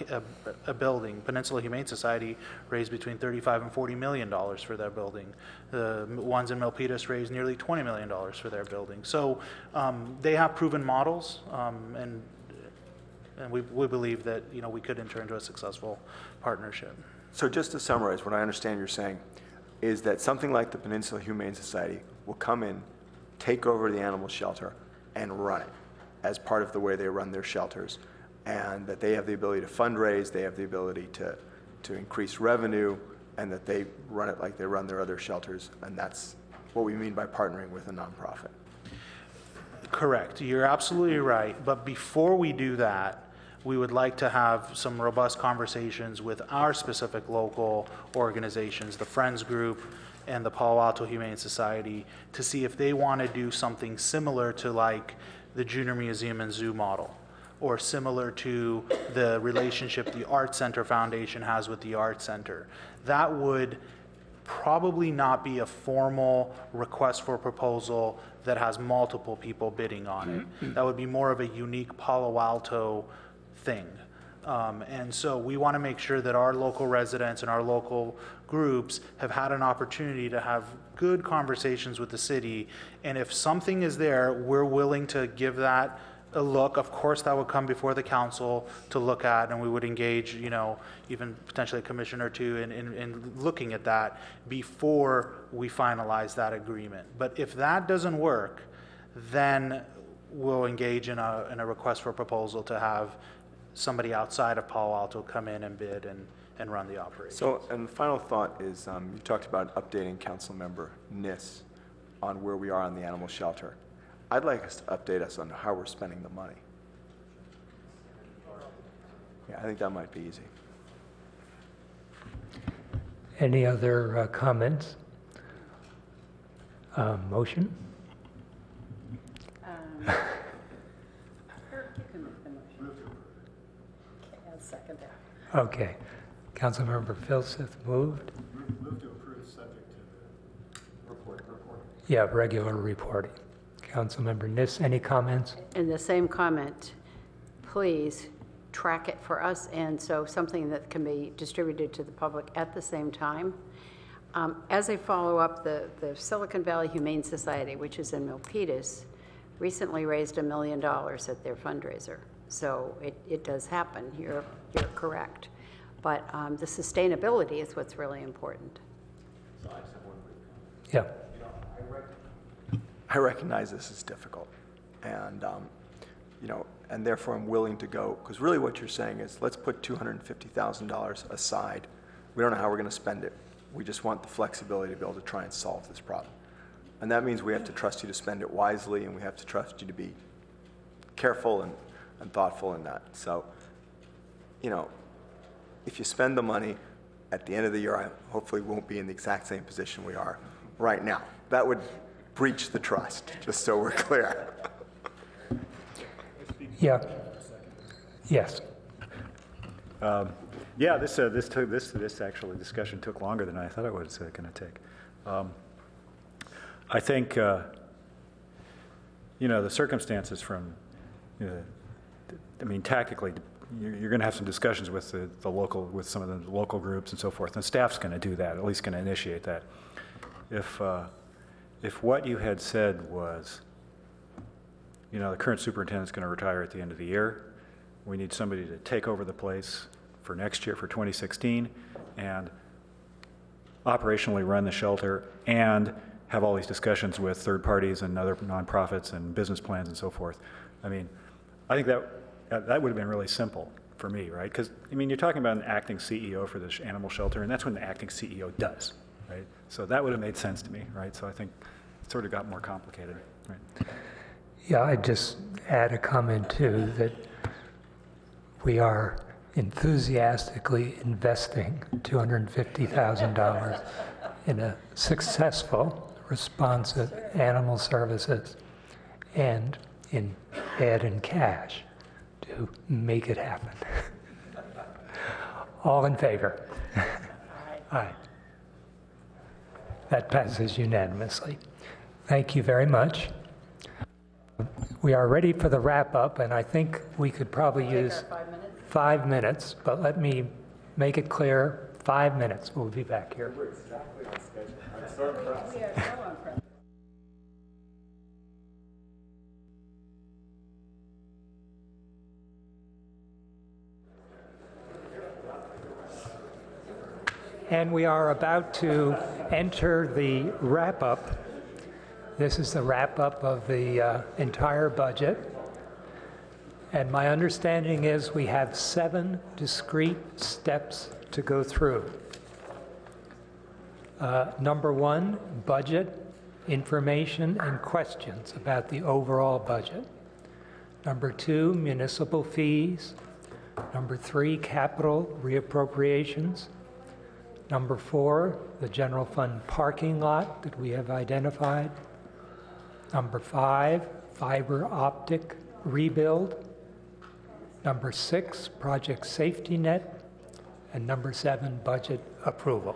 a building. Peninsula Humane Society raised between $35 and $40 million for their building. The ones in Milpitas raised nearly $20 million for their building. So they have proven models, and we believe that we could enter into a successful partnership. So just to summarize, what I understand you're saying is that something like the Peninsula Humane Society will come in, take over the animal shelter, and run it as part of the way they run their shelters, and that they have the ability to fundraise, they have the ability to increase revenue, and that they run it like they run their other shelters, and that's what we mean by partnering with a nonprofit. Correct. You're absolutely right. But before we do that, we would like to have some robust conversations with our specific local organizations, the Friends Group and the Palo Alto Humane Society, to see if they want to do something similar to like the Junior Museum and Zoo model, or similar to the relationship the Art Center Foundation has with the Art Center. That would probably not be a formal request for proposal that has multiple people bidding on it. That would be more of a unique Palo Alto thing. And so we want to make sure that our local residents and our local groups have had an opportunity to have good conversations with the city. And if something is there, we're willing to give that a look. Of course, that would come before the council to look at, and we would engage, even potentially a commissioner or two in looking at that before we finalize that agreement. But if that doesn't work, then we'll engage in a request for a proposal to have somebody outside of Palo Alto come in and bid and run the operation. So, and the final thought is, you talked about updating Councilmember Niss on where we are on the animal shelter. I'd like us to update us on how we're spending the money. Yeah, I think that might be easy. Any other comments? Motion? Second that. Okay. Councilmember Filseth moved. Move to approve subject to the report. Yeah, regular reporting. Councilmember Niss, any comments? And the same comment, please track it for us, and so something that can be distributed to the public at the same time. As a follow-up, the Silicon Valley Humane Society, which is in Milpitas, recently raised $1 million at their fundraiser. So it does happen. You're correct. But the sustainability is what's really important. Yeah. I recognize this is difficult, and and therefore I'm willing to go, because really what you're saying is, let's put $250,000 aside. We don't know how we're going to spend it. We just want the flexibility to be able to try and solve this problem. And that means we have to trust you to spend it wisely, and we have to trust you to be careful and thoughtful in that. So, if you spend the money, at the end of the year, I hopefully won't be in the exact same position we are right now. That would breach the trust, just so we're clear. Yeah. Yes. Yeah, this actually discussion took longer than I thought it was going to take. I think the circumstances from tactically, you're going to have some discussions with with some of the local groups and so forth, and staff's going to do that, at least going to initiate that. If what you had said was you know, the current superintendent's going to retire at the end of the year. We need somebody to take over the place for next year, for 2016, and operationally run the shelter and have all these discussions with third parties and other nonprofits and business plans and so forth. I mean, I think that would have been really simple for me, right? Because, I mean, you're talking about an acting CEO for this animal shelter, and that's what an acting CEO does, right? So that would have made sense to me, right? So I think it sort of got more complicated, right? Yeah, I'd just add a comment too, that we are enthusiastically investing $250,000 in a successful, responsive animal services and in add in cash to make it happen. All in favor? Aye. That passes unanimously. Thank you very much. We are ready for the wrap-up, and I think we could probably use 5 minutes, but let me make it clear, 5 minutes. We'll be back here. We're exactly on schedule. I'm so impressed. We are so impressed. And we are about to enter the wrap-up. This is the wrap-up of the entire budget. And my understanding is we have 7 discrete steps to go through. Number 1, budget, information, and questions about the overall budget. Number 2, municipal fees. Number 3, capital reappropriations. Number 4, the general fund parking lot that we have identified. Number 5, fiber optic rebuild. Number 6, project safety net. And number 7, budget approval.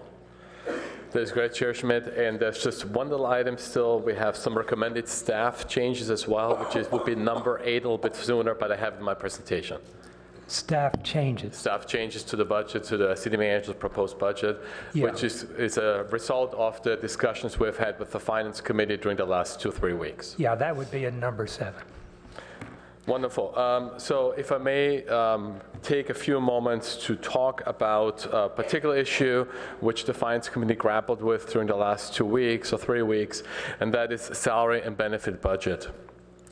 That's great, Chair Schmidt. And there's just one little item still. We have some recommended staff changes as well, which would be number 8 a little bit sooner, but I have it in my presentation. Staff changes. Staff changes to the budget, to the city manager's proposed budget, Yeah. which is a result of the discussions we've had with the Finance Committee during the last 2-3 weeks. Yeah, that would be in number 7. Wonderful. So if I may take a few moments to talk about a particular issue which the Finance Committee grappled with during the last 2 weeks or 3 weeks, and that is salary and benefit budget.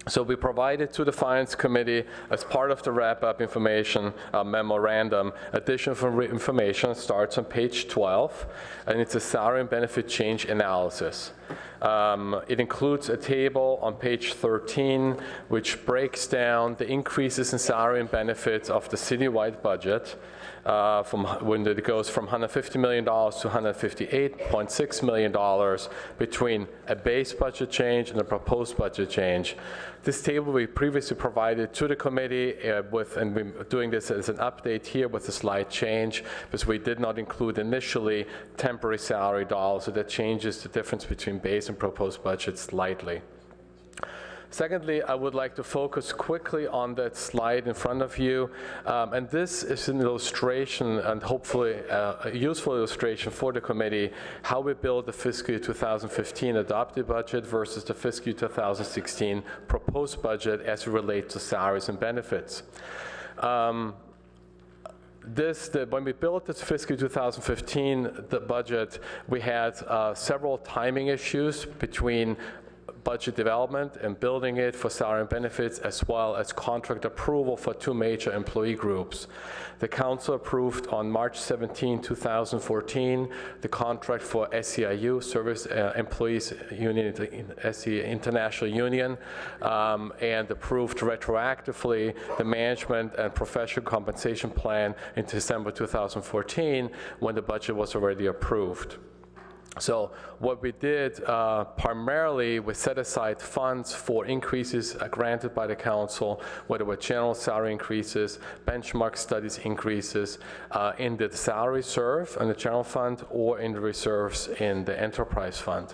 So we provided to the Finance Committee, as part of the wrap-up information memorandum, additional information starts on page 12, and it's a salary and benefit change analysis. It includes a table on page 13, which breaks down the increases in salary and benefits of the citywide budget, from when it goes from $150 million to $158.6 million between a base budget change and a proposed budget change. This table we previously provided to the committee and we're doing this as an update here with a slight change because we did not include initially temporary salary dollars, so that changes the difference between base and proposed budget slightly. Secondly, I would like to focus quickly on that slide in front of you. And this is an illustration and hopefully a useful illustration for the committee, how we build the fiscal year 2015 adopted budget versus the fiscal year 2016 proposed budget as it relates to salaries and benefits. When we built this fiscal 2015, the budget, we had several timing issues between budget development and building it for salary and benefits, as well as contract approval for 2 major employee groups. The council approved on March 17, 2014, the contract for SEIU, Service Employees Union, SE International Union, and approved retroactively the management and professional compensation plan in December 2014, when the budget was already approved. So what we did primarily, we set aside funds for increases granted by the council, whether were general salary increases, benchmark studies increases in the salary reserve in the general fund or in the reserves in the enterprise fund.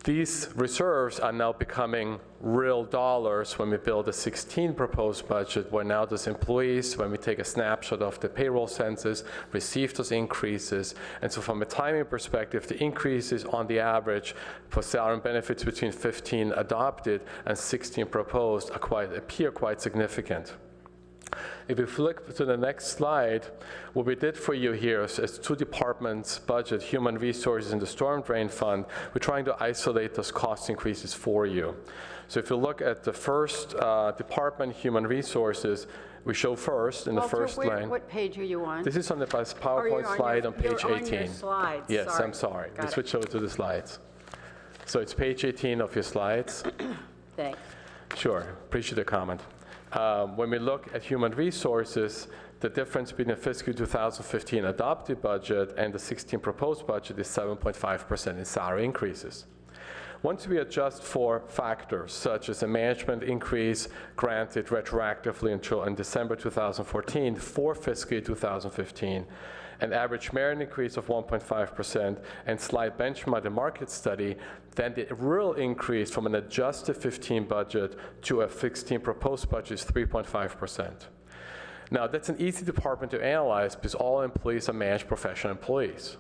These reserves are now becoming real dollars when we build the 16 proposed budget, where now those employees, when we take a snapshot of the payroll census, receive those increases. And so from a timing perspective, the increases on the average for salary and benefits between 15 adopted and 16 proposed appear quite significant. If we flip to the next slide, what we did for you here is two departments' budget, human resources and the storm drain fund. We're trying to isolate those cost increases for you. So if you look at the first department, human resources, we show first in the first line. What page are you on? This is on the PowerPoint slide on page 18. You're on your slides. Yes, Sorry. I'm sorry. Got We switched over to the slides. So it's page 18 of your slides. Thanks. Sure, appreciate the comment. When we look at human resources, the difference between the fiscal 2015 adopted budget and the 16 proposed budget is 7.5% in salary increases. Once we adjust for factors such as a management increase granted retroactively until in December 2014 for fiscal 2015, an average merit increase of 1.5%, and slight benchmark the market study, then the real increase from an adjusted 15 budget to a 16 proposed budget is 3.5%. Now, that's an easy department to analyze because all employees are managed professional employees.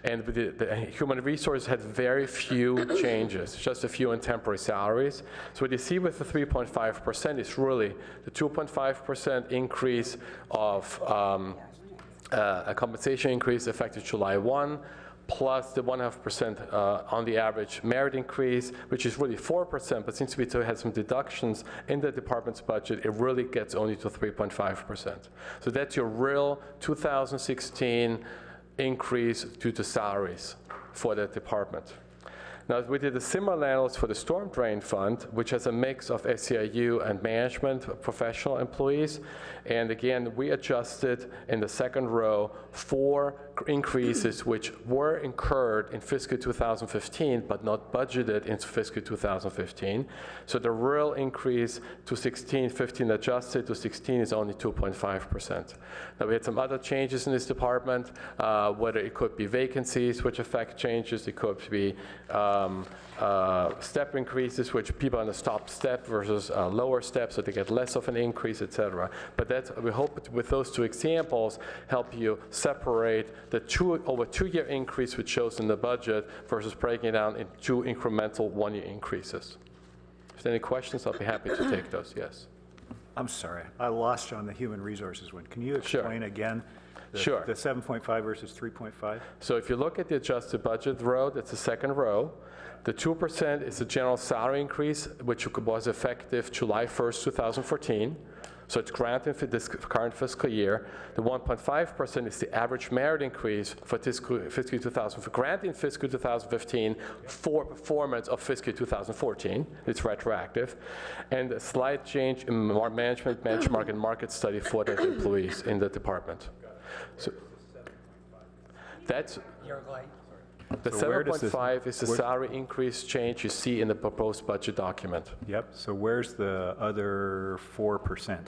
And the human resources had very few changes, just a few in temporary salaries. So what you see with the 3.5% is really the 2.5% increase of a compensation increase effective July 1, plus the 1.5% on the average merit increase, which is really 4%, but since we had some deductions in the department's budget, it really gets only to 3.5%. So that's your real 2016 increase due to salaries for that department. Now, we did a similar analysis for the storm drain fund, which has a mix of SEIU and management professional employees. And again, we adjusted in the second row for increases which were incurred in fiscal 2015, but not budgeted in fiscal 2015. So the real increase to 16, 15 adjusted to 16 is only 2.5%. Now, we had some other changes in this department, whether it could be vacancies, which affect changes, it could be step increases, which people on the top step versus lower step, so they get less of an increase, etc. But we hope with those two examples help you separate the over 2-year increase which shows in the budget versus breaking it down into 2 incremental 1-year increases. If there are any questions, I'll be happy to take those. Yes. I'm sorry, I lost you on the human resources one. Can you explain again? Sure. The 7.5 versus 3.5? So if you look at the adjusted budget row, that's the second row. The 2% is the general salary increase, which was effective July 1st, 2014. So it's granted for this current fiscal year. The 1.5% is the average merit increase for fiscal 2000, for granting fiscal 2015 for performance of fiscal 2014. It's retroactive. And a slight change in management benchmark and market study for the employees in the department. So that's the 7.5 is the salary increase change you see in the proposed budget document. Yep. So where's the other 4%?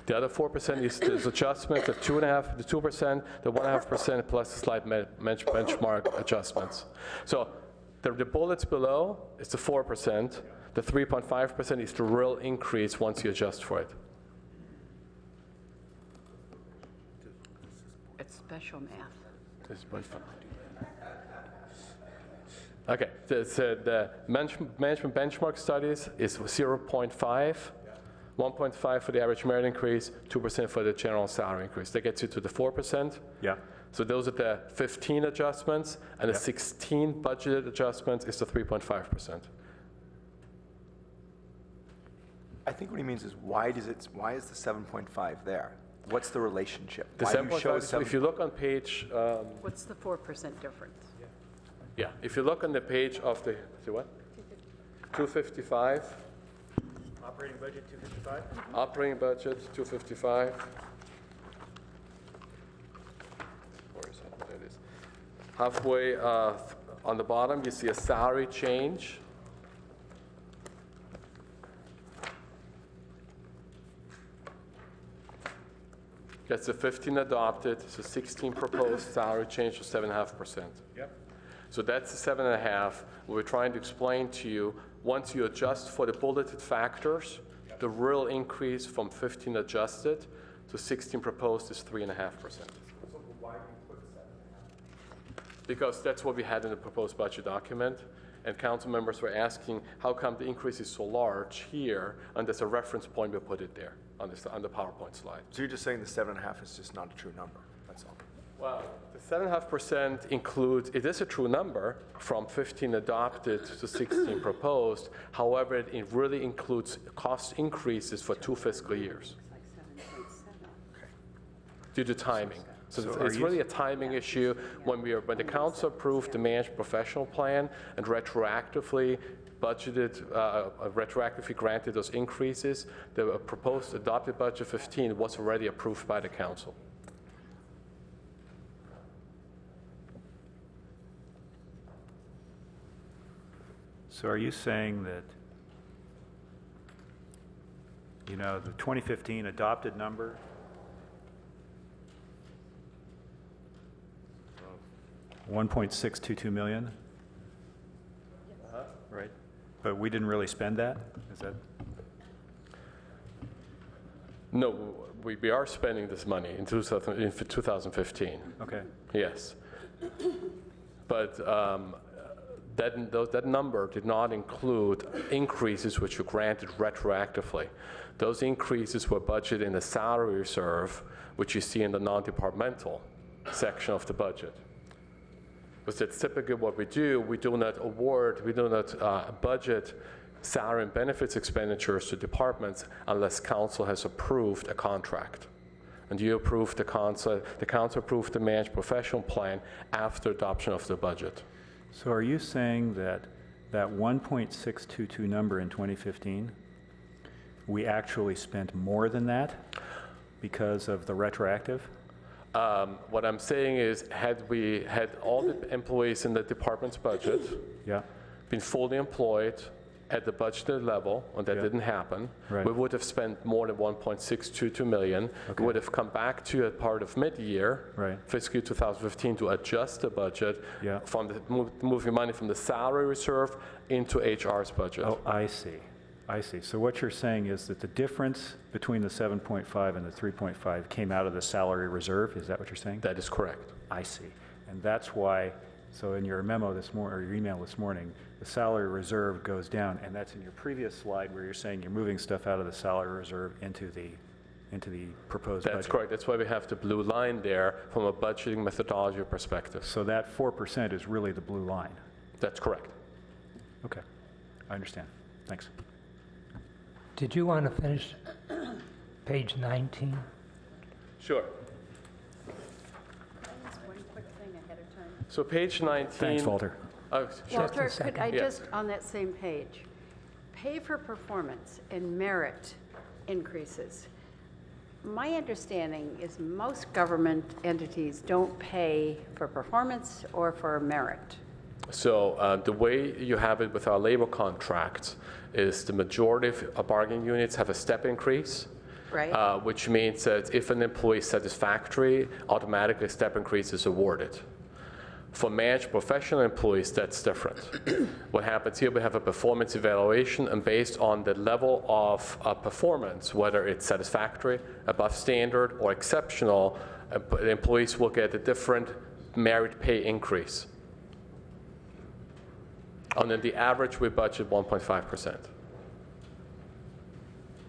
The other 4% is this adjustment, the 2.5%, the 2%, the 1.5% plus the slight benchmark adjustments. So the bullets below is the 4%. The 3.5% is the real increase once you adjust for it. It's special math. Okay, the management benchmark studies is 0.5, 1.5 for the average merit increase, 2% for the general salary increase. That gets you to the 4%. Yeah. So those are the 15 adjustments, and the 16 budgeted adjustments is the 3.5%. I think what he means is why is the 7.5 there? What's the relationship? The 7.5, if you look on page... What's the 4% difference? Yeah, if you look on the page of the, see what? 255. Operating budget 255? Operating budget 255. Where is that? There it is. Halfway on the bottom, you see a salary change. That's the 15 adopted, so 16 proposed salary change to 7.5%. Yep. So that's the 7.5. We're trying to explain to you, once you adjust for the bulleted factors, the real increase from 15 adjusted to 16 proposed is 3.5%. Because that's what we had in the proposed budget document, and council members were asking, how come the increase is so large here, and there's a reference point, we put it there on the PowerPoint slide. So you're just saying the 7.5 is just not a true number, that's all? Well, the 7.5% includes, it is a true number, from 15 adopted to 16 proposed. However, it really includes cost increases for 2 fiscal years due to timing. So it's really a timing issue. When the council approved the managed professional plan and retroactively budgeted, retroactively granted those increases, the proposed adopted budget 15 was already approved by the council. So are you saying that, you know, the 2015 adopted number, 1.622 million? Right. But we didn't really spend that? Is that? No, we are spending this money in 2015. Okay. Yes. But that number did not include increases which were granted retroactively. Those increases were budgeted in the salary reserve, which you see in the non-departmental section of the budget. But that's typically what we do. We do not budget salary and benefits expenditures to departments unless council has approved a contract. And you approved the council approved the managed professional plan after adoption of the budget. So are you saying that that 1.622 number in 2015, we actually spent more than that because of the retroactive? What I'm saying is, had we had all the employees in the department's budget been fully employed at the budgeted level, and that didn't happen, we would have spent more than 1.622 million. We would have come back to a part of mid-year, fiscal year 2015, to adjust the budget from moving money from the salary reserve into HR's budget. Oh, I see. I see. So what you're saying is that the difference between the 7.5 and the 3.5 came out of the salary reserve? Is that what you're saying? That is correct. I see. And that's why, so in your memo this morning, or your email this morning, the salary reserve goes down, and that's in your previous slide where you're saying you're moving stuff out of the salary reserve into the proposed budget. That's correct. That's why we have the blue line there from a budgeting methodology perspective. So that 4% is really the blue line? That's correct. Okay. I understand. Thanks. Did you want to finish page 19? Sure. One quick thing ahead of time. So page 19. Thanks, Walter. Walter, could I just, on that same page, pay for performance and merit increases. My understanding is most government entities don't pay for performance or for merit. So the way you have it with our labor contracts is the majority of bargaining units have a step increase, which means that if an employee is satisfactory, automatically a step increase is awarded. For managed professional employees, that's different. What happens here, we have a performance evaluation, and based on the level of performance, whether it's satisfactory, above standard, or exceptional, employees will get a different merit pay increase. And then the average, we budget 1.5%.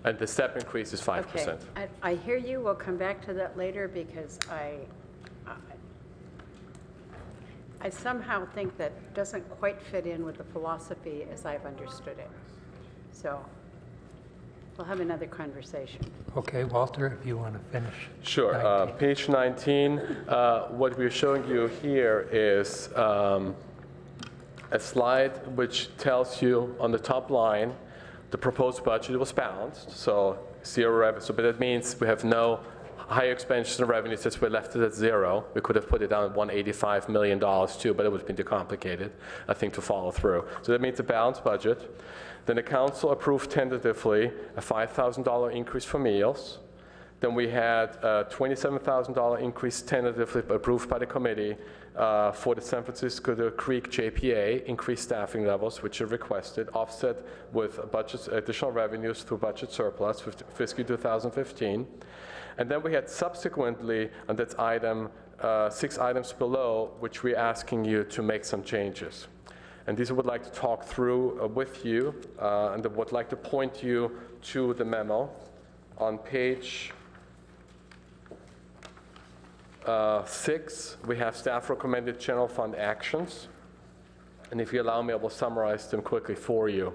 And the step increase is 5%. Okay, I hear you. We'll come back to that later because I somehow think that doesn't quite fit in with the philosophy as I've understood it. So we'll have another conversation. Okay, Walter, if you want to finish. Sure. Page 19, what we're showing you here is a slide which tells you on the top line the proposed budget was balanced, so zero revenue. So, but that means we have no higher expenditures and revenues since we left it at zero. We could have put it down at $185 million too, but it would have been too complicated, I think, to follow through. So that means a balanced budget. Then the council approved tentatively a $5,000 increase for meals. Then we had a $27,000 increase tentatively approved by the committee for the San Francisco Creek JPA, increased staffing levels, which are requested, offset with additional revenues through budget surplus for fiscal 2015. And then we had subsequently, and that's item 6 items below, which we're asking you to make some changes. And these I would like to talk through with you, and I would like to point you to the memo on page 6. We have staff recommended general fund actions. And if you allow me, I will summarize them quickly for you.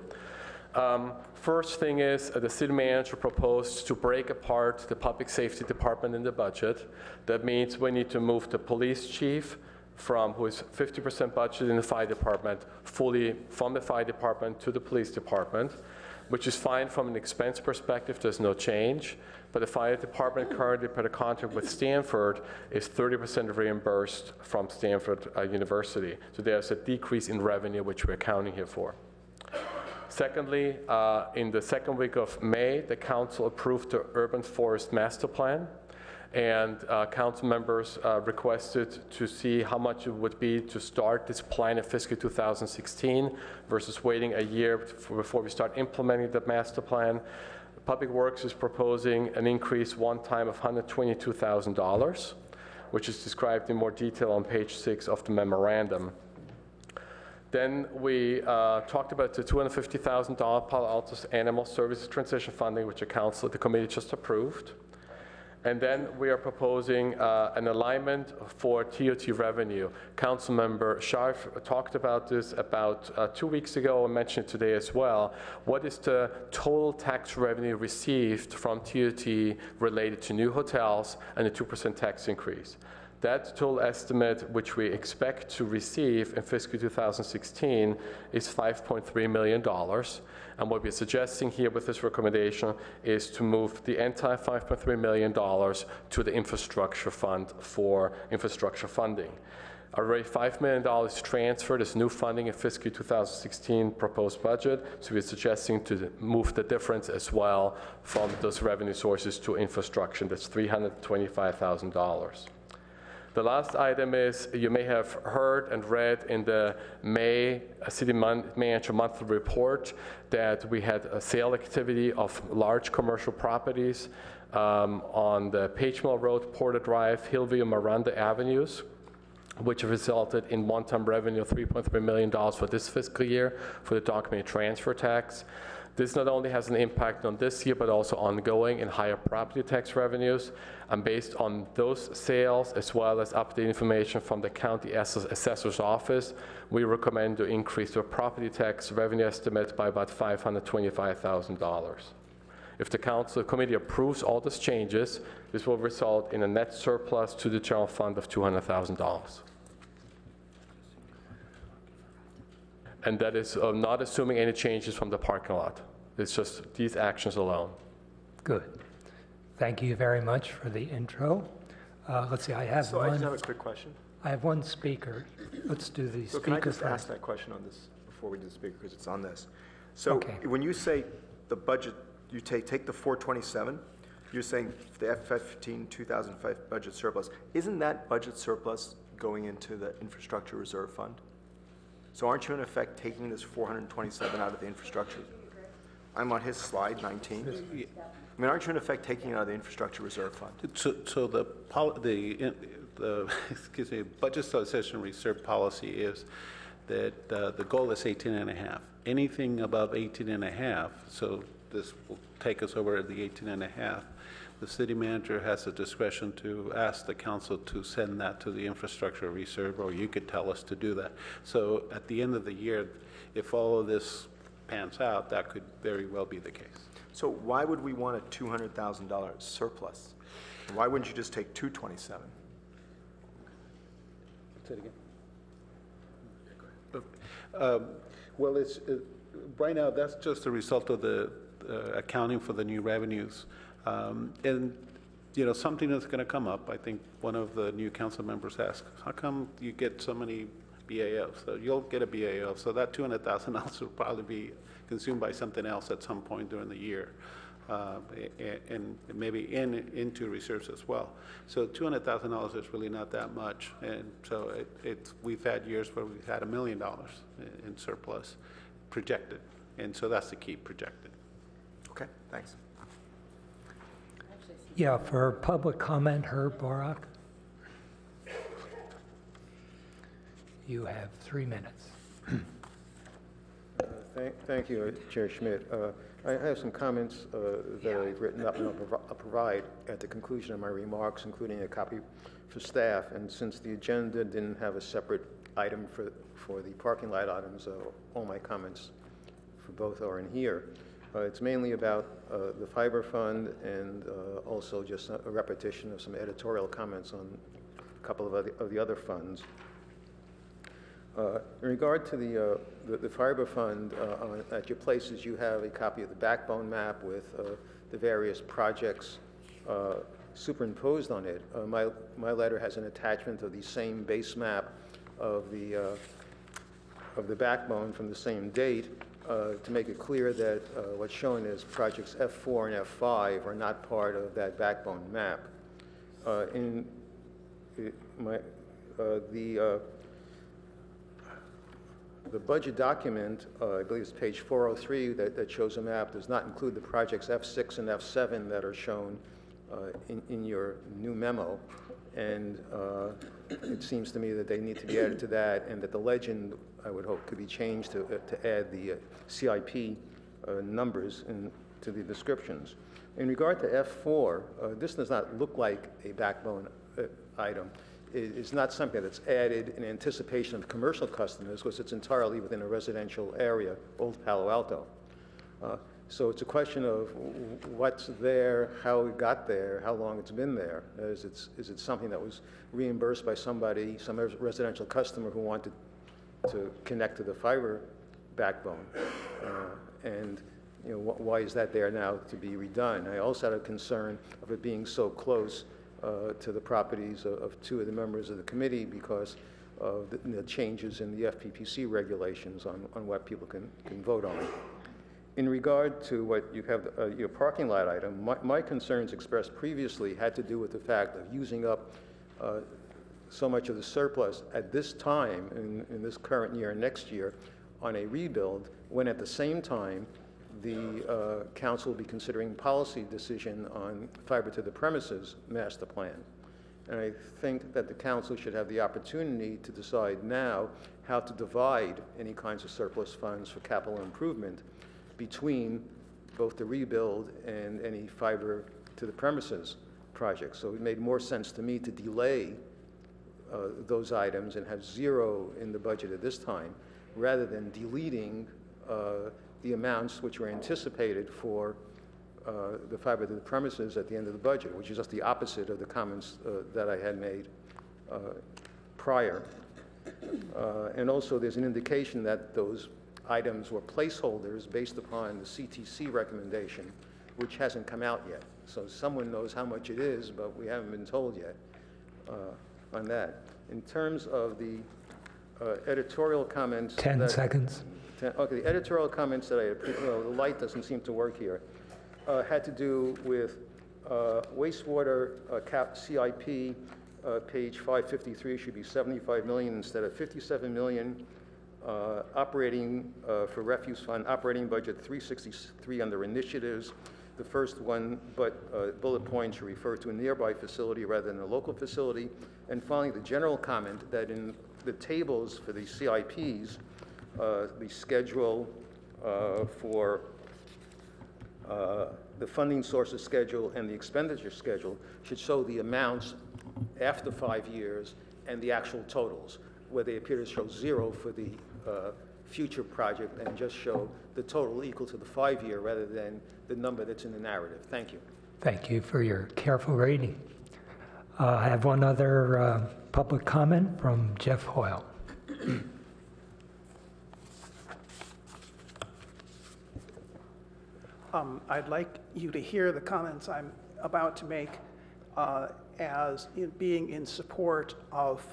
First thing is the city manager proposed to break apart the public safety department in the budget. That means we need to move the police chief who is 50% budget in the fire department, fully from the fire department to the police department, which is fine from an expense perspective. There's no change. But the fire department currently, per the contract with Stanford, is 30% reimbursed from Stanford University. So there's a decrease in revenue, which we're accounting here for. Secondly, in the second week of May, the council approved the urban forest master plan. And council members requested to see how much it would be to start this plan in fiscal 2016 versus waiting a year before we start implementing the master plan. Public Works is proposing an increase one time of $122,000, which is described in more detail on page 6 of the memorandum. Then we talked about the $250,000 Palo Alto's Animal Services Transition Funding, which the committee just approved. And then we are proposing an alignment for TOT revenue. Councilmember Scharf talked about this about 2 weeks ago and mentioned it today as well. What is the total tax revenue received from TOT related to new hotels and the 2% tax increase? That total estimate, which we expect to receive in fiscal 2016, is $5.3 million. And what we're suggesting here with this recommendation is to move the entire $5.3 million to the infrastructure fund for infrastructure funding. Already $5 million is transferred as new funding in fiscal 2016 proposed budget, so we're suggesting to move the difference as well from those revenue sources to infrastructure. That's $325,000. The last item is, you may have heard and read in the May City Manager Monthly Report that we had a sale activity of large commercial properties on the Page Mill Road, Porter Drive, Hillview, Miranda Avenues, which resulted in one-time revenue of $3.3 million for this fiscal year for the document transfer tax. This not only has an impact on this year, but also ongoing in higher property tax revenues. And based on those sales, as well as updated information from the county assessor's office, we recommend to increase the property tax revenue estimate by about $525,000. If the council committee approves all these changes, this will result in a net surplus to the general fund of $200,000. And that is not assuming any changes from the parking lot. It's just these actions alone. Good. Thank you very much for the intro. Let's see, I just have a quick question. I have one speaker. Let's do the So speaker can I just first. ask that question on this before we do the speaker, because it's on this. So when you say the budget, you take the 427, you're saying the F15 2005 budget surplus. Isn't that budget surplus going into the infrastructure reserve fund? So aren't you in effect taking this 427 out of the infrastructure? I'm on his slide 19. I mean, aren't you in effect taking it out of the infrastructure reserve fund? So the excuse me, budget stabilization reserve policy is that the goal is 18.5. Anything above 18.5, so this will take us over the 18.5. The city manager has the discretion to ask the council to send that to the infrastructure reserve, or you could tell us to do that. So at the end of the year, if all of this pans out, that could very well be the case. So why would we want a $200,000 surplus? Why wouldn't you just take 227? Say it again. Well, right now, that's just a result of the accounting for the new revenues. And, you know, something that's going to come up. I think one of the new council members asked, how come you get so many BAOs? So you'll get a BAO. So that $200,000 will probably be consumed by something else at some point during the year. and maybe into reserves as well. So $200,000 is really not that much, and so we've had years where we've had $1 million in surplus projected, and so that's the key, projected. Okay, thanks. Yeah, for public comment, Herb Borak. You have 3 minutes. Thank you, Chair Schmidt. I have some comments that I've written up and I'll provide at the conclusion of my remarks, including a copy for staff. And since the agenda didn't have a separate item for the parking lot items, all my comments for both are in here. It's mainly about the fiber fund and also just a repetition of some editorial comments on a couple of the other funds. In regard to the fiber fund, at your places you have a copy of the backbone map with the various projects superimposed on it. My letter has an attachment of the same base map of the backbone from the same date to make it clear that what's shown is projects F4 and F5 are not part of that backbone map. The budget document, I believe it's page 403, that shows a map, does not include the projects F6 and F7 that are shown in your new memo. And it seems to me that they need to be added to that, and that the legend, I would hope, could be changed to add the CIP numbers to the descriptions. In regard to F4, this does not look like a backbone item. It's not something that's added in anticipation of commercial customers, because it's entirely within a residential area, Old Palo Alto. So it's a question of what's there, how it got there, how long it's been there. Is it something that was reimbursed by somebody, some residential customer who wanted to connect to the fiber backbone? And why is that there now to be redone? I also had a concern of it being so close to the properties of two of the members of the committee because of the changes in the FPPC regulations on what people can vote on. In regard to what you have, your parking lot item, my concerns expressed previously had to do with the fact of using up so much of the surplus at this time, in this current year and next year, on a rebuild, when at the same time the council will be considering policy decision on fiber to the premises master plan. And I think that the council should have the opportunity to decide now how to divide any kinds of surplus funds for capital improvement between both the rebuild and any fiber to the premises projects. So it made more sense to me to delay those items and have zero in the budget at this time, rather than deleting the amounts which were anticipated for the fiber to the premises at the end of the budget, which is just the opposite of the comments that I had made prior. And also there's an indication that those items were placeholders based upon the CTC recommendation, which hasn't come out yet. So someone knows how much it is, but we haven't been told yet on that. In terms of the editorial comments... 10 seconds. Okay, the editorial comments that I had, the light doesn't seem to work here, had to do with wastewater cap CIP, page 553 should be 75 million instead of 57 million. Operating for refuse fund, operating budget 363 under initiatives. The first one, bullet point should refer to a nearby facility rather than a local facility. And finally, the general comment that in the tables for the CIPs, the schedule for the funding sources schedule and the expenditure schedule should show the amounts after 5 years and the actual totals, where they appear to show zero for the future project and just show the total equal to the 5-year rather than the number that's in the narrative. Thank you. Thank you for your careful reading. I have one other public comment from Jeff Hoyle. I'd like you to hear the comments I'm about to make as being in support of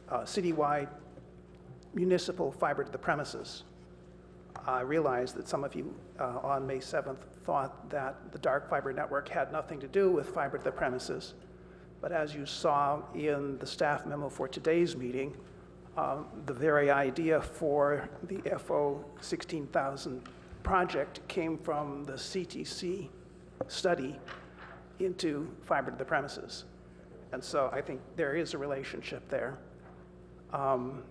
citywide municipal fiber to the premises. I realize that some of you on May 7th thought that the dark fiber network had nothing to do with fiber to the premises. But as you saw in the staff memo for today's meeting, the very idea for the FO 16,000 project came from the CTC study into fiber to the premises. And so I think there is a relationship there. And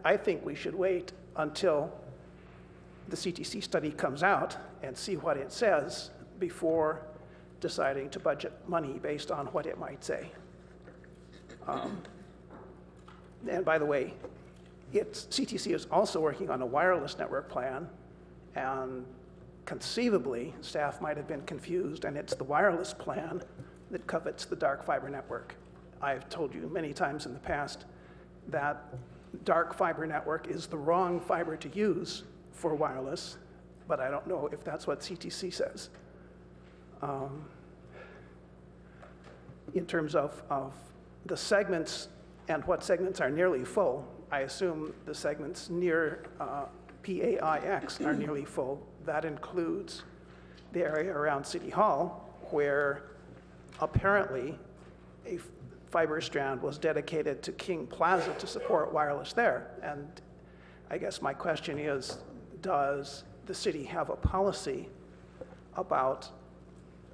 I think we should wait until the CTC study comes out and see what it says before deciding to budget money based on what it might say. And by the way, CTC is also working on a wireless network plan, and conceivably, staff might have been confused, and it's the wireless plan that covets the dark fiber network. I've told you many times in the past that dark fiber network is the wrong fiber to use for wireless, but I don't know if that's what CTC says. In terms of the segments and what segments are nearly full, I assume the segments near PAIX are nearly full. That includes the area around City Hall, where apparently a fiber strand was dedicated to King Plaza to support wireless there. And I guess my question is, does the city have a policy about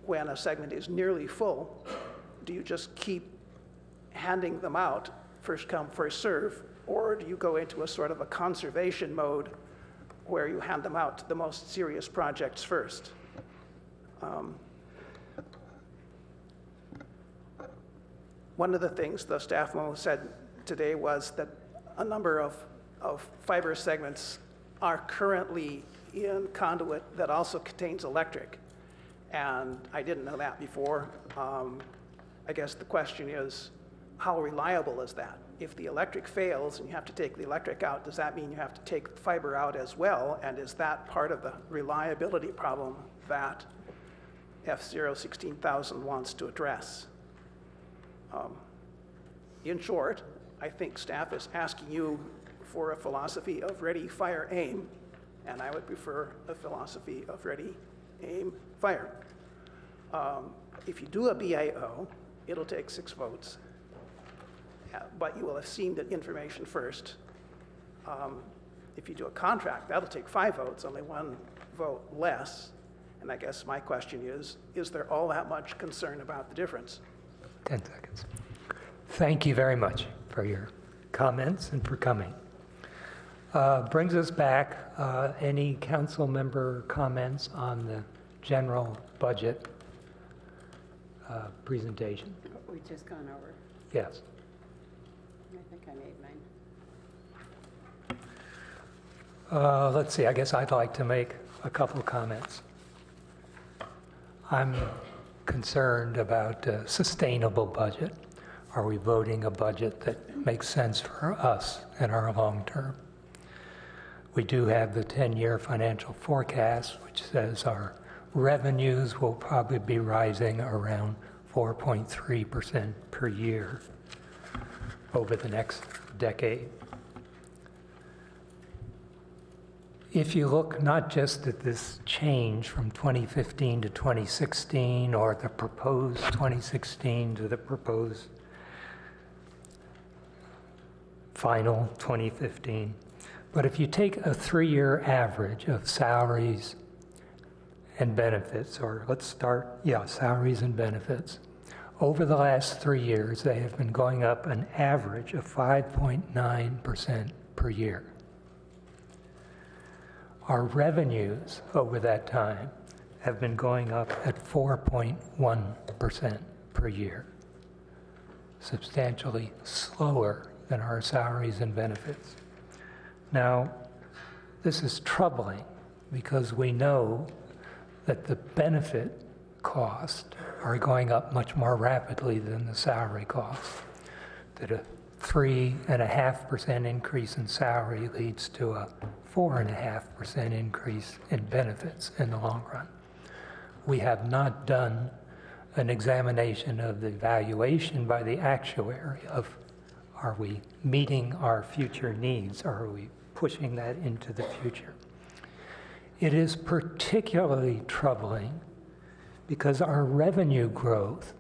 when a segment is nearly full? Do you just keep handing them out, first come, first serve, or do you go into a sort of a conservation mode where you hand them out to the most serious projects first? One of the things the staff memo said today was that a number of fiber segments are currently in conduit that also contains electric. And I didn't know that before. I guess the question is, how reliable is that? If the electric fails and you have to take the electric out, does that mean you have to take the fiber out as well? And is that part of the reliability problem that F0 16,000 wants to address? In short, I think staff is asking you for a philosophy of ready, fire, aim, and I would prefer a philosophy of ready, aim, fire. If you do a BAO, it'll take 6 votes, but you will have seen the information first. If you do a contract, that'll take 5 votes, only 1 vote less. And I guess my question is there all that much concern about the difference? 10 seconds. Thank you very much for your comments and for coming. Brings us back, any council member comments on the general budget presentation? We've just gone over. Yes. I think I made mine. Let's see, I guess I'd like to make a couple comments. I'm concerned about a sustainable budget. Are we voting a budget that makes sense for us in our long term? We do have the 10-year financial forecast, which says our revenues will probably be rising around 4.3% per year over the next decade. If you look not just at this change from 2015 to 2016, or the proposed 2016 to the proposed final 2015, but if you take a 3-year average of salaries and benefits, or let's start, salaries and benefits, over the last 3 years, they have been going up an average of 5.9% per year. Our revenues over that time have been going up at 4.1% per year, substantially slower than our salaries and benefits. Now, this is troubling because we know that the benefit costs are going up much more rapidly than the salary costs, that a 3.5% increase in salary leads to a 4.5% increase in benefits in the long run. We have not done an examination of the evaluation by the actuary of, are we meeting our future needs, or are we pushing that into the future. It is particularly troubling because our revenue growth,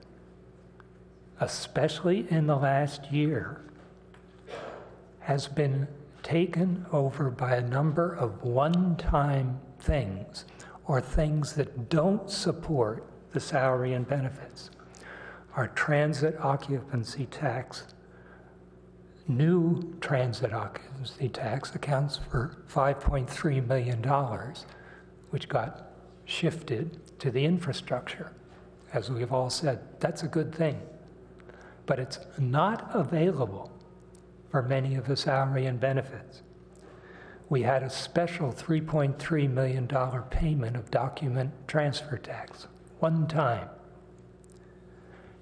especially in the last year, has been taken over by a number of one-time things or things that don't support the salary and benefits. Our transit occupancy tax, new transit occupancy tax accounts for $5.3 million, which got shifted to the infrastructure. As we've all said, that's a good thing. But it's not available for many of the salary and benefits. We had a special $3.3 million payment of document transfer tax, one time.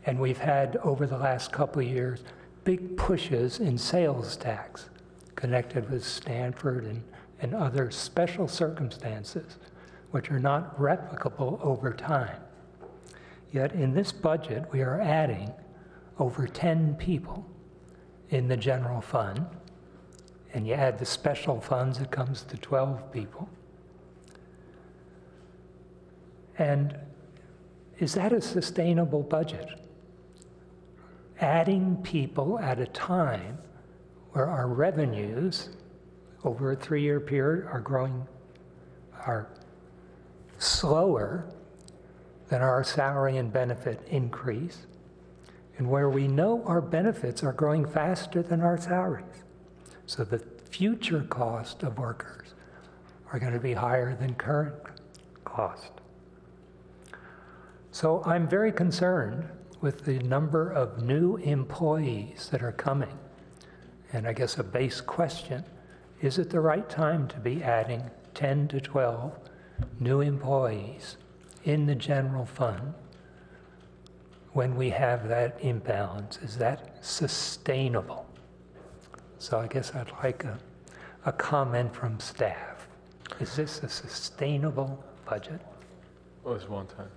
And we've had, over the last couple of years, big pushes in sales tax connected with Stanford and other special circumstances, which are not replicable over time. Yet in this budget, we are adding over 10 people in the general fund, and you add the special funds, it comes to 12 people. And is that a sustainable budget? Adding people at a time where our revenues over a 3-year period are slower than our salary and benefit increase, and where we know our benefits are growing faster than our salaries. So the future cost of workers are going to be higher than current cost. So I'm very concerned with the number of new employees that are coming. And I guess a base question, is it the right time to be adding 10 to 12 new employees in the general fund when we have that imbalance? Is that sustainable? So I guess I'd like a comment from staff. Is this a sustainable budget? Oh, it's one time.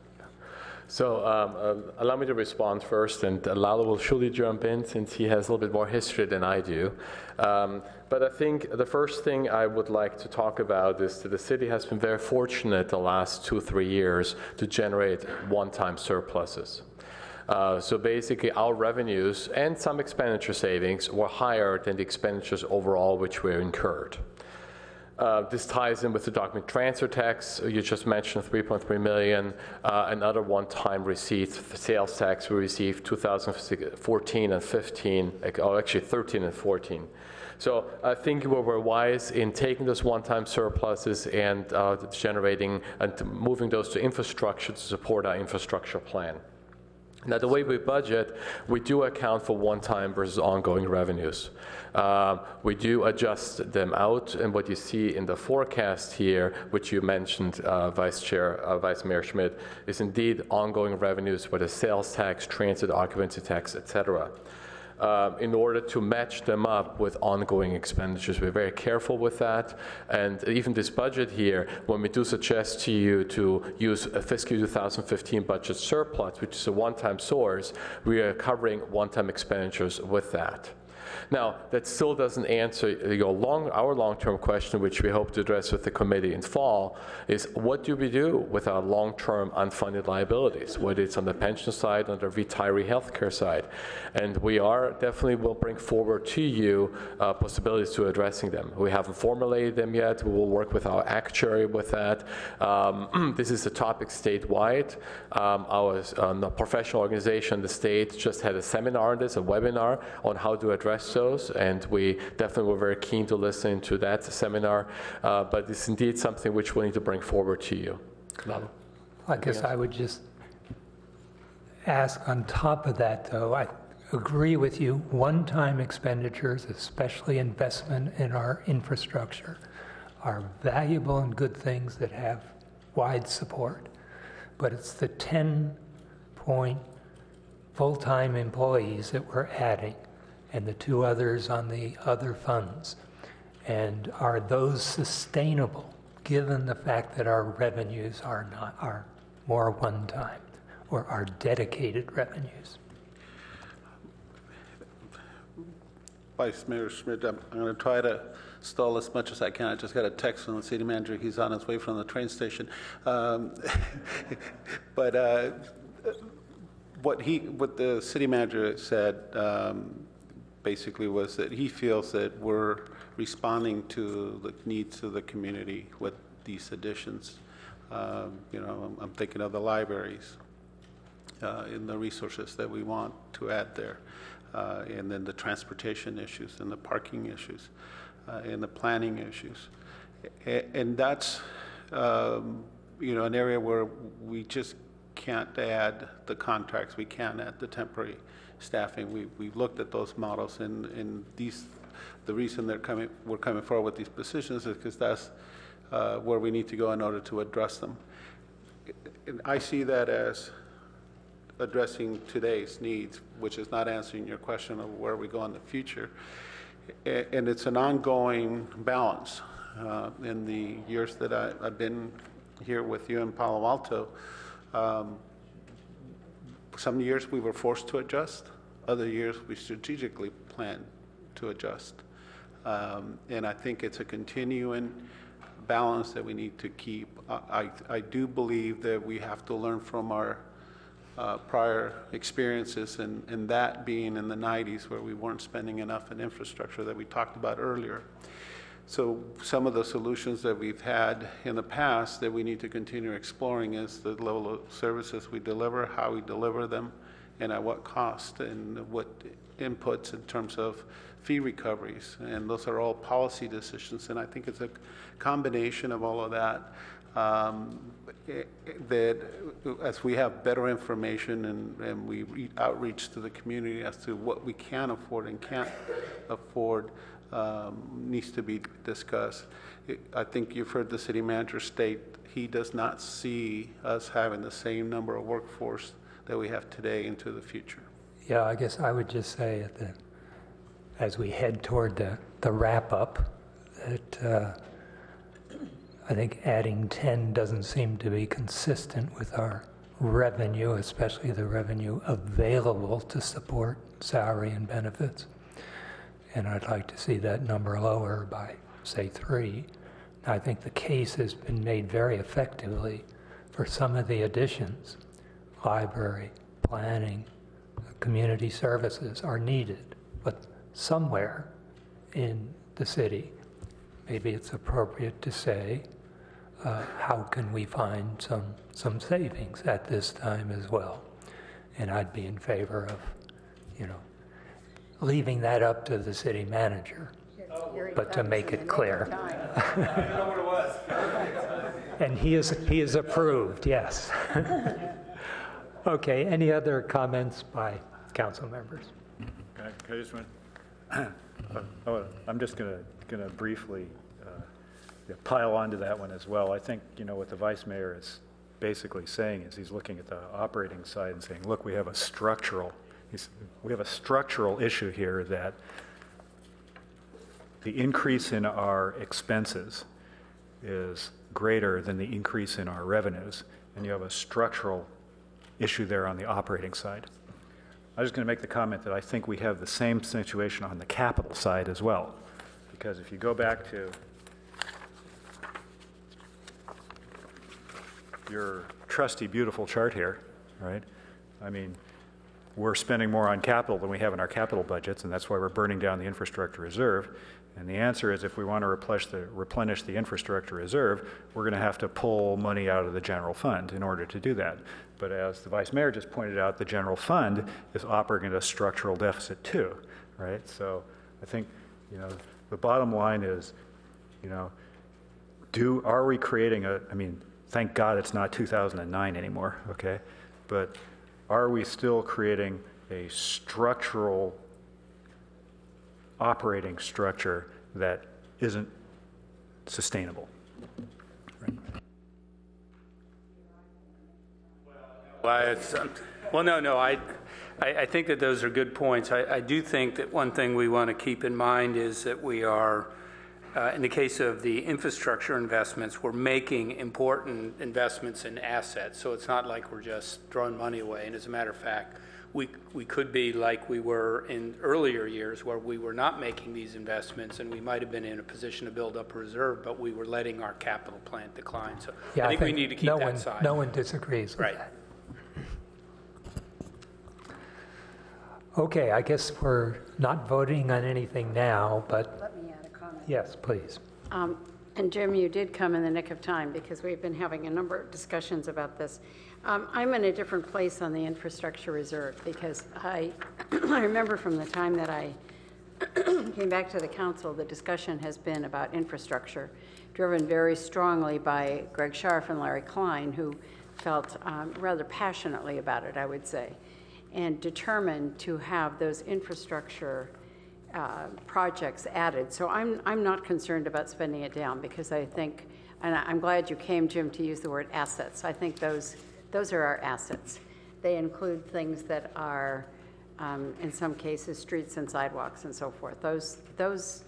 So allow me to respond first, and Lalo will surely jump in since he has a little bit more history than I do. But I think the first thing I would like to talk about is that the city has been very fortunate the last 2-3 years to generate one-time surpluses. So basically our revenues and some expenditure savings were higher than the expenditures overall which were incurred. This ties in with the document transfer tax. You just mentioned $3.3 million. Another one-time receipt, the sales tax we received 2014 and 15, or actually 13 and 14. So I think we were wise in taking those one-time surpluses and generating and moving those to infrastructure to support our infrastructure plan. Now, the way we budget, we do account for one-time versus ongoing revenues. We do adjust them out, and what you see in the forecast here, which you mentioned, Vice Mayor Schmidt, is indeed ongoing revenues with a sales tax, transit occupancy tax, et cetera. In order to match them up with ongoing expenditures. We're very careful with that. And even this budget here, when we do suggest to you to use a fiscal 2015 budget surplus, which is a one-time source, we are covering one-time expenditures with that. Now, that still doesn't answer our long-term question, which we hope to address with the committee in fall, is what do we do with our long-term unfunded liabilities, whether it's on the pension side, on the retiree healthcare side. And we definitely will bring forward to you possibilities to addressing them. We haven't formulated them yet. We will work with our actuary with that. This is a topic statewide. Our professional organization, the state, just had a seminar on this, a webinar on how to address those, and we definitely were very keen to listen to that seminar, but it's indeed something which we need to bring forward to you. Lalo. I guess I would just ask on top of that, though, I agree with you, one-time expenditures, especially investment in our infrastructure, are valuable and good things that have wide support, but it's the 10 full-time employees that we're adding and the 2 others on the other funds. And are those sustainable given the fact that our revenues are more one-time or are dedicated revenues? Vice Mayor Schmidt, I'm going to try to stall as much as I can. I just got a text from the city manager. He's on his way from the train station. But what the city manager said basically was that he feels that we're responding to the needs of the community with these additions. I'm thinking of the libraries and the resources that we want to add there. And then the transportation issues and the parking issues and the planning issues. And that's, an area where we just can't add the contracts, we can't add the temporary staffing. We've looked at those models, and the reason we're coming forward with these positions is because that's where we need to go in order to address them. And I see that as addressing today's needs, which is not answering your question of where we go in the future. And it's an ongoing balance. In the years that I've been here with you in Palo Alto, some years we were forced to adjust, other years we strategically planned to adjust. And I think it's a continuing balance that we need to keep. I do believe that we have to learn from our prior experiences, and that being in the 90s where we weren't spending enough in infrastructure that we talked about earlier. So some of the solutions that we've had in the past that we need to continue exploring is the level of services we deliver, how we deliver them, and at what cost, and what inputs in terms of fee recoveries. And those are all policy decisions, and I think it's a combination of all of that. That as we have better information and we outreach to the community as to what we can afford and can't afford, needs to be discussed. I think you've heard the city manager state he does not see us having the same number of workforce that we have today into the future. Yeah, I guess I would just say that as we head toward the wrap-up, that I think adding 10 doesn't seem to be consistent with our revenue, especially the revenue available to support salary and benefits. And I'd like to see that number lower by, say, 3. I think the case has been made very effectively for some of the additions. Library, planning, community services are needed, but somewhere in the city, maybe it's appropriate to say, how can we find some savings at this time as well? And I'd be in favor of, leaving that up to the city manager, but to make it clear. And he is approved, yes. Okay, any other comments by council members? Can I just I'm just going to briefly pile onto that one as well. I think, what the vice mayor is basically saying is he's looking at the operating side and saying, look, we have a structural issue here, that the increase in our expenses is greater than the increase in our revenues, and you have a structural issue there on the operating side. I was going to make the comment that I think we have the same situation on the capital side as well, because if you go back to your trusty, beautiful chart here, right? I mean, we're spending more on capital than we have in our capital budgets, and that's why we're burning down the infrastructure reserve. And the answer is, if we want to replenish the infrastructure reserve, we're going to have to pull money out of the general fund in order to do that. But as the vice mayor just pointed out, the general fund is operating at a structural deficit too, right? So I think, the bottom line is, are we creating thank God it's not 2009 anymore, okay? But are we still creating a structural operating structure that isn't sustainable? Right. I think that those are good points. I do think that one thing we want to keep in mind is that we are, in the case of the infrastructure investments, we're making important investments in assets. So it's not like we're just throwing money away. And as a matter of fact, we could be like we were in earlier years where we were not making these investments and we might have been in a position to build up a reserve, but we were letting our capital plan decline. So Yeah, I think we need to keep that side. No one disagrees with Right. that. Okay, I guess we're not voting on anything now, but Let me add a comment. yes, please. And Jim, you did come in the nick of time because we've been having a number of discussions about this. I'm in a different place on the infrastructure reserve because I remember from the time that I came back to the council, the discussion has been about infrastructure, driven very strongly by Greg Scharf and Larry Klein, who felt rather passionately about it, I would say, and determined to have those infrastructure projects added. So I'm not concerned about spending it down because I think, and I'm glad you came, Jim, to use the word assets. I think those are our assets. They include things that are, in some cases, streets and sidewalks and so forth. Those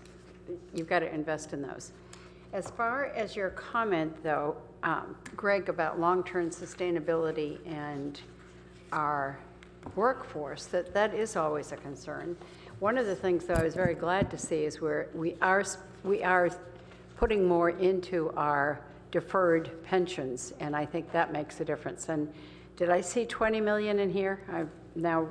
you've got to invest in those. As far as your comment, though, Greg, about long-term sustainability and our workforce, that is always a concern. One of the things, though, I was very glad to see is we are putting more into our deferred pensions, and I think that makes a difference. And did I see 20 million in here?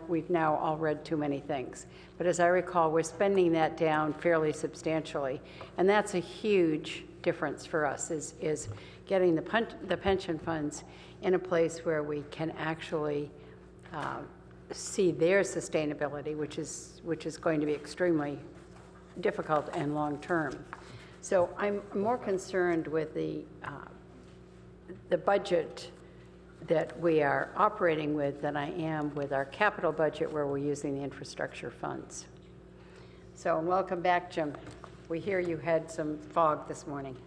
We've now all read too many things. But as I recall, we're spending that down fairly substantially, and that's a huge difference for us, is getting the pension funds in a place where we can actually see their sustainability, which is going to be extremely difficult and long-term. So I'm more concerned with the budget that we are operating with than I am with our capital budget where we're using the infrastructure funds. So welcome back, Jim. We hear you had some fog this morning.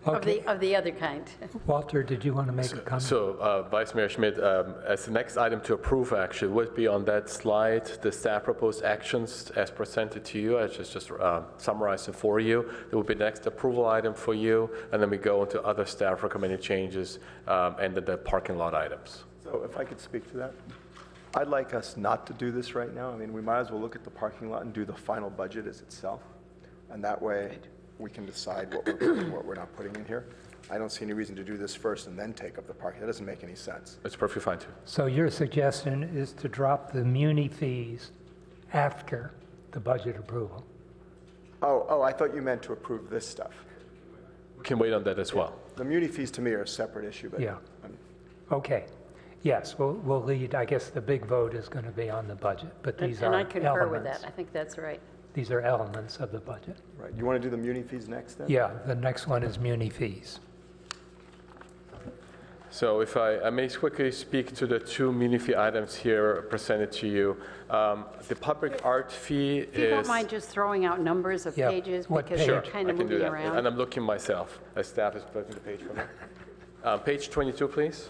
Okay. Of the other kind. Walter, did you want to make a comment? So, Vice Mayor Schmidt, as the next item to approve, actually, would be on that slide, the staff proposed actions as presented to you. I just summarized them for you. There will be the next approval item for you, and then we go into other staff recommended changes and then the parking lot items. So if I could speak to that. I'd like us not to do this right now. I mean, we might as well look at the parking lot and do the final budget as itself. And that way, we can decide what we're not putting in here. I don't see any reason to do this first and then take up the parking. That doesn't make any sense. It's perfectly fine, too. So your suggestion is to drop the muni fees after the budget approval? Oh, I thought you meant to approve this stuff. We can wait on that as well. The muni fees to me are a separate issue, but. Yeah. Okay. Yes, we'll lead, I guess the big vote is going to be on the budget, but these are And I elements. concur with that. I think that's right. These are elements of the budget. Right. You want to do the muni fees next then? Yeah, the next one is muni fees. So if I may quickly speak to the two muni fee items here presented to you. The public art fee is... If you don't mind just throwing out numbers of pages, because Sure, you're kind I of can do moving that. around. And I'm looking myself, as staff is flipping the page for me. Page 22, please.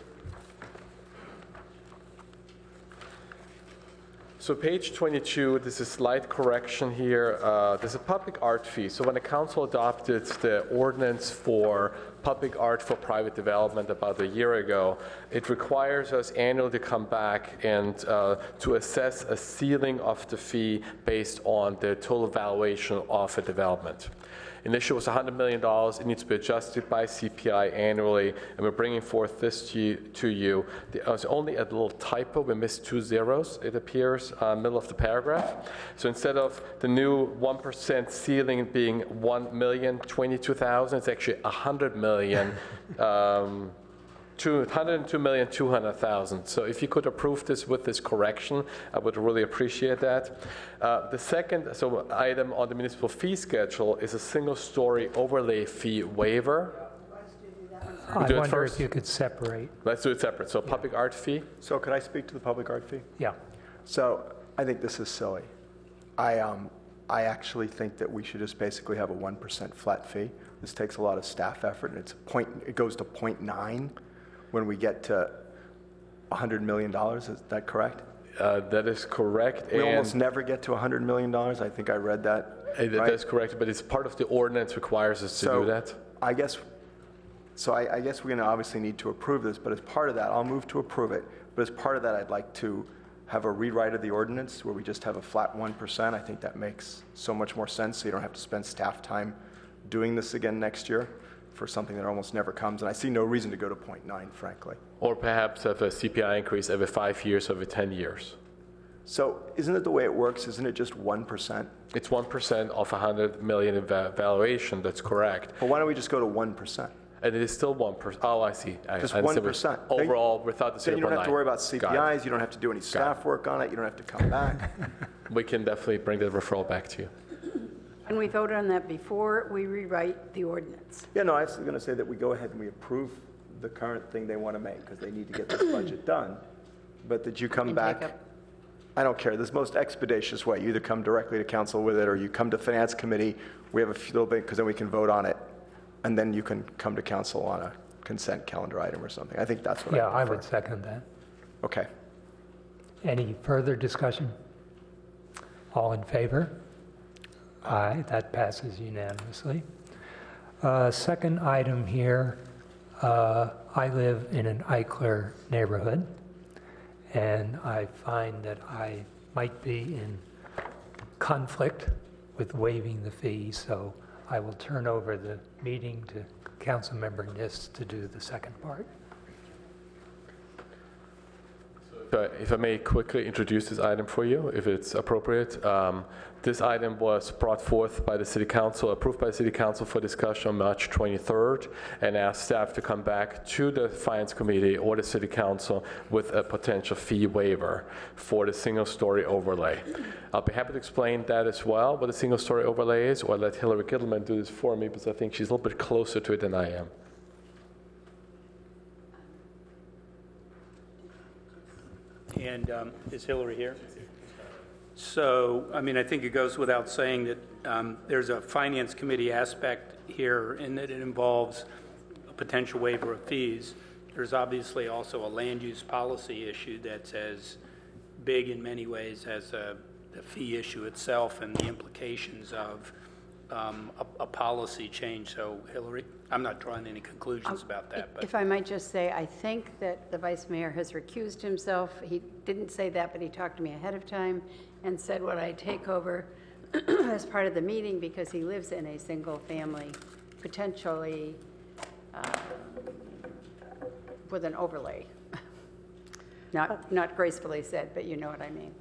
So page 22, there's a slight correction here. There's a public art fee. So when the council adopted the ordinance for public art for private development about a year ago, it requires us annually to come back and to assess a ceiling of the fee based on the total valuation of a development. Initially, it was $100 million. It needs to be adjusted by CPI annually, and we're bringing forth this to you. There's only a little typo. We missed 2 zeros, it appears, middle of the paragraph. So instead of the new 1% ceiling being $1,022,000, it's actually $100 million. 102,200,000. So if you could approve this with this correction, I would really appreciate that. The second item on the municipal fee schedule is a single-story overlay fee waiver. I wonder if you could separate. Let's do it separate. So public art fee. So could I speak to the public art fee? Yeah. So I think this is silly. I actually think that we should just basically have a 1% flat fee. This takes a lot of staff effort, and it goes to 0.9 when we get to $100 million. Is that correct? That is correct. We almost never get to $100 million. I think I read that. That is correct, but it's part of the ordinance requires us to do that. I guess we're going to obviously need to approve this, but as part of that, I'll move to approve it. But as part of that, I'd like to have a rewrite of the ordinance where we just have a flat 1%. I think that makes so much more sense, so you don't have to spend staff time doing this again next year for something that almost never comes. And I see no reason to go to 0.9, frankly. Or perhaps have a CPI increase every 5 years, every 10 years. So isn't it the way it works? Isn't it just 1%? It's 1% of 100 million in valuation, that's correct. But why don't we just go to 1%? And it is still 1%. Oh, I see. Just I understand. 1%. Overall, without the 0.9. Then you don't have to worry about CPIs, you don't have to do any staff work on it, you don't have to come back. We can definitely bring the referral back to you. And we voted on that before we rewrite the ordinance. Yeah, no, I was going to say that we go ahead and we approve the current thing they want to make because they need to get this budget done. But that you come back, I don't care, this most expeditious way. You either come directly to council with it or you come to finance committee. We have a little bit because then we can vote on it. And then you can come to council on a consent calendar item or something. I think that's what Yeah, I I prefer. would second that. Okay. Any further discussion? All in favor? Aye, that passes unanimously. Second item here, I live in an Eichler neighborhood, and I find that I might be in conflict with waiving the fee, so I will turn over the meeting to Councilmember Niss to do the second part. If I may quickly introduce this item for you, if it's appropriate. This item was brought forth by the City Council, approved by the City Council for discussion on March 23rd, and asked staff to come back to the Finance Committee or the City Council with a potential fee waiver for the single-story overlay. I'll be happy to explain that as well, what the single-story overlay is, or let Hillary Gittleman do this for me, because I think she's a little bit closer to it than I am. And is Hillary here? So, I mean, I think it goes without saying that there's a Finance Committee aspect here in that it involves a potential waiver of fees. There's obviously also a land use policy issue that's as big in many ways as the fee issue itself and the implications of a policy change. So, Hillary, I'm not drawing any conclusions about that. But If I might just say, I think that the vice mayor has recused himself. He didn't say that, but he talked to me ahead of time and said, would I take over as part of the meeting because he lives in a single family, potentially with an overlay. Not gracefully said, but you know what I mean.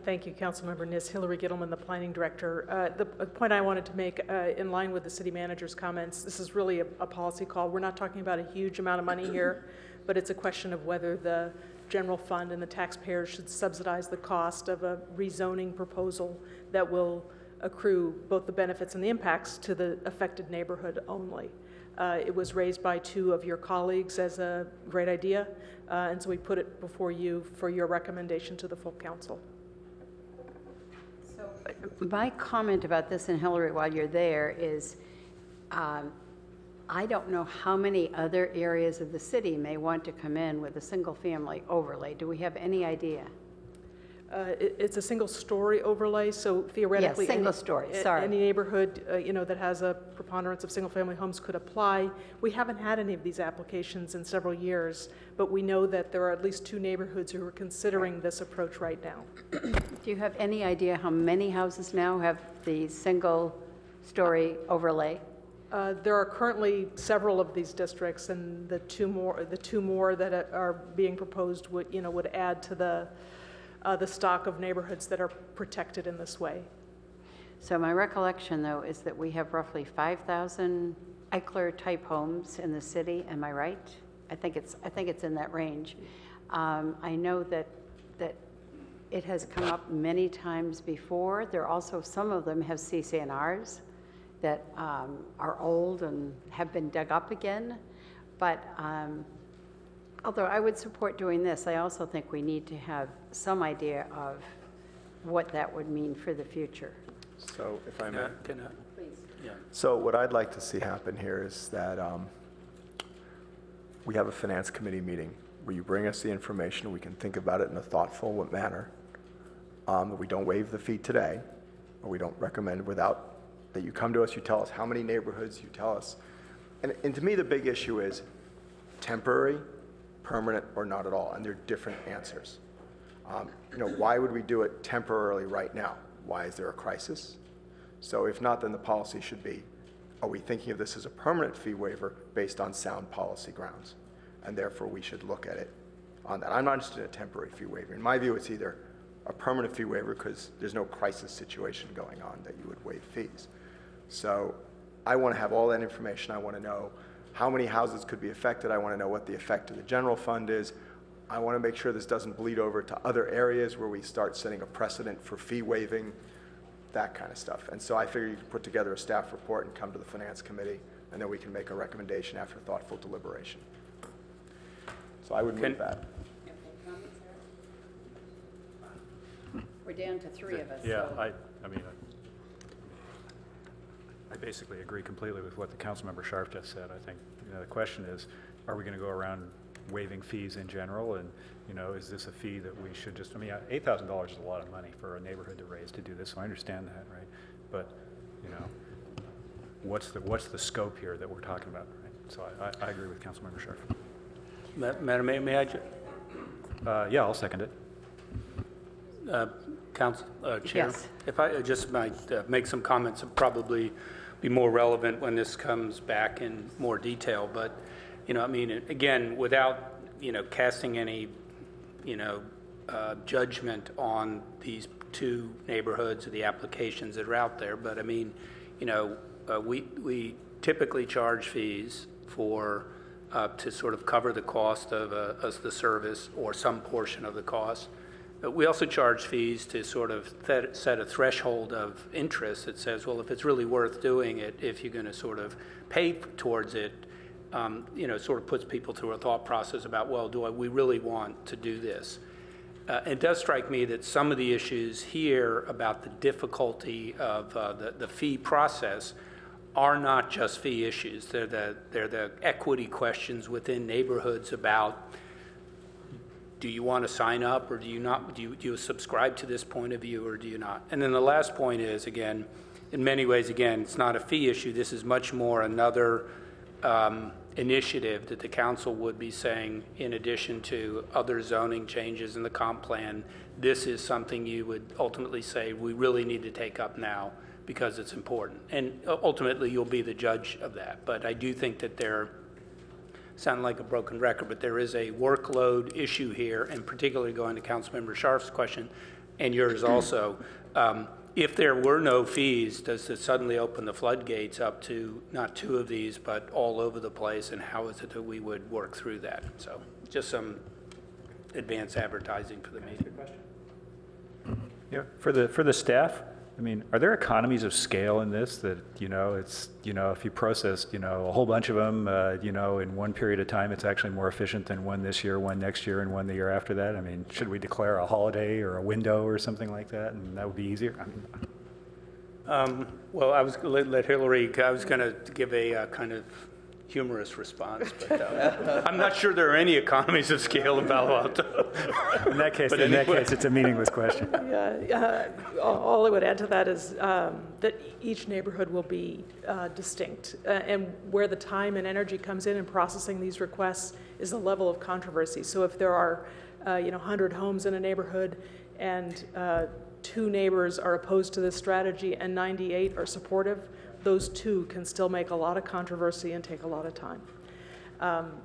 Thank you, Councilmember Niss. Hillary Gittleman, the Planning Director. The point I wanted to make, in line with the City Manager's comments, this is really a policy call. We're not talking about a huge amount of money here, but it's a question of whether the general fund and the taxpayers should subsidize the cost of a rezoning proposal that will accrue both the benefits and the impacts to the affected neighborhood only. It was raised by two of your colleagues as a great idea, and so we put it before you for your recommendation to the full council. My comment about this, and Hillary, while you're there, is I don't know how many other areas of the city may want to come in with a single-family overlay. Do we have any idea? It's a single-story overlay, so theoretically, yes, single-story. Sorry, any neighborhood that has a preponderance of single-family homes could apply. We haven't had any of these applications in several years, but we know that there are at least two neighborhoods who are considering this approach right now. Do you have any idea how many houses now have the single-story overlay? There are currently several of these districts, and the two more that are being proposed would add to the stock of neighborhoods that are protected in this way. So my recollection, though, is that we have roughly 5,000 Eichler-type homes in the city. Am I right? I think it's in that range. I know that it has come up many times before. There are also some of them have CCNRs that are old and have been dug up again. But although I would support doing this, I also think we need to have some idea of what that would mean for the future. So if I may. Please. Yeah. So what I'd like to see happen here is that we have a finance committee meeting where you bring us the information, we can think about it in a thoughtful manner, that we don't waive the fee today, or we don't recommend without, that you come to us, you tell us how many neighborhoods, you tell us. And to me, the big issue is temporary, permanent or not at all, and they're different answers. Why would we do it temporarily right now? Why is there a crisis? So if not, then the policy should be, are we thinking of this as a permanent fee waiver based on sound policy grounds? And therefore, we should look at it on that. I'm not interested in a temporary fee waiver. In my view, it's either a permanent fee waiver because there's no crisis situation going on that you would waive fees. So I want to have all that information. I want to know how many houses could be affected. I want to know what the effect of the general fund is. I want to make sure this doesn't bleed over to other areas where we start setting a precedent for fee waiving, that kind of stuff. And so I figure you can put together a staff report and come to the Finance Committee, and then we can make a recommendation after thoughtful deliberation. So I would move that. We're down to 3 of us. Yeah, so. I basically agree completely with what the Councilmember Sharp just said. I think the question is, are we going to go around waiving fees in general, and is this a fee that we should just? $8,000 is a lot of money for a neighborhood to raise to do this, so I understand that, right? But what's the scope here that we're talking about, right? So I agree with Councilmember Sharp. Madam Mayor, may I? Yeah, I'll second it. Council Chair, Yes. if I just might make some comments, that probably be more relevant when this comes back in more detail. But again, without casting any judgment on these 2 neighborhoods or the applications that are out there, but we typically charge fees for to sort of cover the cost of the service or some portion of the cost. But we also charge fees to sort of set a threshold of interest that says, well, if it's really worth doing it, if you're going to sort of pay towards it, sort of puts people through a thought process about, well, we really want to do this? It does strike me that some of the issues here about the difficulty of the fee process are not just fee issues. They're the equity questions within neighborhoods about, do you want to sign up or do you not? Do you subscribe to this point of view or do you not? And then the last point is, again, in many ways, again, it's not a fee issue. This is much more another initiative that the council would be saying, in addition to other zoning changes in the comp plan, this is something you would ultimately say we really need to take up now because it's important. And ultimately, you'll be the judge of that. But I do think that sound like a broken record, but there is a workload issue here, and particularly going to Councilmember Sharp's question, and yours also. If there were no fees, does it suddenly open the floodgates up to not 2 of these, but all over the place, and how is it that we would work through that? So just some advance advertising for the meeting. Yeah, for the staff, are there economies of scale in this that, it's, if you process, a whole bunch of them, in one period of time, it's actually more efficient than one this year, one next year, and one the year after that? Should we declare a holiday or a window or something like that, and that would be easier? Well, I was going to let Hillary, I was going to give a kind of humorous response, but I'm not sure there are any economies of scale in Palo Alto. In that case, it's a meaningless question. Yeah, all I would add to that is that each neighborhood will be distinct, and where the time and energy comes in processing these requests is the level of controversy. So if there are 100 homes in a neighborhood and 2 neighbors are opposed to this strategy and 98 are supportive, those 2 can still make a lot of controversy and take a lot of time.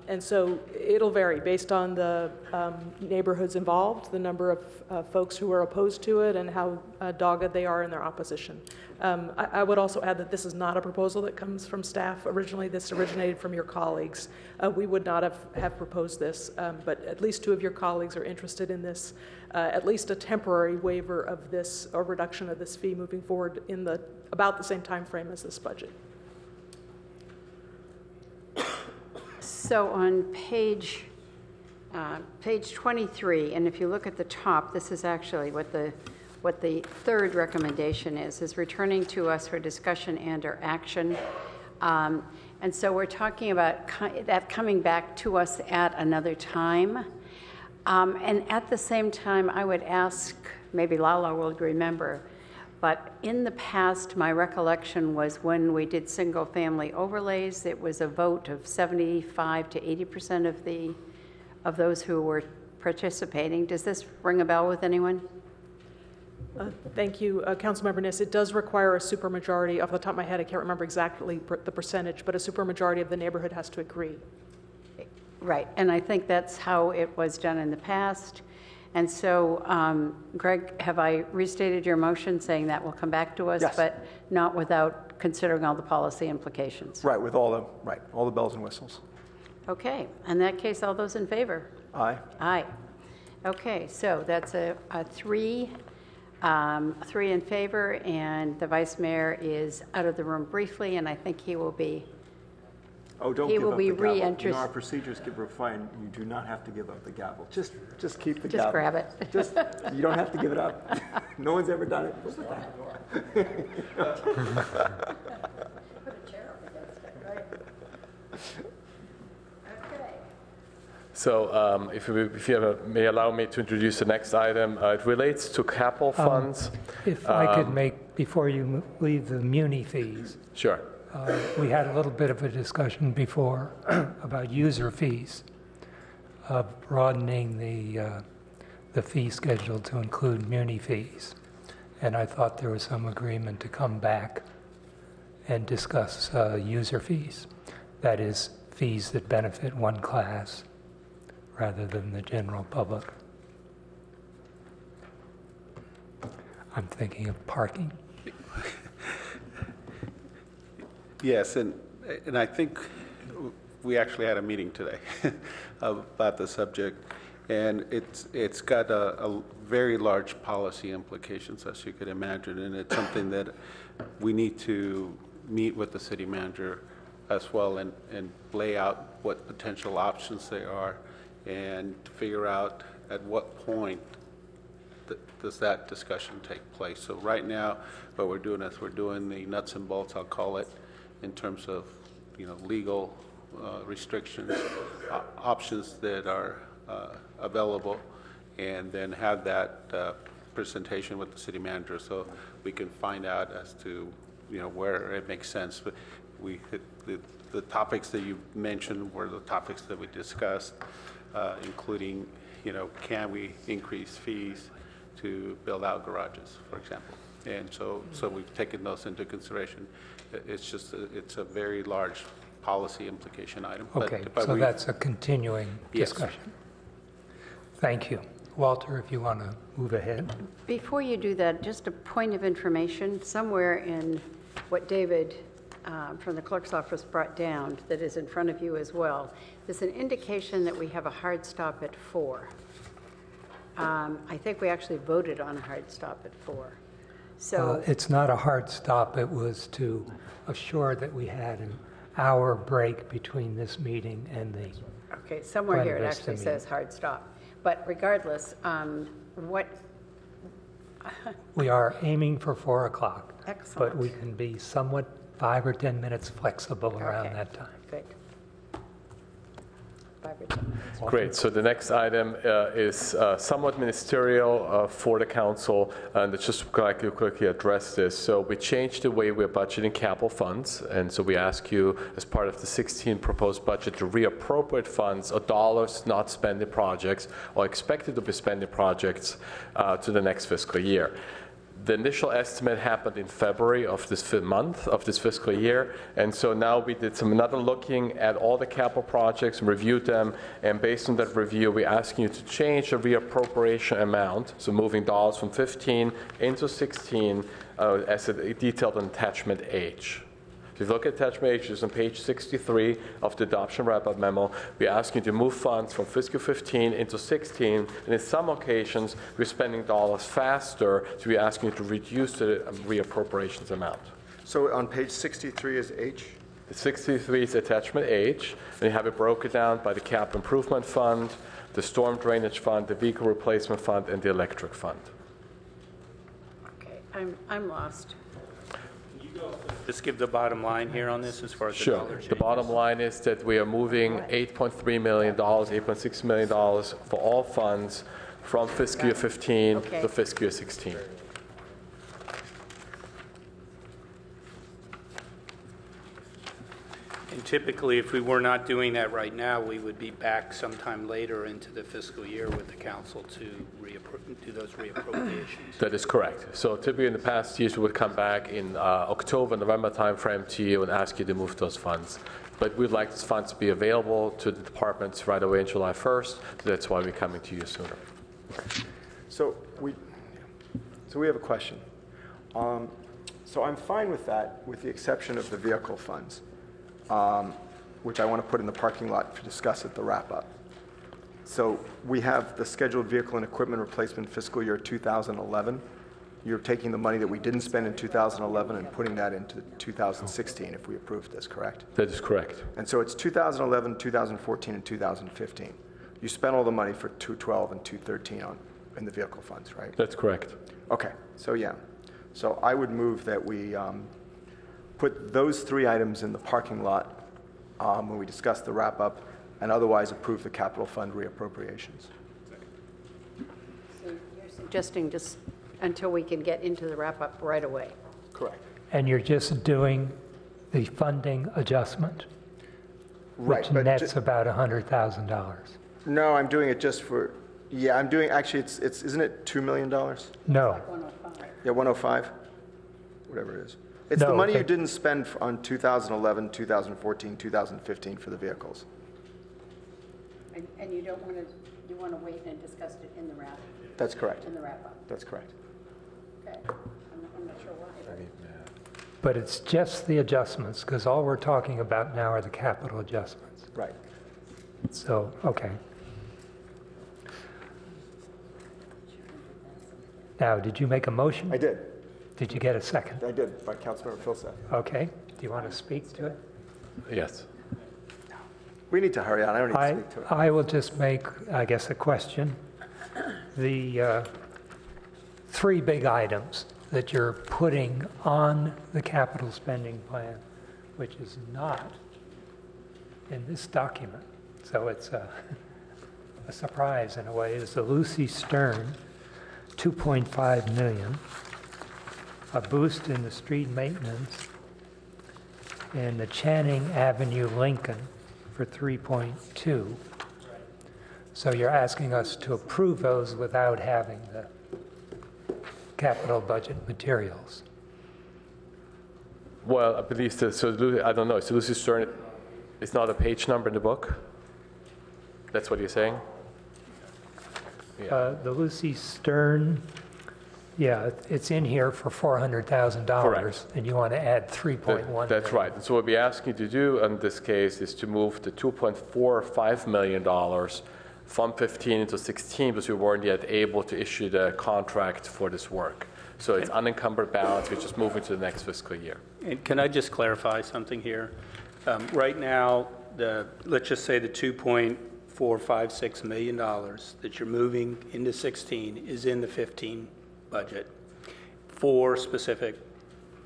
And so it'll vary based on the neighborhoods involved, the number of folks who are opposed to it, and how dogged they are in their opposition. I would also add that this is not a proposal that comes from staff originally. This originated from your colleagues. We would not have proposed this, but at least 2 of your colleagues are interested in this, at least a temporary waiver of this, or reduction of this fee moving forward in about the same time frame as this budget. So on page 23, and if you look at the top, this is actually what the 3rd recommendation is returning to us for discussion and/or action. And so we're talking about that coming back to us at another time. And at the same time, I would ask, maybe Lala will remember, but in the past, my recollection was when we did single-family overlays, it was a vote of 75 to 80% of the of those who were participating. Does this ring a bell with anyone? Thank you, Councilmember Niss. It does require a supermajority. Off the top of my head, I can't remember exactly the percentage, but a supermajority of the neighborhood has to agree. Right, and I think that's how it was done in the past. And so, Greg, have I restated your motion saying that will come back to us, Yes. but not without considering all the policy implications? Right, with all the bells and whistles. Okay, in that case, all those in favor? Aye. Aye. Okay, so that's a three in favor, and the vice mayor is out of the room briefly, and I think he will be. Oh, don't he give will up be the gavel. re-enters. You know, our procedures are fine. You do not have to give up the gavel. Just keep the gavel. Just grab it. You don't have to give it up. No one's ever done it. So if you may allow me to introduce the next item, it relates to capital funds. If I could make, before you leave the muni fees. Sure. We had a little bit of a discussion before about user fees, broadening the fee schedule to include muni fees. And I thought there was some agreement to come back and discuss user fees. That is, fees that benefit one class rather than the general public. I'm thinking of parking. Yes, and I think we actually had a meeting today about the subject, and it's got a very large policy implications, as you could imagine, and it's something that we need to meet with the city manager as well and lay out what potential options there are and figure out at what point does that discussion take place. So right now, what we're doing is we're doing the nuts and bolts, I'll call it, in terms of legal restrictions, options that are available, and then have that presentation with the city manager so we can find out as to where it makes sense. But the topics that you mentioned were the topics that we discussed, including can we increase fees to build out garages, for example. And so we've taken those into consideration. It's a very large policy implication item. Okay, so that's a continuing discussion. Yes. Thank you. Walter, if you want to move ahead. Before you do that, just a point of information. Somewhere in what David from the clerk's office brought down that is in front of you as well, there's an indication that we have a hard stop at 4. I think we actually voted on a hard stop at 4. So it's not a hard stop. It was to assure that we had an hour break between this meeting and the. Okay, somewhere here it actually says hard stop. But regardless, what? We are aiming for 4 o'clock. Excellent. But we can be somewhat 5 or 10 minutes flexible around that time. Good. 5 or 10 minutes. Great. So the next item is somewhat ministerial for the council, and it's just like to quickly address this. So we changed the way we're budgeting capital funds, and so we ask you, as part of the 16 proposed budget, to reappropriate funds or dollars not spent in projects or expected to be spent in projects to the next fiscal year. The initial estimate happened in February of this month, of this fiscal year, and so now we did another looking at all the capital projects, reviewed them, and based on that review, we're asking you to change the reappropriation amount, so moving dollars from 15 into 16 as detailed in attachment H. If you look at attachment H, it's on page 63 of the adoption wrap-up memo. We're asking you to move funds from fiscal 15 into 16, and in some occasions, we're spending dollars faster, so we're asking you to reduce the reappropriations amount. So on page 63 is H? 63 is attachment H, and you have it broken down by the capital improvement fund, the storm drainage fund, the vehicle replacement fund, and the electric fund. Okay, I'm lost. Just give the bottom line here on this as far as the dollar changes. The bottom line is that we are moving $8.3 million, $8.6 million for all funds from fiscal year 15 to fiscal year 16. And typically, if we were not doing that right now, we would be back sometime later into the fiscal year with the council to do those reappropriations. That is correct. So typically in the past years, we would come back in October, November timeframe to you and ask you to move those funds. But we'd like these funds to be available to the departments right away on July 1st, so that's why we're coming to you sooner. So we have a question. So I'm fine with that, with the exception of the vehicle funds, which I want to put in the parking lot to discuss at the wrap-up. So we have the scheduled vehicle and equipment replacement fiscal year 2011. You're taking the money that we didn't spend in 2011 and putting that into 2016 if we approve this, correct? That is correct. And so it's 2011, 2014, and 2015. You spent all the money for 212 and 213 in the vehicle funds, right? That's correct. Okay, so yeah. So I would move that we put those 3 items in the parking lot when we discuss the wrap-up, and otherwise approve the capital fund reappropriations. So you're suggesting just until we can get into the wrap-up right away? Correct. And you're just doing the funding adjustment, Right, which but nets about $100,000. No, I'm doing it just for, yeah, I'm doing, actually, it's isn't it $2 million? No. Yeah, 105, whatever it is. It's the money you didn't spend on 2011, 2014, 2015 for the vehicles. And you don't want to, you want to wait and discuss it in the wrap? That's correct. In the wrap-up? That's correct. Okay. I'm not sure why. But it's just the adjustments, because all we're talking about now are the capital adjustments. Right. So, okay. Now, did you make a motion? I did. Did you get a second? I did, by Councilmember Filsack. Okay. Do you want to speak to it? Yes. We need to hurry on. I don't need to speak to it. I will just make, I guess, a question. The 3 big items that you're putting on the capital spending plan, which is not in this document, so it's a surprise in a way, is the Lucy Stern, $2.5 million, a boost in the street maintenance, and the Channing Avenue Lincoln for 3.2. So you're asking us to approve those without having the capital budget materials. Well, I believe that, so I don't know, so Lucy Stern, it's not a page number in the book? That's what you're saying? Yeah. The Lucy Stern, yeah, it's in here for $400,000. Correct. And you want to add 3.1. That's right. And so what we ask you to do in this case is to move the $2.45 million from 15 into 16, because we weren't yet able to issue the contract for this work. So it's unencumbered balance, we're just moving to the next fiscal year. And can I just clarify something here? Right now, let's just say the $2.456 million that you're moving into 16 is in the 15 budget for specific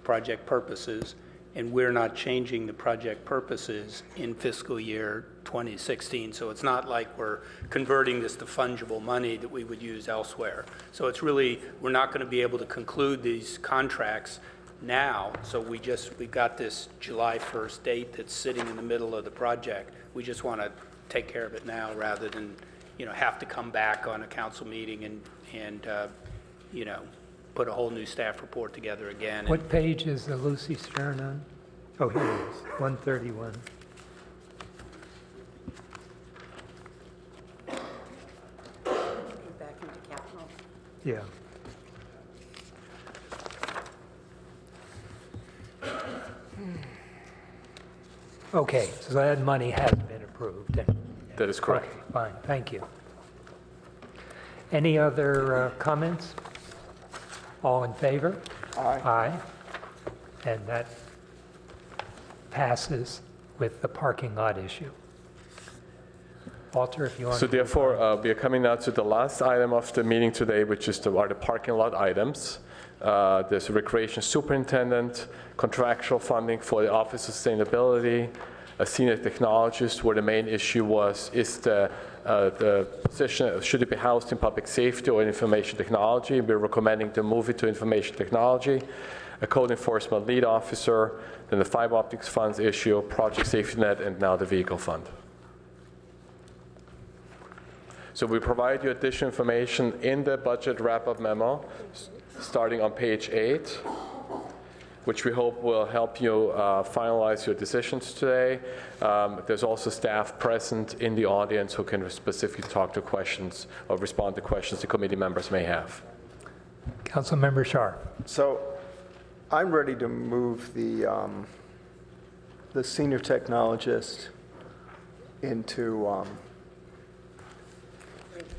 project purposes, and we're not changing the project purposes in fiscal year 2016. So it's not like we're converting this to fungible money that we would use elsewhere. So it's really, we're not going to be able to conclude these contracts now. So we've got this July 1st date that's sitting in the middle of the project. We just want to take care of it now rather than, have to come back on a council meeting and put a whole new staff report together again. What page is the Lucy Stern on? Oh, here it is, 131. Back into capital. Yeah. Okay, so that money has been approved. That is correct. Okay, fine, thank you. Any other comments? All in favor? Aye. Aye. And that passes with the parking lot issue. Walter, if you want So to... therefore, we are coming now to the last item of the meeting today, which is are the parking lot items. There's a recreation superintendent, contractual funding for the Office of Sustainability, a senior technologist, where the main issue is the position, should it be housed in public safety or in information technology? We're recommending to move it to information technology. a code enforcement lead officer, then the fiber optics funds issue, project safety net, and now the vehicle fund. So we provide you additional information in the budget wrap-up memo, starting on page 8, which we hope will help you finalize your decisions today. There's also staff present in the audience who can specifically talk to questions or respond to questions the committee members may have. Councilmember Shar. So I'm ready to move the senior technologist into,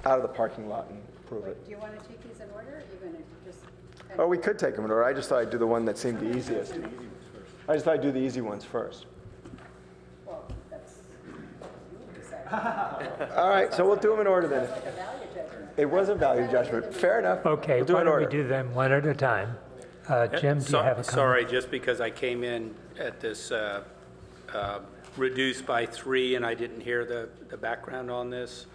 out of the parking lot and approve it. Do you want to take these in order, or are you going to just? Oh, we could take them in order. I just thought I'd do the one that seemed the easiest. I just thought I'd do the easy ones first. Well, that's. All right, so we'll do them in order then. It was a value judgment. Fair enough. Okay, we'll do why it in don't order. we do them one at a time? Jim, do you have a comment? Sorry, just because I came in at this reduced by 3 and I didn't hear the background on this.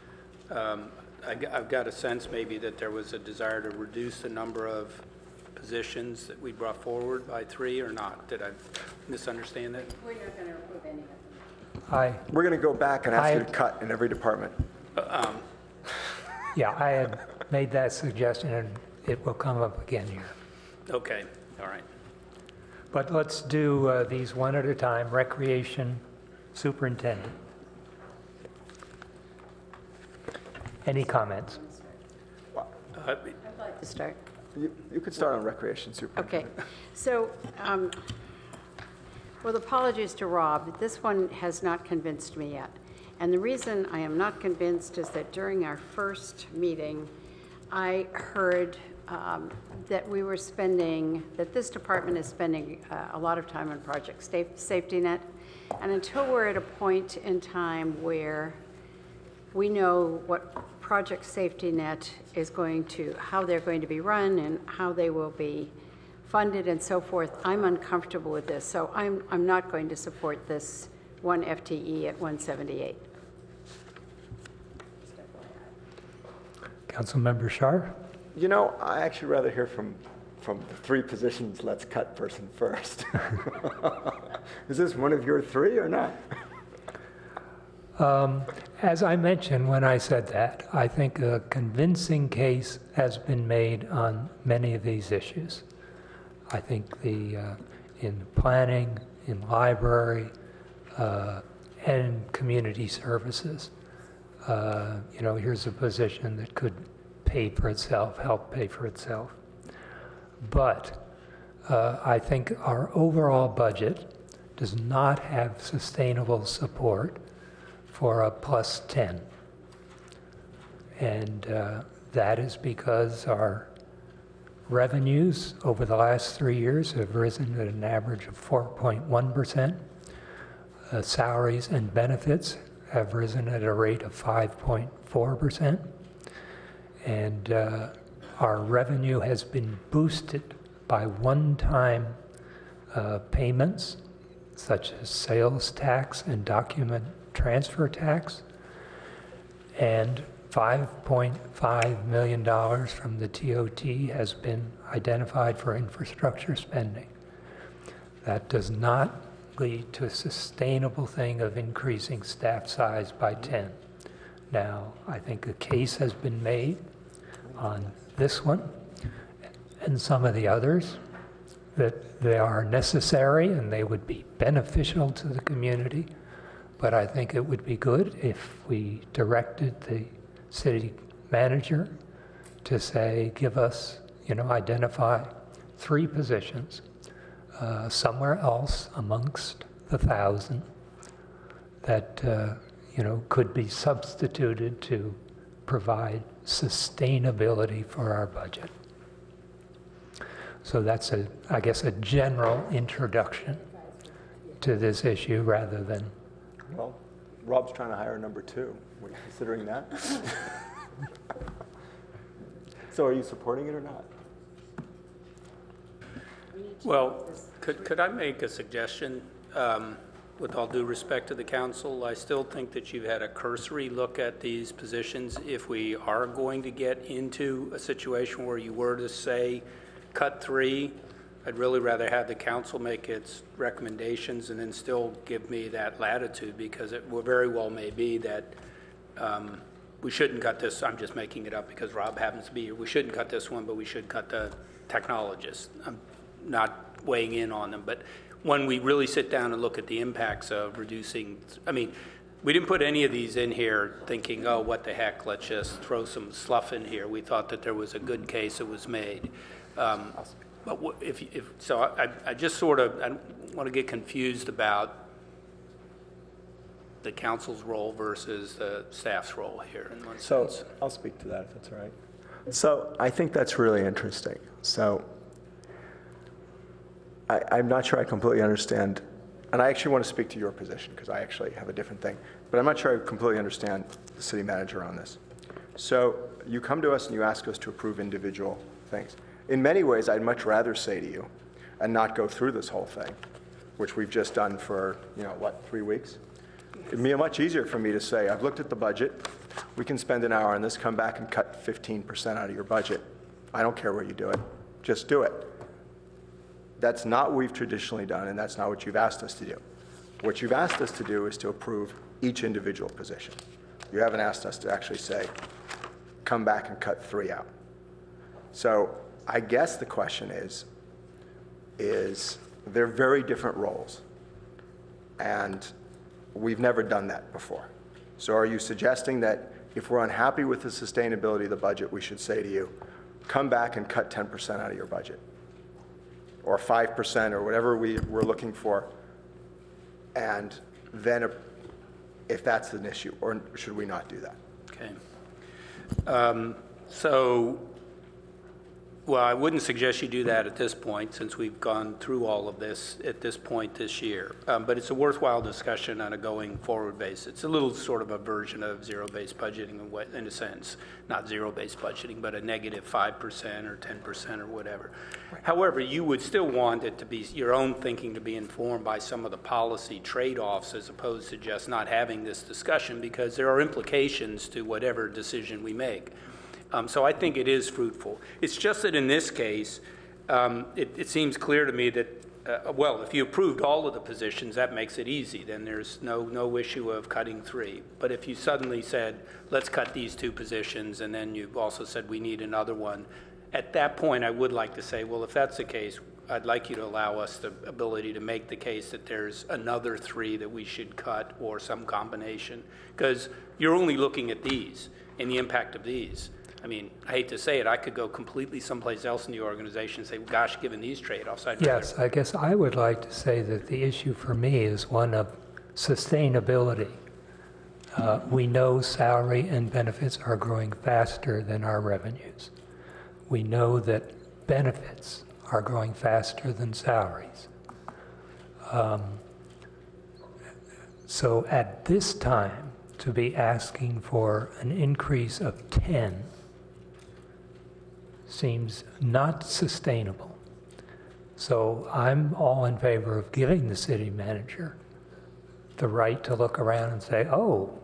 I've got a sense maybe that there was a desire to reduce the number of positions that we brought forward by 3 or not. Did I misunderstand that? We're not going to approve any of them. We're going to go back and ask you to cut in every department. Yeah, I had made that suggestion, and it will come up again here. Okay, all right. But let's do these one at a time. Recreation Superintendent. Any comments? I'd like to start. You could start on recreation superintendent. Okay, so, with apologies to Rob, this one has not convinced me yet. And the reason I am not convinced is that during our first meeting, I heard that we were spending, that this department is spending a lot of time on Project Safety Net. And until we're at a point in time where we know what Project Safety Net is going to, how they're going to be run and how they will be funded and so forth, I'm uncomfortable with this. So I'm not going to support this one FTE at 178. Councilmember Shar? You know, I actually rather hear from the 3 positions let's cut person first. Is this one of your 3 or not? As I mentioned when I said that, I think a convincing case has been made on many of these issues. I think in planning, in library, and community services, here's a position that could pay for itself, help pay for itself. But I think our overall budget does not have sustainable support for a +10. And that is because our revenues over the last 3 years have risen at an average of 4.1%. Salaries and benefits have risen at a rate of 5.4%. And our revenue has been boosted by one-time payments, such as sales tax and document transfer tax, and $5.5 million from the TOT has been identified for infrastructure spending. That does not lead to a sustainable thing of increasing staff size by 10. Now, I think a case has been made on this one and some of the others that they are necessary and they would be beneficial to the community. But I think it would be good if we directed the city manager to say, give us, identify 3 positions somewhere else amongst the 1,000 that, could be substituted to provide sustainability for our budget. So that's I guess a general introduction to this issue rather than. Well, Rob's trying to hire number 2. Were you considering that? So are you supporting it or not? Well, could I make a suggestion? With all due respect to the council, I still think that you've had a cursory look at these positions. If we are going to get into a situation where you were to say, cut 3, I'd really rather have the council make its recommendations and then still give me that latitude, because it very well may be that we shouldn't cut this. I'm just making it up because Rob happens to be here. We shouldn't cut this one, but we should cut the technologists. I'm not weighing in on them, but when we really sit down and look at the impacts of reducing, I mean, we didn't put any of these in here thinking, oh, what the heck, let's just throw some sluff in here. We thought that there was a good case that was made. But I just sort of, I don't want to get confused about the council's role versus the staff's role here in one sense. I'll speak to that if that's all right. So I think that's really interesting. So I'm not sure I completely understand, and I actually want to speak to your position because I actually have a different thing, but I'm not sure I completely understand the city manager on this. So you come to us and you ask us to approve individual things. In many ways, I'd much rather say to you and not go through this whole thing, which we've just done for, 3 weeks? It'd be much easier for me to say, I've looked at the budget, we can spend an hour on this, come back and cut 15% out of your budget. I don't care where you do it, just do it. That's not what we've traditionally done, and that's not what you've asked us to do. What you've asked us to do is to approve each individual position. You haven't asked us to actually say, come back and cut 3 out. So I guess the question is they're very different roles, and we've never done that before. So are you suggesting that if we're unhappy with the sustainability of the budget, we should say to you, come back and cut 10% out of your budget, or 5%, or whatever we're looking for, and then if that's an issue, or should we not do that? Okay. Well, I wouldn't suggest you do that at this point, since we've gone through all of this at this point this year. But it's a worthwhile discussion on a going forward basis. It's a little sort of a version of zero-based budgeting in a sense. Not zero-based budgeting, but a negative 5% or 10% or whatever. Right. However, you would still want it to be your own thinking to be informed by some of the policy trade-offs, as opposed to just not having this discussion, because there are implications to whatever decision we make. So I think it is fruitful. It's just that in this case, it seems clear to me that, if you approved all of the positions, that makes it easy. Then there's no issue of cutting 3. But if you suddenly said, let's cut these 2 positions, and then you've also said we need another one, at that point I would like to say, well, if that's the case, I'd like you to allow us the ability to make the case that there's another 3 that we should cut, or some combination, because you're only looking at these and the impact of these. I mean, I hate to say it, I could go completely someplace else in the organization and say, well, gosh, given these trade-offs, I'd Yes, I guess I would like to say that the issue for me is one of sustainability. We know salary and benefits are growing faster than our revenues. We know that benefits are growing faster than salaries. So at this time, to be asking for an increase of 10 seems not sustainable. So I'm all in favor of giving the city manager the right to look around and say, oh,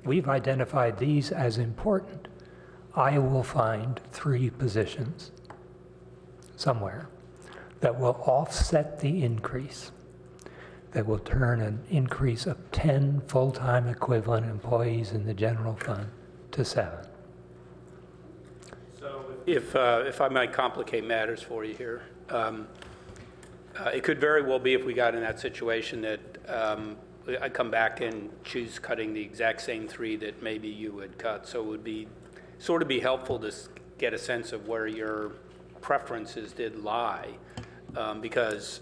we've identified these as important. I will find 3 positions somewhere that will offset the increase, that will turn an increase of 10 full-time equivalent employees in the general fund to 7. If I might complicate matters for you here, it could very well be, if we got in that situation, that I come back and choose cutting the exact same 3 that maybe you would cut. So it would be helpful to get a sense of where your preferences did lie, because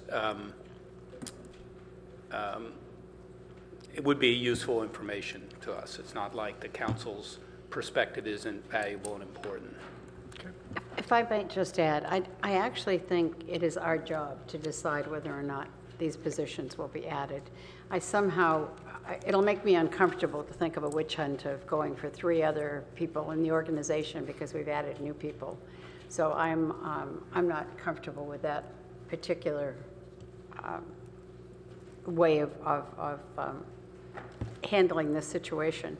it would be useful information to us. It's not like the council's perspective isn't valuable and important. If I might just add, I actually think it is our job to decide whether or not these positions will be added. It'll make me uncomfortable to think of a witch hunt of going for 3 other people in the organization because we've added new people. So I'm not comfortable with that particular way of handling this situation.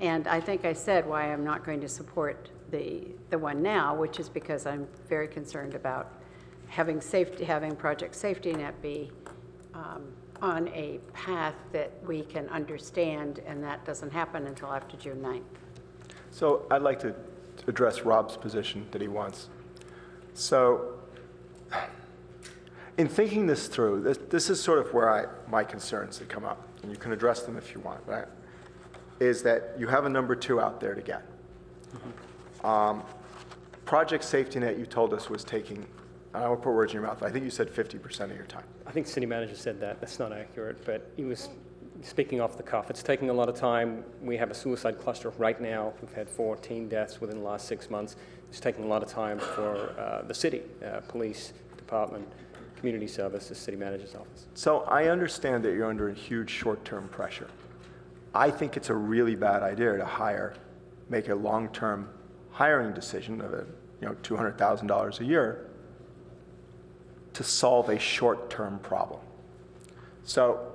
And I think I said why I'm not going to support the one now, which is because I'm very concerned about having project safety net be on a path that we can understand, and that doesn't happen until after June 9th. So I'd like to address Rob's position that he wants. So in thinking this through, this is sort of where my concerns that come up, and you can address them if you want, right? Is that you have a number 2 out there to get. Project Safety Net, you told us, was taking, I don't want to put words in your mouth, I think you said 50% of your time. I think the city manager said that. That's not accurate, but he was speaking off the cuff. It's taking a lot of time. We have a suicide cluster right now. We've had 4 teen deaths within the last 6 months. It's taking a lot of time for the city, police department, community services, city manager's office. So I understand that you're under a huge short-term pressure. I think it's a really bad idea to make a long-term hiring decision of $200,000 a year to solve a short-term problem. So,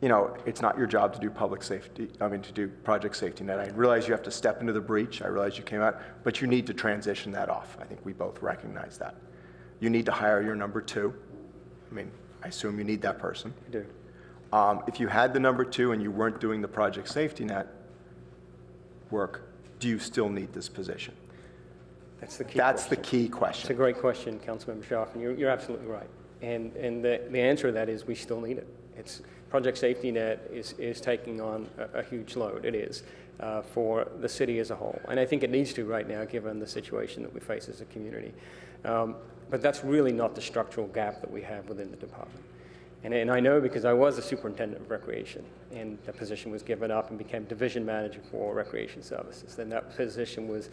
it's not your job to do to do project safety net. I realize you have to step into the breach. I realize you came out, but you need to transition that off. I think we both recognize that. You need to hire your number 2. I assume you need that person. I do. If you had the number 2 and you weren't doing the project safety net work, do you still need this position? That's the key That's question. the key question. It's a great question, Councilmember Schaaf, and you're absolutely right. And the answer to that is we still need it. Project Safety Net is taking on a huge load. It is for the city as a whole. And I think it needs to right now, given the situation that we face as a community. But that's really not the structural gap that we have within the department. And I know because I was a superintendent of recreation, and the position was given up and became division manager for recreation services. Then that position was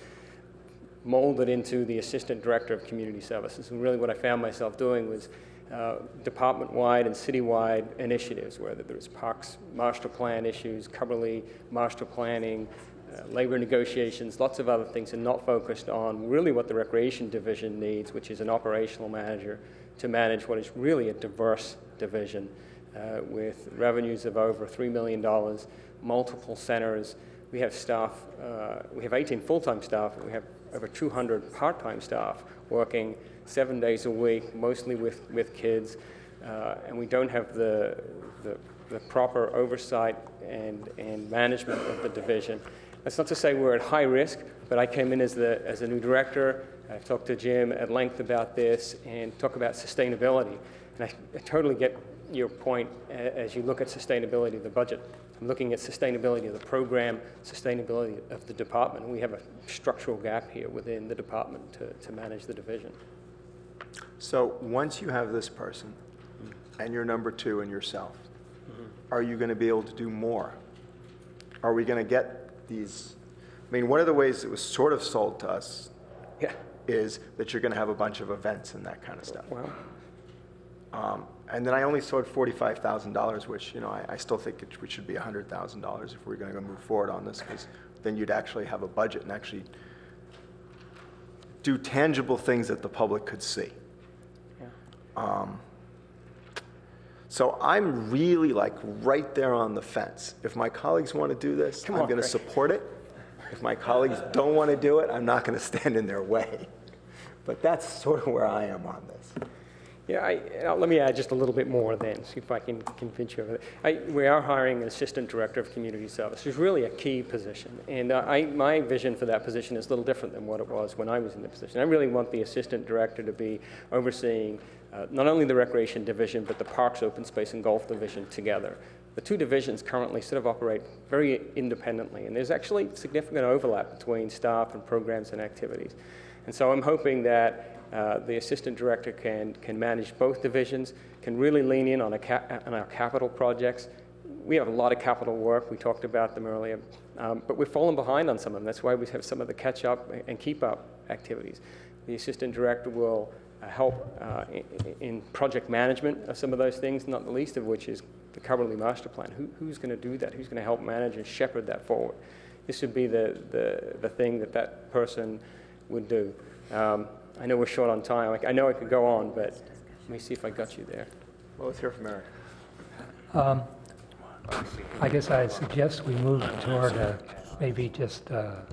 molded into the assistant director of community services. And really what I found myself doing was department-wide and city-wide initiatives, whether there's parks master plan issues, Cumberley master planning, labor negotiations, lots of other things, and not focused on really what the recreation division needs, which is an operational manager to manage what is really a diverse division with revenues of over $3 million, multiple centers. We have staff, we have 18 full-time staff, and we have over 200 part-time staff working 7 days a week, mostly with kids, and we don't have the proper oversight and management of the division. That's not to say we're at high risk, but I came in as a new director. I've talked to Jim at length about this and talk about sustainability. And I totally get your point as you look at sustainability of the budget. I'm looking at sustainability of the program, sustainability of the department. And we have a structural gap here within the department to manage the division. So once you have this person and your number 2 and yourself, are you going to be able to do more? Are we going to get these? One of the ways it was sort of sold to us is that you're going to have a bunch of events and that kind of stuff. Wow. And then I only saw $45,000, which, I still think it should be $100,000 if we're going to move forward on this, because then you'd actually have a budget and actually do tangible things that the public could see. Yeah. So I'm really right there on the fence. If my colleagues want to do this, I'm going to support it. If my colleagues don't want to do it, I'm not going to stand in their way. But that's sort of where I am on this. Yeah, let me add just a little bit more then, see if I can convince you of it. We are hiring an assistant director of community services, really a key position. And my vision for that position is a little different than what it was when I was in the position. I really want the assistant director to be overseeing not only the recreation division, but the parks, open space, and golf division together. The 2 divisions currently sort of operate very independently, and there's actually significant overlap between staff and programs and activities. And so I'm hoping that the assistant director can manage both divisions, can really lean in on our capital projects. We have a lot of capital work. We talked about them earlier, but we've fallen behind on some of them. That's why we have some of the catch-up and keep-up activities. The assistant director will help in project management of some of those things, not the least of which is the Cumberley Master Plan. Who's going to do that? Who's going to help manage and shepherd that forward? This would be the thing that person would do. I know we're short on time. I know I could go on, but let me see if I got you there. Well, let's hear from Eric. I guess I suggest we move toward maybe just a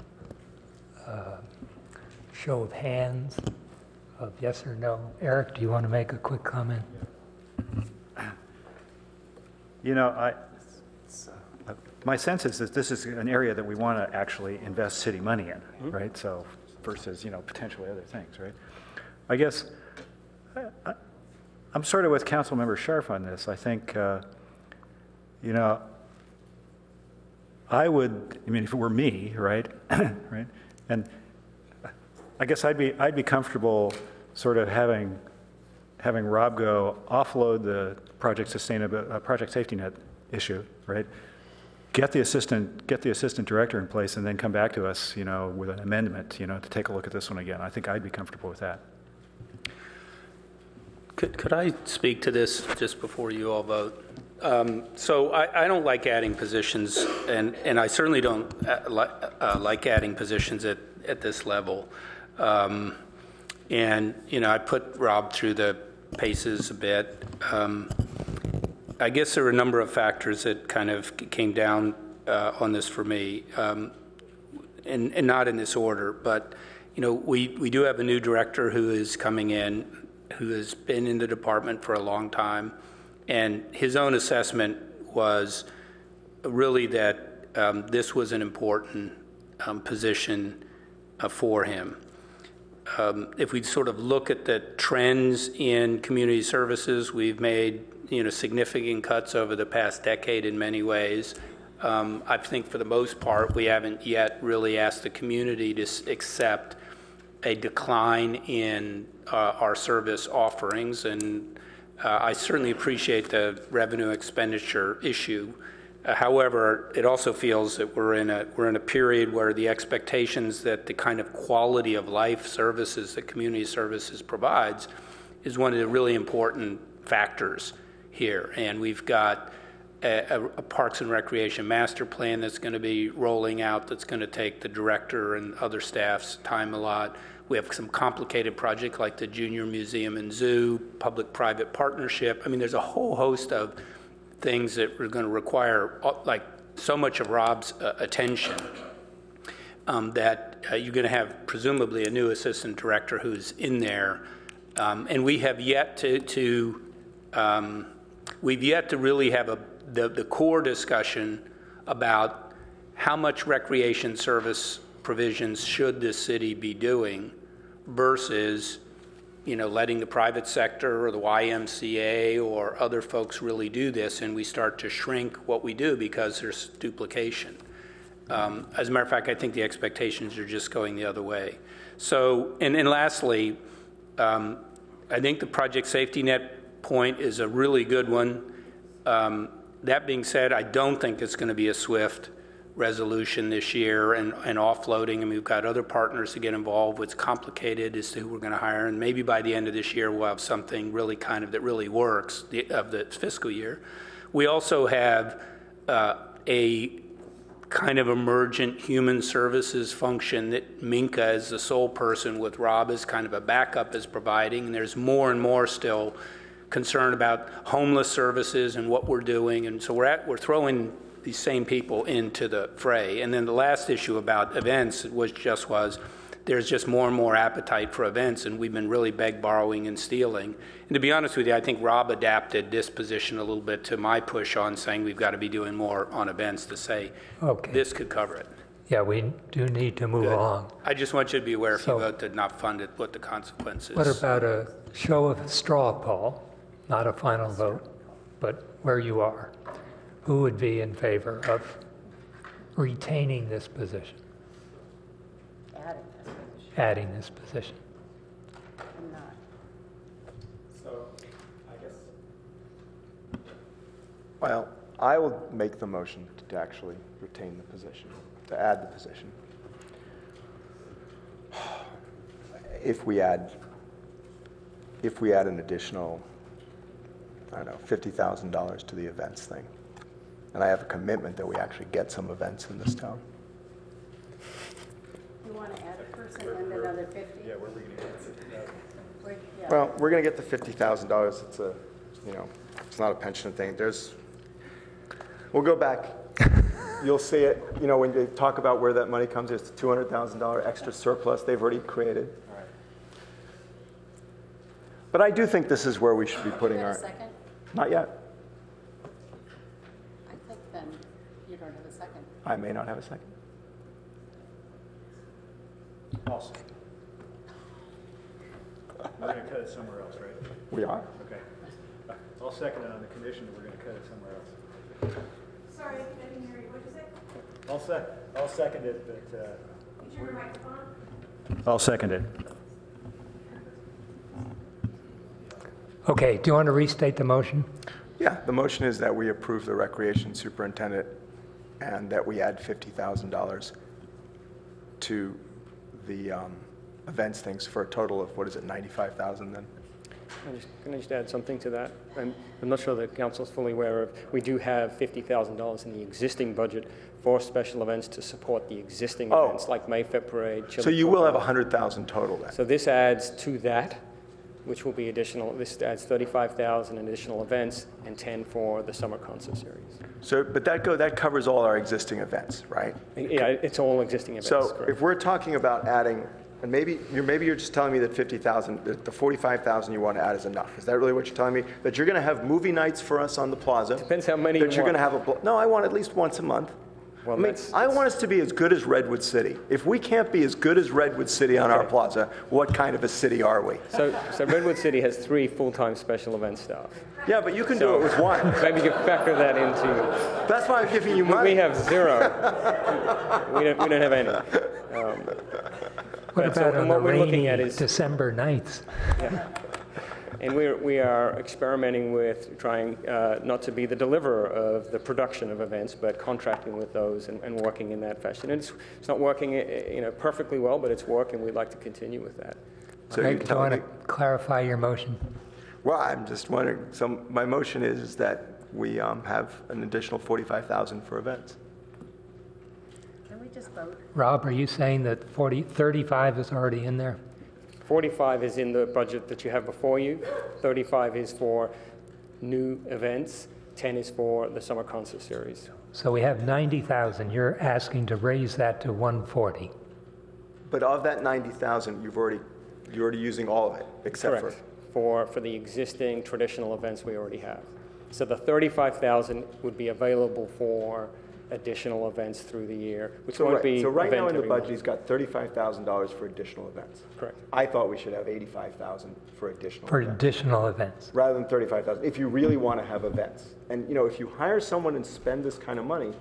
show of hands of yes or no. Eric, do you want to make a quick comment? You know, my sense is that this is an area that we want to actually invest city money in, right? So versus, potentially other things, right? I guess I'm sort of with Councilmember Scharf on this. I think, I would, if it were me, right, right, and I guess I'd be comfortable sort of having Rob go offload the project safety net issue, right? Get the assistant director in place, and then come back to us, with an amendment, to take a look at this one again. I think I'd be comfortable with that. Could I speak to this just before you all vote? So I don't like adding positions, and I certainly don't like adding positions at this level. And, I put Rob through the paces a bit. I guess there were a number of factors that kind of came down on this for me, and not in this order, but, we do have a new director who is coming in, who has been in the department for a long time, and his own assessment was really that this was an important position for him. If we sort of look at the trends in community services, we've made significant cuts over the past decade in many ways. I think for the most part, we haven't yet really asked the community to accept a decline in our service offerings, and I certainly appreciate the revenue expenditure issue. However, it also feels that we're in a period where the expectations that the kind of quality of life services that community services provides is one of the really important factors here. And we've got a Parks and Recreation master plan that's going to be rolling out, that's going to take the director and other staff's time a lot. We have some complicated projects like the Junior Museum and Zoo, public-private partnership. I mean, there's a whole host of things that are going to require like so much of Rob's attention that you're going to have presumably a new assistant director who's in there, and we have yet to really have the core discussion about how much recreation service provisions should this city be doing versus letting the private sector or the YMCA or other folks really do this, and we start to shrink what we do because there's duplication. As a matter of fact, I think the expectations are just going the other way. So, and lastly, I think the project safety net point is a really good one. That being said, I don't think it's going to be a swift resolution this year and offloading. I mean, we've got other partners to get involved. What's complicated as to who we're going to hire, and maybe by the end of this year we'll have something really that really works of the fiscal year. We also have a kind of emergent human services function that Minka as the sole person with Rob as kind of a backup is providing, and there's more and more still concern about homeless services and what we're doing, and so we're throwing these same people into the fray. And then the last issue about events was there's just more and more appetite for events, and we've been really borrowing and stealing. And to be honest with you, I think Rob adapted this position a little bit to my push on saying we've got to be doing more on events to say this could cover it. Yeah, we do need to move along. I just want you to be aware if you vote to not fund it, what the consequences. What about a show of straw, Paul? Not a final vote, but where you are. Who would be in favor of retaining this position? Adding this position. I'm not. So, I guess. Well, I will make the motion to actually retain the position, to add the position. If we add an additional, I don't know, $50,000 to the events thing. And I have a commitment that we actually get some events in this town. You want to add a person and another 50? Yeah, we're going to get $50,000. Well, we're going to get the $50,000. It's it's not a pension thing. We'll go back. You'll see it. When they talk about where that money comes, it's $200,000 extra surplus they've already created. But I do think this is where we should be putting our... Second? Not yet. I think then you don't have a second. I may not have a second. Also. We're going to cut it somewhere else, right? We are. Okay. I'll second it on the condition that we're going to cut it somewhere else. Sorry, I didn't hear you. What did you say? I'll second it, but... You turn your microphone on? I'll second it. Okay, do you want to restate the motion? Yeah, the motion is that we approve the recreation superintendent and that we add $50,000 to the events things for a total of, what is it, 95,000 then? Can I just add something to that? I'm not sure the council's fully aware of, we do have $50,000 in the existing budget for special events to support the existing events, like Mayfair Parade. So you will have 100,000 total then? So this adds to that, which will be additional. This adds 35,000 in additional events and 10 for the summer concert series. So, but that covers all our existing events, right? Yeah, it's all existing events. So correct. if we're talking about adding, and maybe you're just telling me that 50,000, the 45,000 you want to add is enough. Is that really what you're telling me? That you're going to have movie nights for us on the plaza? Depends how many that you you're going to want. have no, I want at least once a month. Well, I mean, I want us to be as good as Redwood City. If we can't be as good as Redwood City on our plaza, what kind of a city are we? So Redwood City has 3 full-time special event staff. Yeah, but you can do it with one. Maybe you can factor that into. That's why I'm giving you money. We have 0. we don't have any. What so about on the what we're looking rainy at is December nights? Yeah. And we are experimenting with trying not to be the deliverer of the production of events, but contracting with those and working in that fashion. And it's not working, perfectly well, but it's working. We'd like to continue with that. So Greg, do you want to clarify your motion? Well, I'm just wondering. So my motion is that we have an additional 45,000 for events. Can we just vote? Rob, are you saying that 35 is already in there? 45 is in the budget that you have before you. 35 is for new events. 10 is for the summer concert series. So we have 90,000. You're asking to raise that to 140. But of that 90,000, you're already using all of it, except Correct. For the existing traditional events we already have. So the 35,000 would be available for additional events through the year, which won't be So right now in the every budget, month. he's got $35,000 for additional events. Correct. I thought we should have 85,000 for additional For events. additional events. Rather than 35,000, if you really want to have events. And, if you hire someone and spend this kind of money,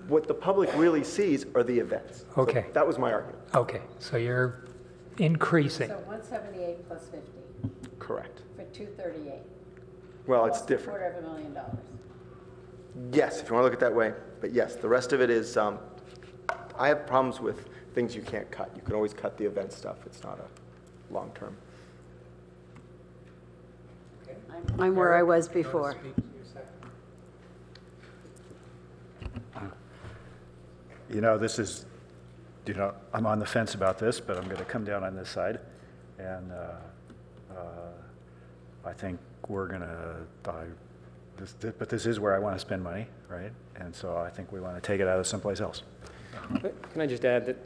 what the public really sees are the events. Okay. So that was my argument. Okay, so you're increasing. So 178 plus 50 Correct. for 238. Well, it's Almost different. $250,000. Yes, if you want to look at it that way. But yes, the rest of it is, I have problems with things you can't cut. You can always cut the event stuff. It's not a long term. I'm where I was before. This is, I'm on the fence about this, but I'm going to come down on this side. And I think we're going to, but this is where I want to spend money, right? And so I think we want to take it out of someplace else. Can I just add that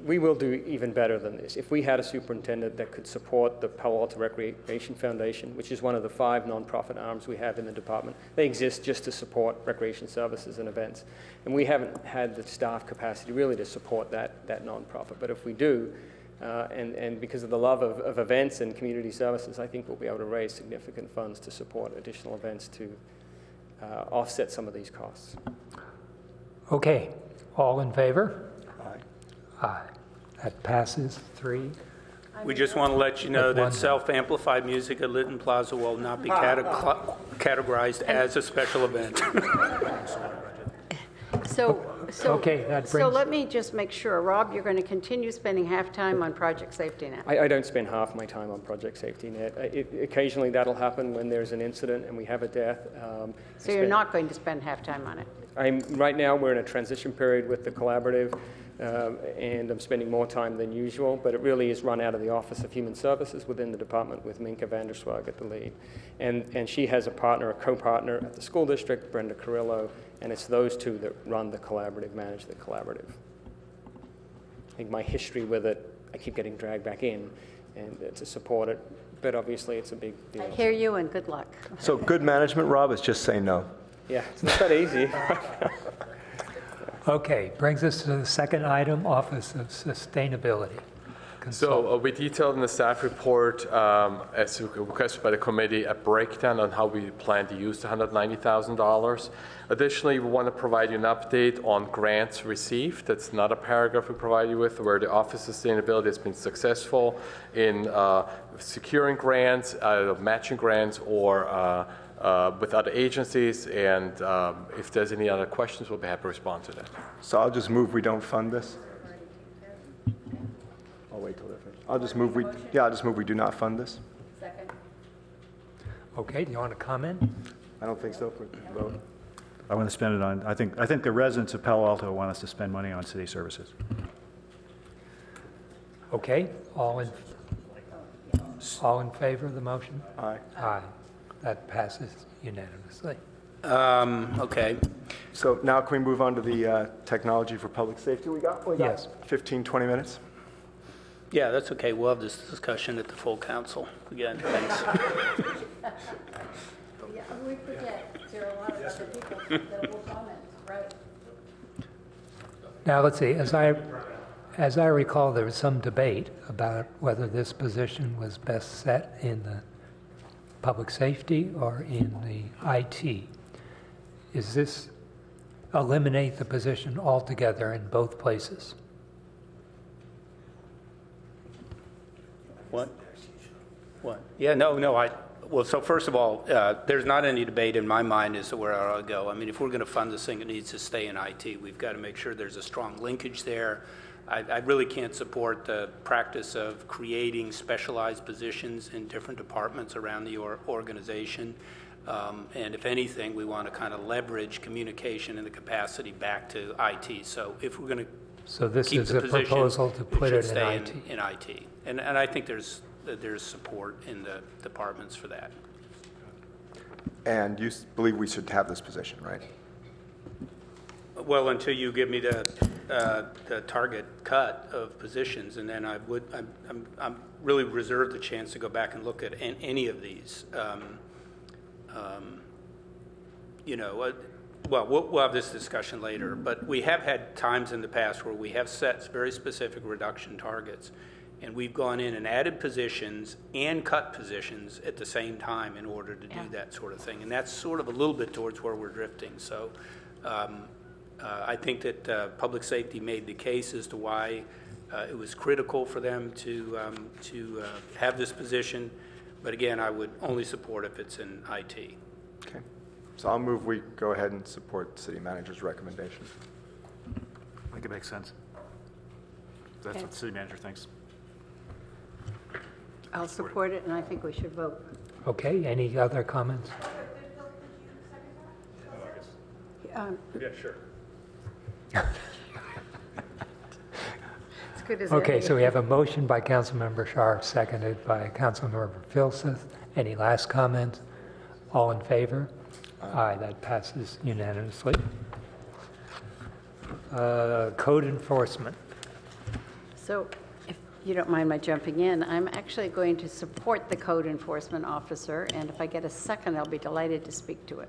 we will do even better than this. If we had a superintendent that could support the Palo Alto Recreation Foundation, which is one of the 5 nonprofit arms we have in the department, they exist just to support recreation services and events. And we haven't had the staff capacity really to support that nonprofit. But if we do, and because of the love of events and community services, I think we'll be able to raise significant funds to support additional events to offset some of these costs. Okay, all in favor? Aye. Aye. That passes 3. We just want to let you know that self-amplified music at Lytton Plaza will not be categorized as a special event. So Okay, that So brings- let me just make sure, Rob, you're going to continue spending half-time on Project Safety Net? I don't spend half my time on Project Safety Net. Occasionally that'll happen when there's an incident and we have a death. So you're not going to spend half-time on it? Right now, we're in a transition period with the collaborative, and I'm spending more time than usual, but it really is run out of the Office of Human Services within the department with Minka Vanderswag at the lead. And she has a co-partner at the school district, Brenda Carrillo, and it's those two that run the collaborative, manage the collaborative. I think my history with it, I keep getting dragged back in and to support it but obviously it's a big deal. I hear you, and good luck. So good management, Rob, is just say no. Yeah, it's not that easy. Okay, brings us to the second item, Office of Sustainability. So we detailed in the staff report, as requested by the committee, a breakdown on how we plan to use the $190,000. Additionally, we want to provide you an update on grants received. That's not a paragraph we provide you with, where the Office of Sustainability has been successful in securing grants, matching grants, or with other agencies. And if there's any other questions, we'll be happy to respond to that. So I'll just move we don't fund this. I'll wait till they're finished. I'll just move we do not fund this. Second. Okay, do you want to comment? I don't think so. Vote. I want to spend it on, I think the residents of Palo Alto want us to spend money on city services. Okay, all in favor of the motion? Aye. Aye. That passes unanimously. Okay. So now can we move on to the technology for public safety we got? Yes. 15, 20 minutes? Yeah, that's okay. We'll have this discussion at the full council. Again, thanks. Yeah, we forget, there are a lot of other people that will comment, right? Now, let's see, as I recall, there was some debate about whether this position was best set in the public safety or in the IT. Is this eliminate the position altogether in both places? What? Yeah, no, well, so first of all, there's not any debate in my mind as to where I ought to go. I mean, if we're going to fund this thing, it needs to stay in IT. We've got to make sure there's a strong linkage there. I really can't support the practice of creating specialized positions in different departments around the organization. And if anything, we want to kind of leverage communication and the capacity back to IT. So if we're going to So this is a proposal to put it in IT. In IT. And I think there's support in the departments for that. And you believe we should have this position, right? Well, until you give me the target cut of positions, and then I'm really reserve the chance to go back and look at any of these. Well, we'll have this discussion later, but we have had times in the past where we have set very specific reduction targets, and we've gone in and added positions and cut positions at the same time in order to do that sort of thing. And that's sort of a little bit towards where we're drifting. So I think that public safety made the case as to why it was critical for them to have this position. But again, I would only support if it's in IT. Okay. So I'll move we go ahead and support the city manager's recommendation. I think it makes sense. That's what the city manager thinks. I'll support it, and I think we should vote. Okay, any other comments? Yeah, sure. As good as Okay, any. so we have a motion by Councilmember Sharp, seconded by Councilmember Filseth. Any last comments? All in favor? Aye, that passes unanimously. Code enforcement. So if you don't mind my jumping in, I'm actually going to support the code enforcement officer, and if I get a second, I'll be delighted to speak to it.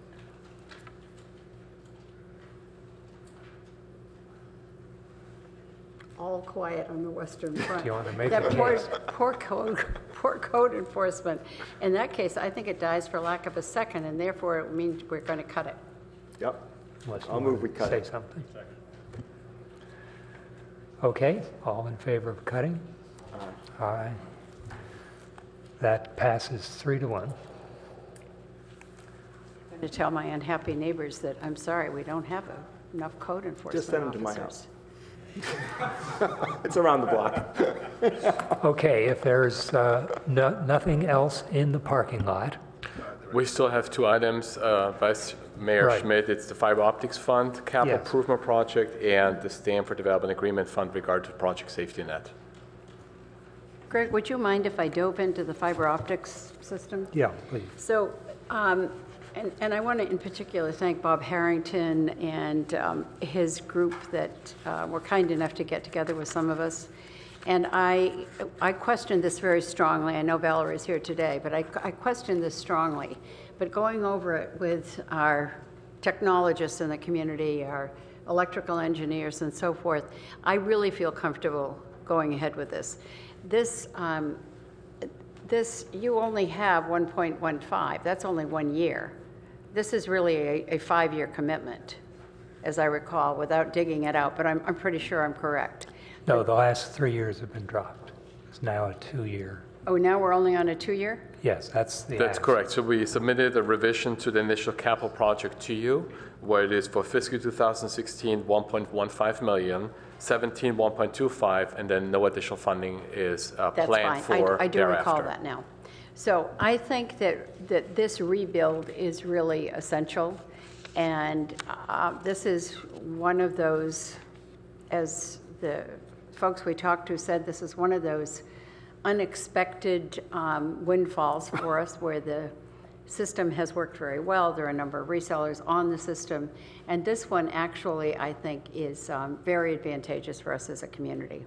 All quiet on the Western Front. Do you want to make That a case? poor code enforcement. In that case, I think it dies for lack of a second, and therefore it means we're going to cut it. Yep. Unless you I'll want move we to cut say it. something. Okay, all in favor of cutting? Aye. That passes 3-1. I'm going to tell my unhappy neighbors that, I'm sorry, we don't have enough code enforcement Just send them to my officers. house. It's around the block. Okay, if there's nothing else in the parking lot. We still have two items, Vice Mayor Right. Schmidt. It's the Fiber Optics Fund Capital Yes. Improvement Project and the Stanford Development Agreement Fund regarding Project Safety Net. Greg, would you mind if I dove into the fiber optics system? Yeah, please. So, and I want to in particular thank Bob Harrington and his group that were kind enough to get together with some of us. And I question this very strongly. I know Valerie's here today, but I question this strongly. But going over it with our technologists in the community, our electrical engineers and so forth, I really feel comfortable going ahead with this. This, you only have 1.15. That's only 1 year. This is really a 5-year commitment, as I recall, without digging it out, but I'm pretty sure I'm correct. No, the last 3 years have been dropped. It's now a 2-year. Oh, now we're only on a 2-year? Yes, that's the That's ask. correct. So we submitted a revision to the initial capital project to you, where it is for fiscal 2016, 1.15 million, 17, 1.25, and then no additional funding is planned for I do thereafter. recall that now. So I think that this rebuild is really essential, and this is one of those, as the folks we talked to said, this is one of those unexpected windfalls for us where the system has worked very well. There are a number of resellers on the system, and this one actually, I think, is very advantageous for us as a community.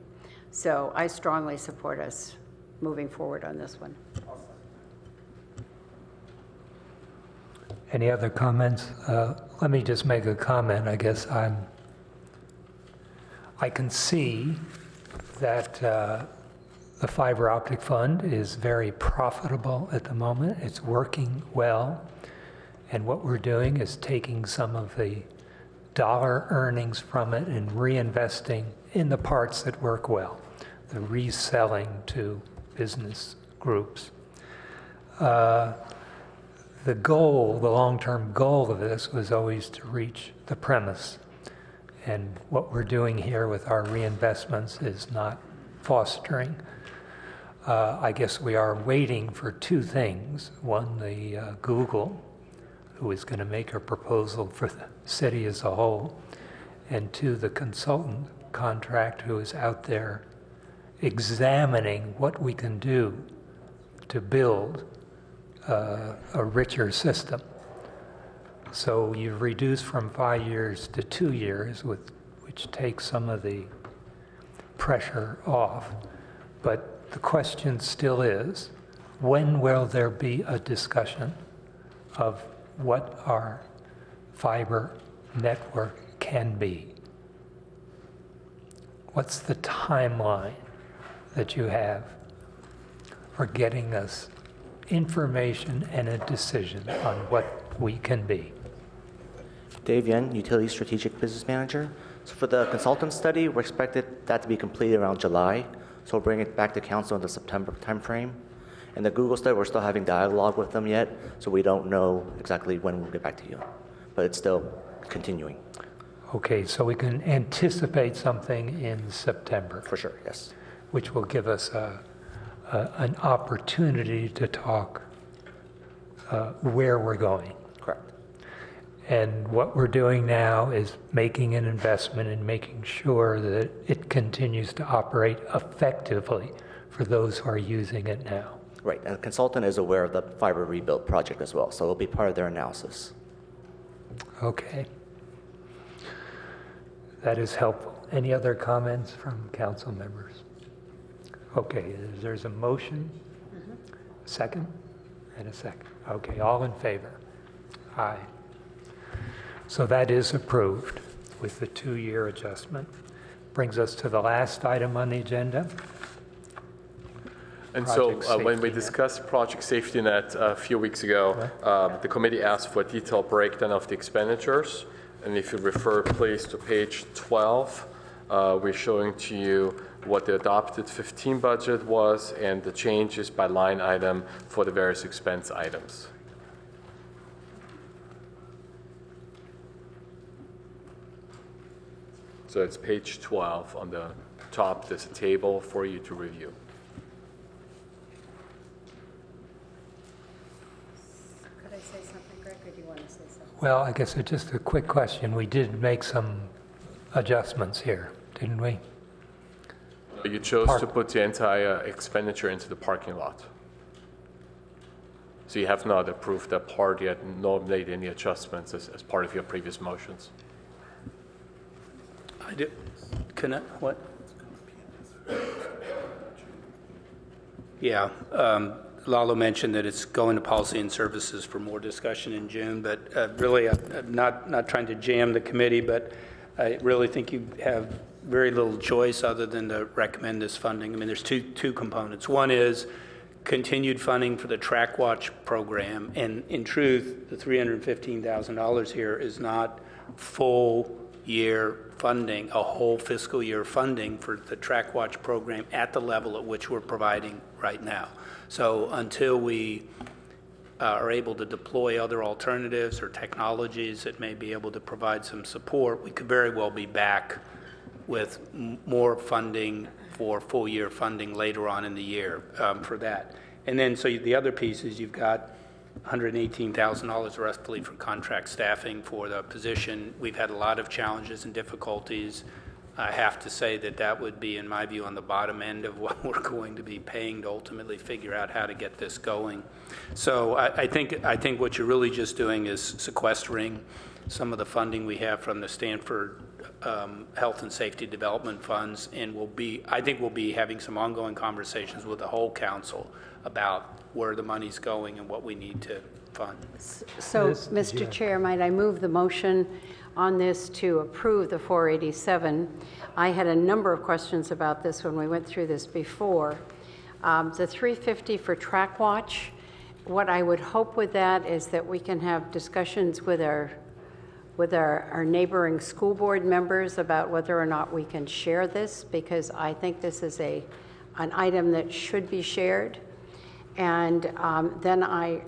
So I strongly support us moving forward on this one. Any other comments? Let me just make a comment. I guess I can see that the fiber optic fund is very profitable at the moment. It's working well. And what we're doing is taking some of the dollar earnings from it and reinvesting in the parts that work well, the reselling to business groups. The goal, the long-term goal of this was always to reach the premise. And what we're doing here with our reinvestments is not fostering. I guess we are waiting for two things. One, the Google, who is going to make a proposal for the city as a whole. And two, the consultant contract who is out there examining what we can do to build a richer system. So you've reduced from 5 years to 2 years, which takes some of the pressure off. But the question still is, when will there be a discussion of what our fiber network can be? What's the timeline that you have for getting us information and a decision on what we can be? Dave Yen, Utility Strategic Business Manager. So for the consultant study, we're expected that to be completed around July. So we'll bring it back to council in the September timeframe. And the Google study, we're still having dialogue with them yet, so we don't know exactly when we'll get back to you. But it's still continuing. Okay, so we can anticipate something in September. For sure, yes. Which will give us an opportunity to talk where we're going. Correct. And what we're doing now is making an investment in making sure that it continues to operate effectively for those who are using it now. Right, and the consultant is aware of the fiber rebuild project as well, so it'll be part of their analysis. Okay. That is helpful. Any other comments from council members? Okay, there's a motion, second, and a second. Okay, all in favor? Aye. So that is approved with the 2-year adjustment. Brings us to the last item on the agenda. And so when we discussed Project Safety Net a few weeks ago, the committee asked for a detailed breakdown of the expenditures. And if you refer, please, to page 12, we're showing to you what the adopted 15 budget was and the changes by line item for the various expense items. So it's page 12. On the top, there's a table for you to review. Could I say something, Greg, or do you want to say something? Well, I guess it's just a quick question. We did make some adjustments here, didn't we? You chose to put the entire expenditure into the parking lot. So you have not approved that part yet, nor made any adjustments as part of your previous motions. I did. Can I, what? Yeah. Lalo mentioned that it's going to Policy and Services for more discussion in June, but really, I'm not trying to jam the committee, but I really think you have very little choice other than to recommend this funding. I mean, there's two components. One is continued funding for the Track Watch program, and in truth, the $315,000 here is not full year funding, a whole fiscal year funding for the Track Watch program at the level at which we're providing right now. So until we are able to deploy other alternatives or technologies that may be able to provide some support, we could very well be back with more funding for full year funding later on in the year for that. And then so the other piece is you've got $118,000 roughly for contract staffing for the position. We've had a lot of challenges and difficulties. I have to say that would be, in my view, on the bottom end of what we're going to be paying to ultimately figure out how to get this going. So I think what you're really just doing is sequestering some of the funding we have from the Stanford Health and Safety Development Funds, and I think we'll be having some ongoing conversations with the whole council about where the money's going and what we need to fund. So, Mr. Chair, might I move the motion on this to approve the 487? I had a number of questions about this when we went through this before. The 350 for Track Watch, what I would hope with that is that we can have discussions with our neighboring school board members about whether or not we can share this, because I think this is an item that should be shared. And then I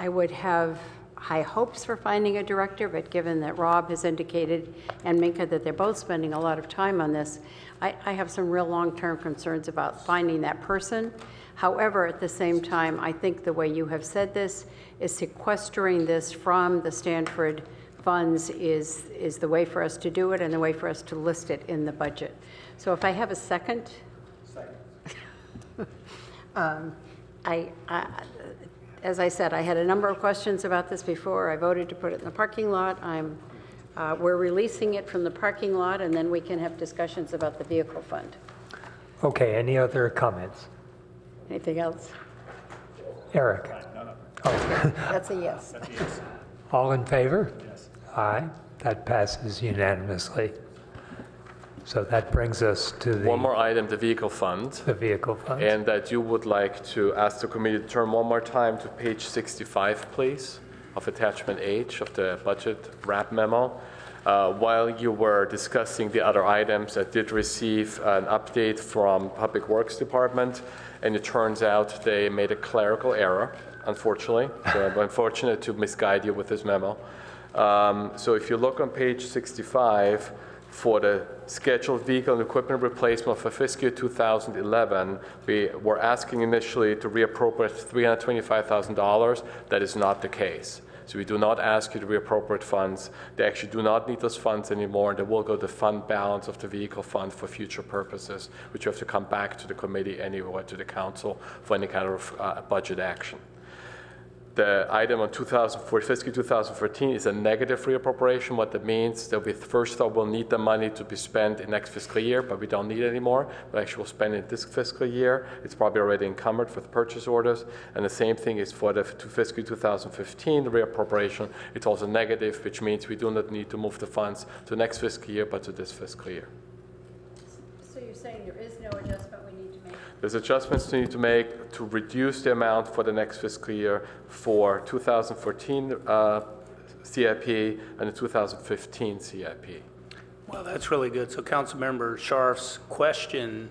would have high hopes for finding a director, but given that Rob has indicated and Minka that they're both spending a lot of time on this, I have some real long-term concerns about finding that person. However, at the same time, I think the way you have said this is sequestering this from the Stanford funds is the way for us to do it and the way for us to list it in the budget. So if I have a second. As I said, I had a number of questions about this before. I voted to put it in the parking lot. We're releasing it from the parking lot, and then we can have discussions about the vehicle fund. Okay, any other comments? Anything else? Eric? That's a yes. All in favor? Yes. Aye. That passes unanimously. So that brings us to one more item, the vehicle fund. The vehicle fund. And that you would like to ask the committee to turn one more time to page 65, please, of attachment H of the budget wrap memo. While you were discussing the other items, I did receive an update from Public Works Department, and it turns out they made a clerical error, unfortunately. So I'm unfortunate to misguide you with this memo. So if you look on page 65, for the scheduled vehicle and equipment replacement for fiscal year 2011, we were asking initially to reappropriate $325,000. That is not the case. So we do not ask you to reappropriate funds. They actually do not need those funds anymore, and they will go to the fund balance of the vehicle fund for future purposes, which you have to come back to the committee anyway, to the council, for any kind of budget action. The item on fiscal 2014 is a negative reappropriation. What that means that we first thought we'll need the money to be spent in next fiscal year, but we don't need it anymore. We actually will spend it this fiscal year. It's probably already encumbered with purchase orders. And the same thing is for the fiscal 2015, the reappropriation. It's also negative, which means we do not need to move the funds to next fiscal year, but to this fiscal year. So you're saying there is no adjustment we need to make? There's adjustments you need to make to reduce the amount for the next fiscal year for 2014 CIP and the 2015 CIP. Well, that's really good. So Councilmember Scharf's question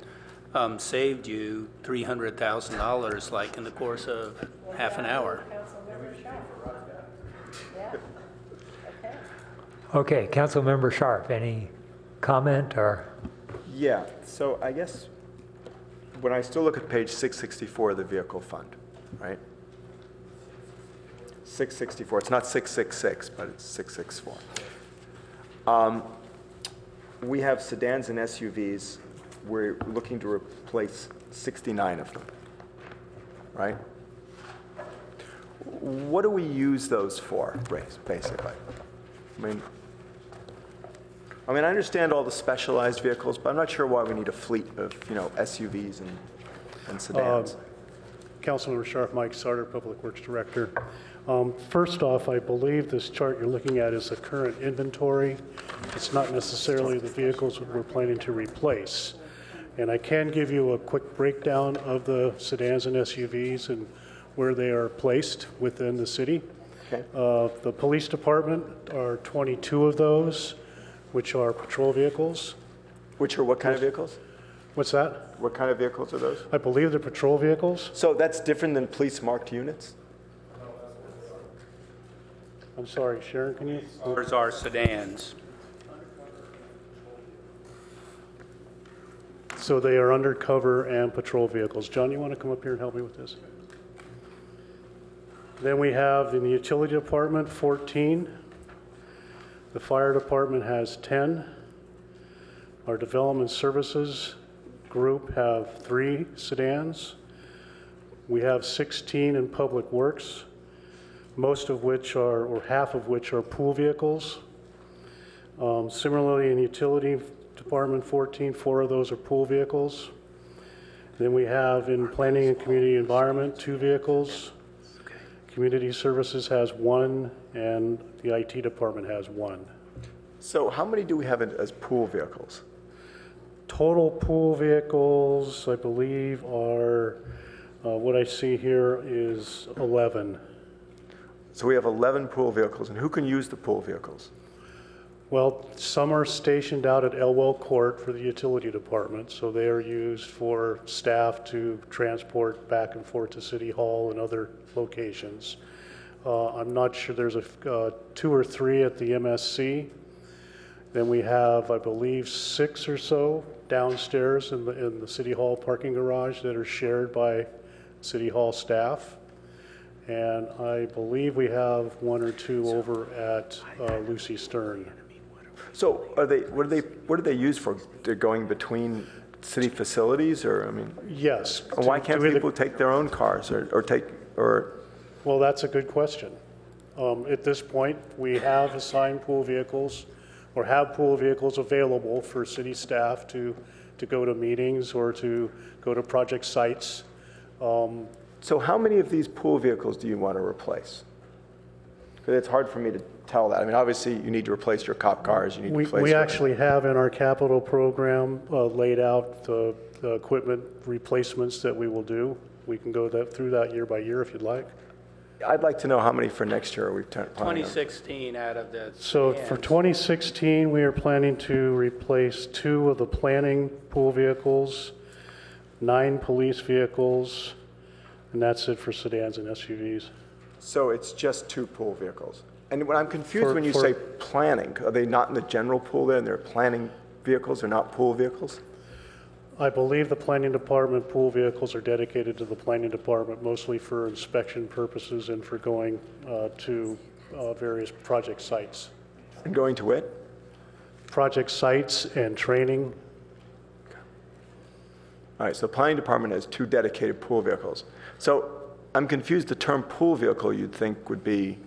saved you $300,000 like in the course of half an hour. Okay, Councilmember Scharf, any comment or? Yeah, so I guess when I still look at page 664 of the vehicle fund, right? 664, it's not 666, but it's 664. We have sedans and SUVs. We're looking to replace 69 of them, right? What do we use those for, basically? I mean, I understand all the specialized vehicles, but I'm not sure why we need a fleet of, SUVs and sedans. Councilmember Sharp, Mike Sarter, Public Works Director. First off, I believe this chart you're looking at is the current inventory. It's not necessarily the vehicles that we're planning to replace. And I can give you a quick breakdown of the sedans and SUVs and where they are placed within the city. Okay. The police department are 22 of those, which are patrol vehicles. Which are what kind of vehicles? What's that? What kind of vehicles are those? I believe they're patrol vehicles. So that's different than police marked units? I'm sorry, Sharon, can you? Ours are sedans. So they are undercover and patrol vehicles. John, you want to come up here and help me with this? Then we have in the utility department 14. The fire department has 10. Our development services group have 3 sedans. We have 16 in public works, most of which are, or half of which are pool vehicles. Similarly, in utility department 14, 4 of those are pool vehicles. Then we have in planning and community environment 2 vehicles. Community services has 1, and the IT department has 1. So how many do we have as pool vehicles? Total pool vehicles, I believe, are, what I see here is 11. So we have 11 pool vehicles, and who can use the pool vehicles? Well, some are stationed out at Elwell Court for the utility department, so they are used for staff to transport back and forth to City Hall and other locations. I'm not sure, there's 2 or 3 at the MSC. Then we have, I believe, 6 or so downstairs in the City Hall parking garage that are shared by City Hall staff. And I believe we have 1 or 2 over at Lucy Stern. So are they, what are they used for? They're going between city facilities, or, I mean? Yes. Why can't people take their own cars or? Well, that's a good question. At this point, we have assigned pool vehicles or have pool vehicles available for city staff to go to meetings or to go to project sites. So how many of these pool vehicles do you want to replace? Because it's hard for me to tell that. I mean, obviously, you need to replace your cop cars. You need to replace. We actually have in our capital program laid out the equipment replacements that we will do. We can go through that year by year if you'd like. I'd like to know how many for next year we've planning on. 2016 out of the. So for 2016, we are planning to replace 2 of the planning pool vehicles, 9 police vehicles, and that's it for sedans and SUVs. So it's just 2 pool vehicles. And when I'm confused when you say planning, are they not in the general pool there, and they're planning vehicles, they're not pool vehicles? I believe the planning department pool vehicles are dedicated to the planning department, mostly for inspection purposes and for going to various project sites. And going to it? Project sites and training. All right, so the planning department has 2 dedicated pool vehicles. So I'm confused, the term pool vehicle you'd think would be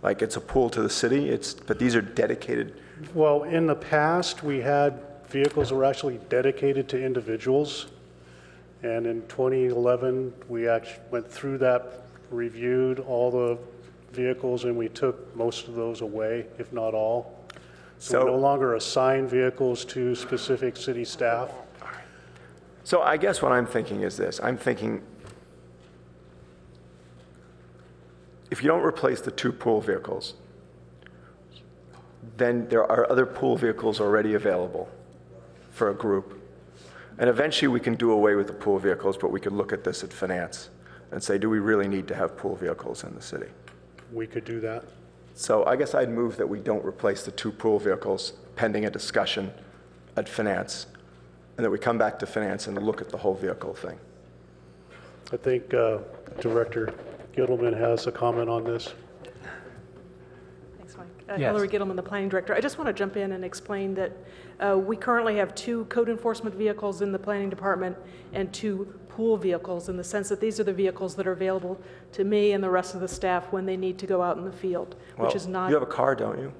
like it's a pool to the city, but these are dedicated. Well, in the past, we had vehicles that were actually dedicated to individuals. And in 2011, we actually went through that, reviewed all the vehicles, and we took most of those away, if not all. So we no longer assign vehicles to specific city staff. So I guess what I'm thinking is this. I'm thinking if you don't replace the 2 pool vehicles, then there are other pool vehicles already available for a group. And eventually we can do away with the pool vehicles, but we could look at this at finance and say, do we really need to have pool vehicles in the city? We could do that. So I guess I'd move that we don't replace the 2 pool vehicles pending a discussion at finance, and that we come back to finance and look at the whole vehicle thing. I think Director Gittleman has a comment on this. Thanks, Mike. Yes. Hillary Gittleman, the Planning Director. I just want to jump in and explain that we currently have 2 code enforcement vehicles in the Planning Department and 2 pool vehicles, in the sense that these are the vehicles that are available to me and the rest of the staff when they need to go out in the field, which is not. You have a car, don't you?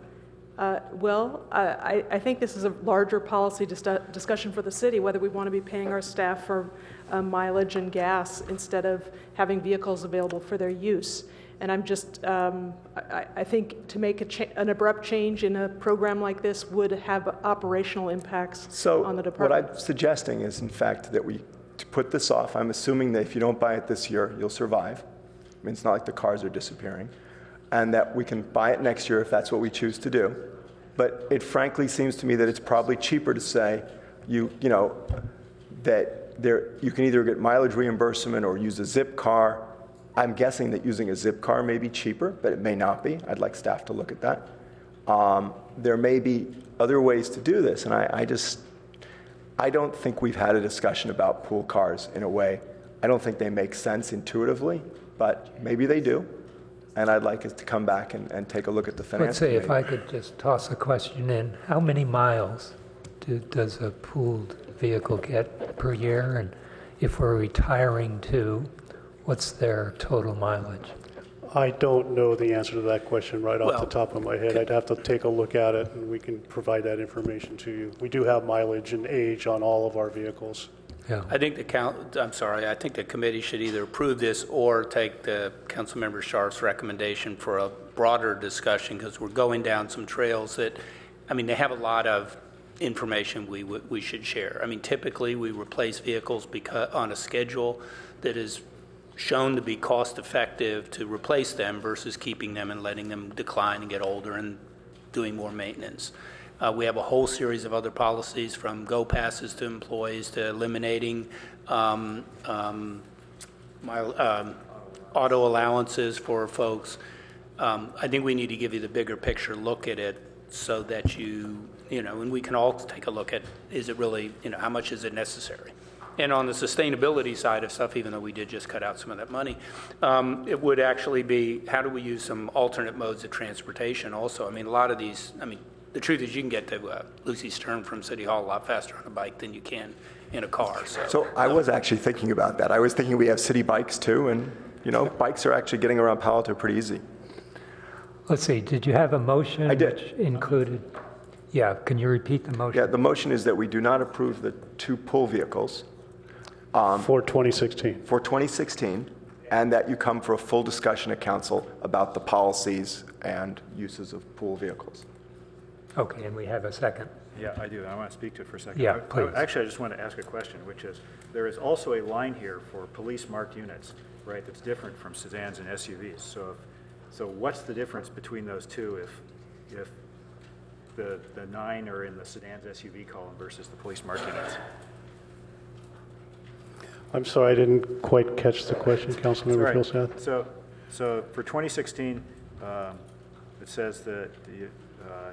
I think this is a larger policy discussion for the city, whether we want to be paying our staff for mileage and gas instead of having vehicles available for their use. And I'm just, I think to make an abrupt change in a program like this would have operational impacts on the department. What I'm suggesting is, in fact, that we put this off. I'm assuming that if you don't buy it this year, you'll survive. I mean, it's not like the cars are disappearing. And that we can buy it next year if that's what we choose to do. But it frankly seems to me that it's probably cheaper to say, that you can either get mileage reimbursement or use a zip car. I'm guessing that using a zip car may be cheaper, but it may not be. I'd like staff to look at that. There may be other ways to do this, and I don't think we've had a discussion about pool cars in a way. I don't think they make sense intuitively, but maybe they do. And I'd like us to come back and take a look at the finance. Let's say if I could just toss a question in, how many miles does a pooled vehicle get per year? And if we're retiring two, what's their total mileage? I don't know the answer to that question right off the top of my head. I'd have to take a look at it, and we can provide that information to you. We do have mileage and age on all of our vehicles. Yeah. I think I think the committee should either approve this or take the Councilmember Scharf's recommendation for a broader discussion, because we're going down some trails that, I mean, they have a lot of information we should share. I mean, typically we replace vehicles on a schedule that is shown to be cost effective to replace them versus keeping them and letting them decline and get older and doing more maintenance. We have a whole series of other policies, from go passes to employees to eliminating auto allowances for folks. I think we need to give you the bigger picture look at it so that and we can all take a look at, is it really, how much is it necessary? And on the sustainability side of stuff, even though we did just cut out some of that money, it would actually be, how do we use some alternate modes of transportation also? I mean, a lot of these, the truth is you can get to Lucy Stern from City Hall a lot faster on a bike than you can in a car. So I was actually thinking about that. I was thinking we have city bikes too, and bikes are actually getting around Palo Alto pretty easy. Let's see, did you have a motion? I did. Which included, can you repeat the motion? Yeah, the motion is that we do not approve the two pool vehicles. For 2016. For 2016, and that you come for a full discussion at council about the policies and uses of pool vehicles. Okay, and we have a second. Yeah, I do. I want to speak to it for a second. Yeah, please. Actually, I just want to ask a question, which is, there is also a line here for police marked units, right, that's different from sedans and SUVs. So what's the difference between those two if the 9 are in the sedans SUV column versus the police marked units? I'm sorry, I didn't quite catch the question, Councilmember Philseth. So for 2016, it says that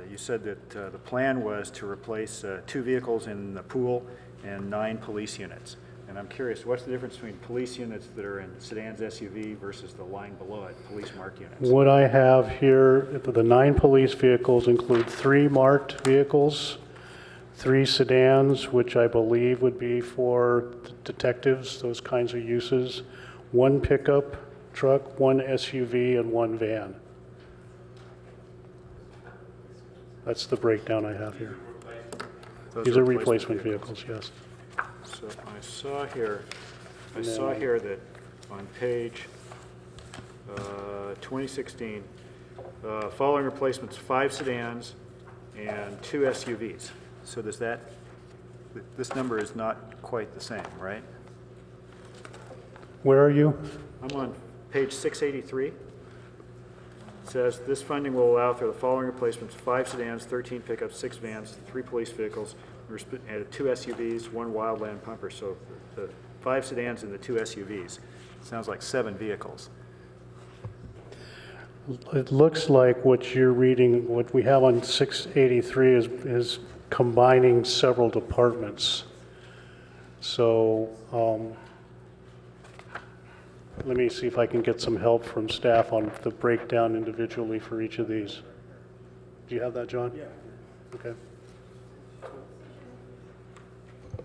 you said that the plan was to replace 2 vehicles in the pool and 9 police units. And I'm curious, what's the difference between police units that are in sedans SUV versus the line below it, police marked units? What I have here, the 9 police vehicles include 3 marked vehicles, 3 sedans, which I believe would be for detectives, those kinds of uses, 1 pickup truck, 1 SUV, and 1 van. That's the breakdown I have here. These are replacement vehicles, yes. So I saw here that on page 2016, following replacements, 5 sedans and 2 SUVs. So this number is not quite the same, right? Where are you? I'm on page 683. It says, this funding will allow for the following replacements: 5 sedans, 13 pickups, 6 vans, 3 police vehicles, and 2 SUVs, 1 wildland pumper. So the 5 sedans and the 2 SUVs. Sounds like 7 vehicles. It looks like what you're reading, what we have on 683 is combining several departments. So let me see if I can get some help from staff on the breakdown individually for each of these. Do you have that, John? Yeah. Okay.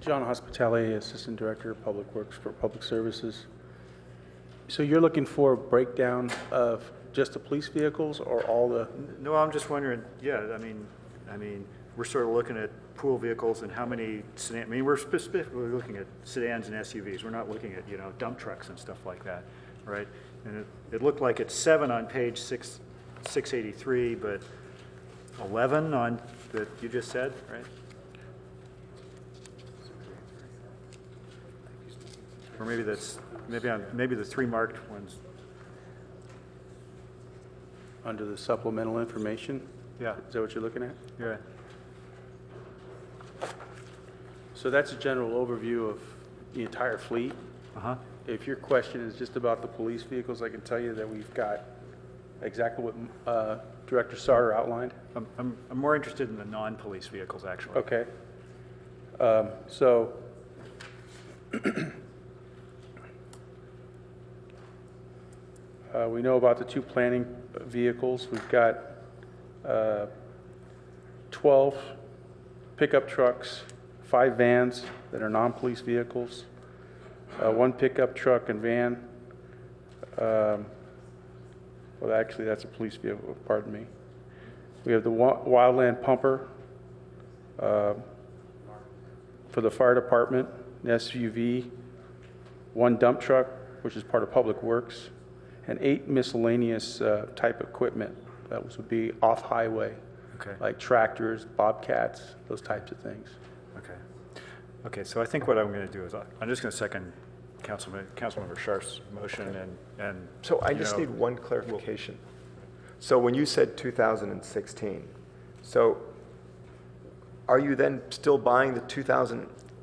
John Hospitality, Assistant Director of Public Works for Public Services. So you're looking for a breakdown of just the police vehicles or all the? No, I'm just wondering, yeah, I mean, we're sort of looking at pool vehicles and how many sedan, I mean, we're specifically looking at sedans and SUVs. We're not looking at, dump trucks and stuff like that, right? And it looked like it's 7 on page 683, but 11 on that you just said, right? Or maybe that's, maybe the 3 marked ones. Under the supplemental information? Yeah. Is that what you're looking at? Yeah. So that's a general overview of the entire fleet. Uh-huh. If your question is just about the police vehicles, I can tell you that we've got exactly what Director Sarter outlined. I'm more interested in the non-police vehicles, actually. Okay. So we know about the 2 planning vehicles. We've got 12 pickup trucks, 5 vans that are non-police vehicles, 1 pickup truck and van. Well, actually, that's a police vehicle, pardon me. We have the wildland pumper for the fire department, an SUV, 1 dump truck, which is part of Public Works, and 8 miscellaneous type equipment. That would be off-highway, like tractors, bobcats, those types of things. Okay, so I think what I'm going to do is I'm just going to second Councilmember Scharf's motion and So I just need one clarification. So when you said 2016, so are you then still buying the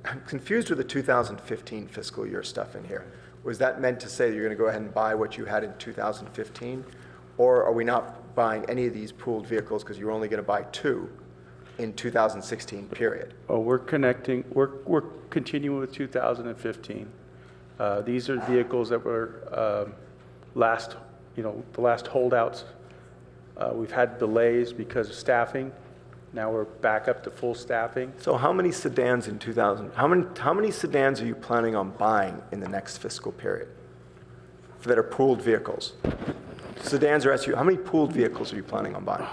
I'm confused with the 2015 fiscal year stuff in here. Was that meant to say that you're going to go ahead and buy what you had in 2015? Or are we not buying any of these pooled vehicles because you're only going to buy 2 in 2016 period? Oh, we're continuing with 2015. These are vehicles that were the last holdouts. We've had delays because of staffing. Now we're back up to full staffing. So how many sedans in 2000? How many sedans are you planning on buying in the next fiscal period that are pooled vehicles? Sedans or SUVs, how many pooled vehicles are you planning on buying?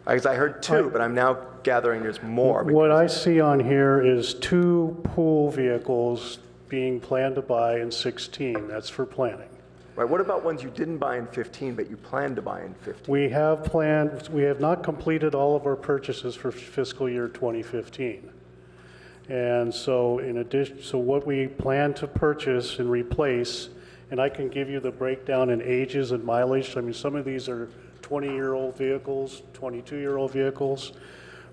Because I heard 2, but I'm now gathering there's more. What I see on here is 2 pool vehicles being planned to buy in 16. That's for planning. Right. What about ones you didn't buy in 15, but you plan to buy in 15? We have not completed all of our purchases for fiscal year 2015. And so in addition, what we plan to purchase and replace, and I can give you the breakdown in ages and mileage. I mean, some of these are 20-year-old vehicles, 22-year-old vehicles.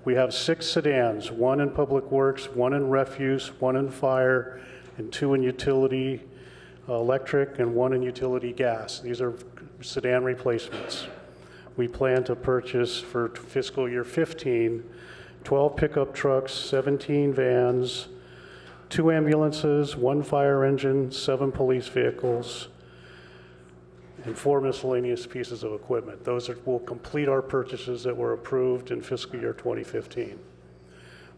We have 6 sedans, 1 in Public Works, 1 in refuse, 1 in fire, and 2 in utility electric, and 1 in utility gas. These are sedan replacements. We plan to purchase for fiscal year 15, 12 pickup trucks, 17 vans, 2 ambulances, 1 fire engine, 7 police vehicles, and 4 miscellaneous pieces of equipment. Those will complete our purchases that were approved in fiscal year 2015.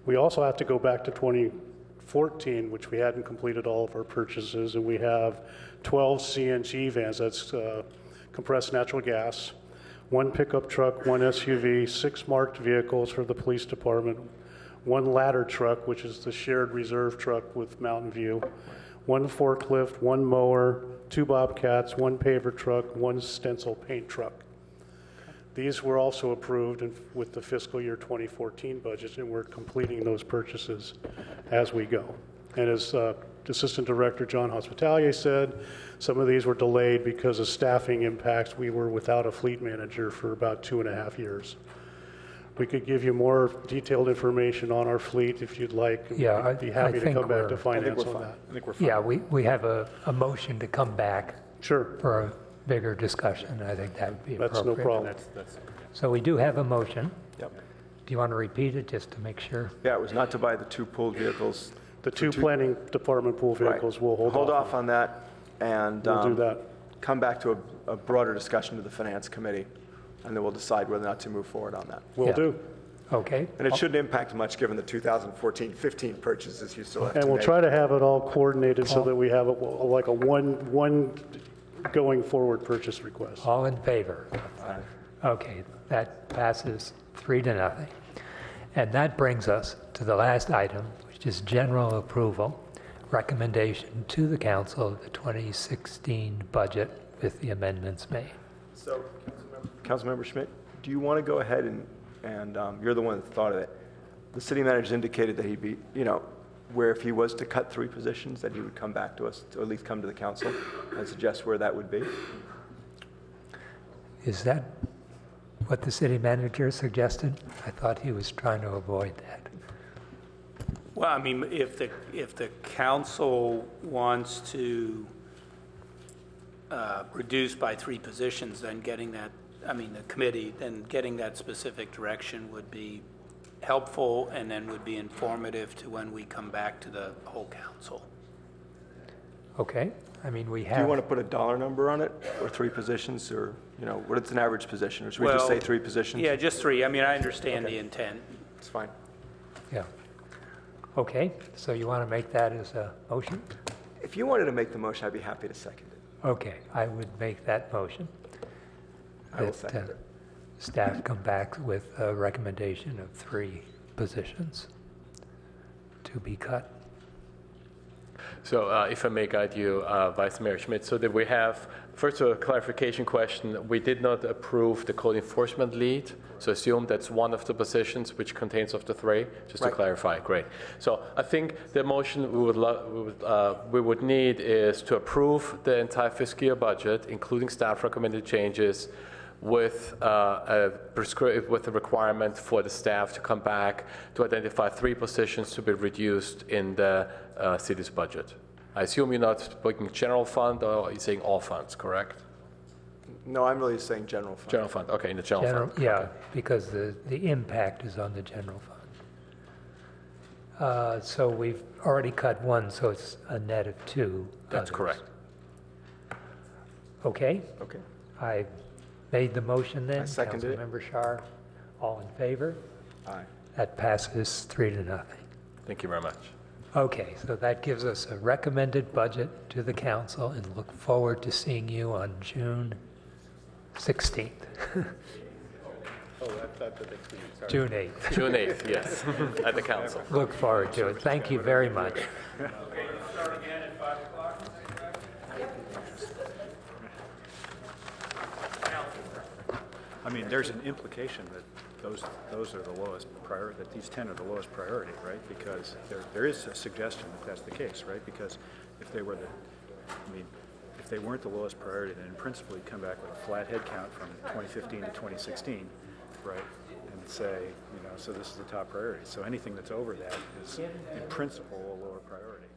We also have to go back to 2014, which we hadn't completed all of our purchases, and we have 12 CNG vans, that's compressed natural gas, 1 pickup truck, 1 SUV, 6 marked vehicles for the police department, 1 ladder truck, which is the shared reserve truck with Mountain View, 1 forklift, 1 mower, 2 bobcats, 1 paver truck, 1 stencil paint truck. These were also approved with the fiscal year 2014 budget, and we're completing those purchases as we go. And as Assistant Director John Hospitalier said, some of these were delayed because of staffing impacts. We were without a fleet manager for about 2.5 years. We could give you more detailed information on our fleet if you'd like. Yeah, I'd be happy to come back to finance on that. I think we're fine. Yeah, we have a motion to come back. Sure. For a bigger discussion. I think that would be appropriate. That's no problem. So we do have a motion. Yep. Do you want to repeat it just to make sure? Yeah, it was not to buy the 2 pooled vehicles. The 2 planning department pool vehicles will hold off on that, and we'll do that. Come back to a broader discussion to the Finance Committee, and then we'll decide whether or not to move forward on that. Will do. Okay. And it shouldn't impact much given the 2014-15 purchases you still have to make. And we'll try to have it all coordinated so that we have like a one going forward purchase request. All in favor? Okay, that passes 3-0. And that brings us to the last item, which is general approval, recommendation to the council of the 2016 budget with the amendments made. So, Councilmember Schmidt, do you want to go ahead and you're the one that thought of it. The city manager indicated that he'd be, where if he was to cut 3 positions, that he would come back to us, or at least come to the council and suggest where that would be. Is that what the city manager suggested? I thought he was trying to avoid that. Well, I mean, if the council wants to reduce by 3 positions, then getting that, the committee, then getting that specific direction would be helpful and then would be informative to when we come back to the whole council. Okay, we have... Do you want to put a dollar number on it, or 3 positions, or, what is an average position? Or should we just say 3 positions? Yeah, just 3. I understand the intent. It's fine. Yeah. Okay, so you want to make that as a motion? If you wanted to make the motion, I'd be happy to second it. Okay, I would make that motion. I will second it. Staff come back with a recommendation of 3 positions to be cut. So if I may guide you, Vice Mayor Schmidt, so that we have, first a clarification question. We did not approve the code enforcement lead, so assume that's one of the positions which contains of the 3, just to clarify. Great. So I think the motion we would need is to approve the entire fiscal year budget, including staff recommended changes, with a requirement for the staff to come back to identify 3 positions to be reduced in the city's budget. I assume you're not speaking general fund, or you're saying all funds, correct? No, I'm really saying general fund. General fund, okay, in the general fund. Yeah, okay. because the impact is on the general fund. So we've already cut 1, so it's a net of 2. That's correct. Okay? Okay. I made the motion then. I seconded it. Councilmember Shar, all in favor? Aye. That passes 3-0. Thank you very much. Okay, so that gives us a recommended budget to the council, and look forward to seeing you on June 16th. Oh, that's the next meeting, sorry. June 8th. June 8th, yes, at the council. Look forward to it. Thank you very much. There's an implication that those are the lowest priority, that these 10 are the lowest priority, right? Because there is a suggestion that that's the case, right? Because if they were if they weren't the lowest priority, then in principle you'd come back with a flat head count from 2015 to 2016, right? And say, so this is the top priority. So anything that's over that is in principle a lower priority.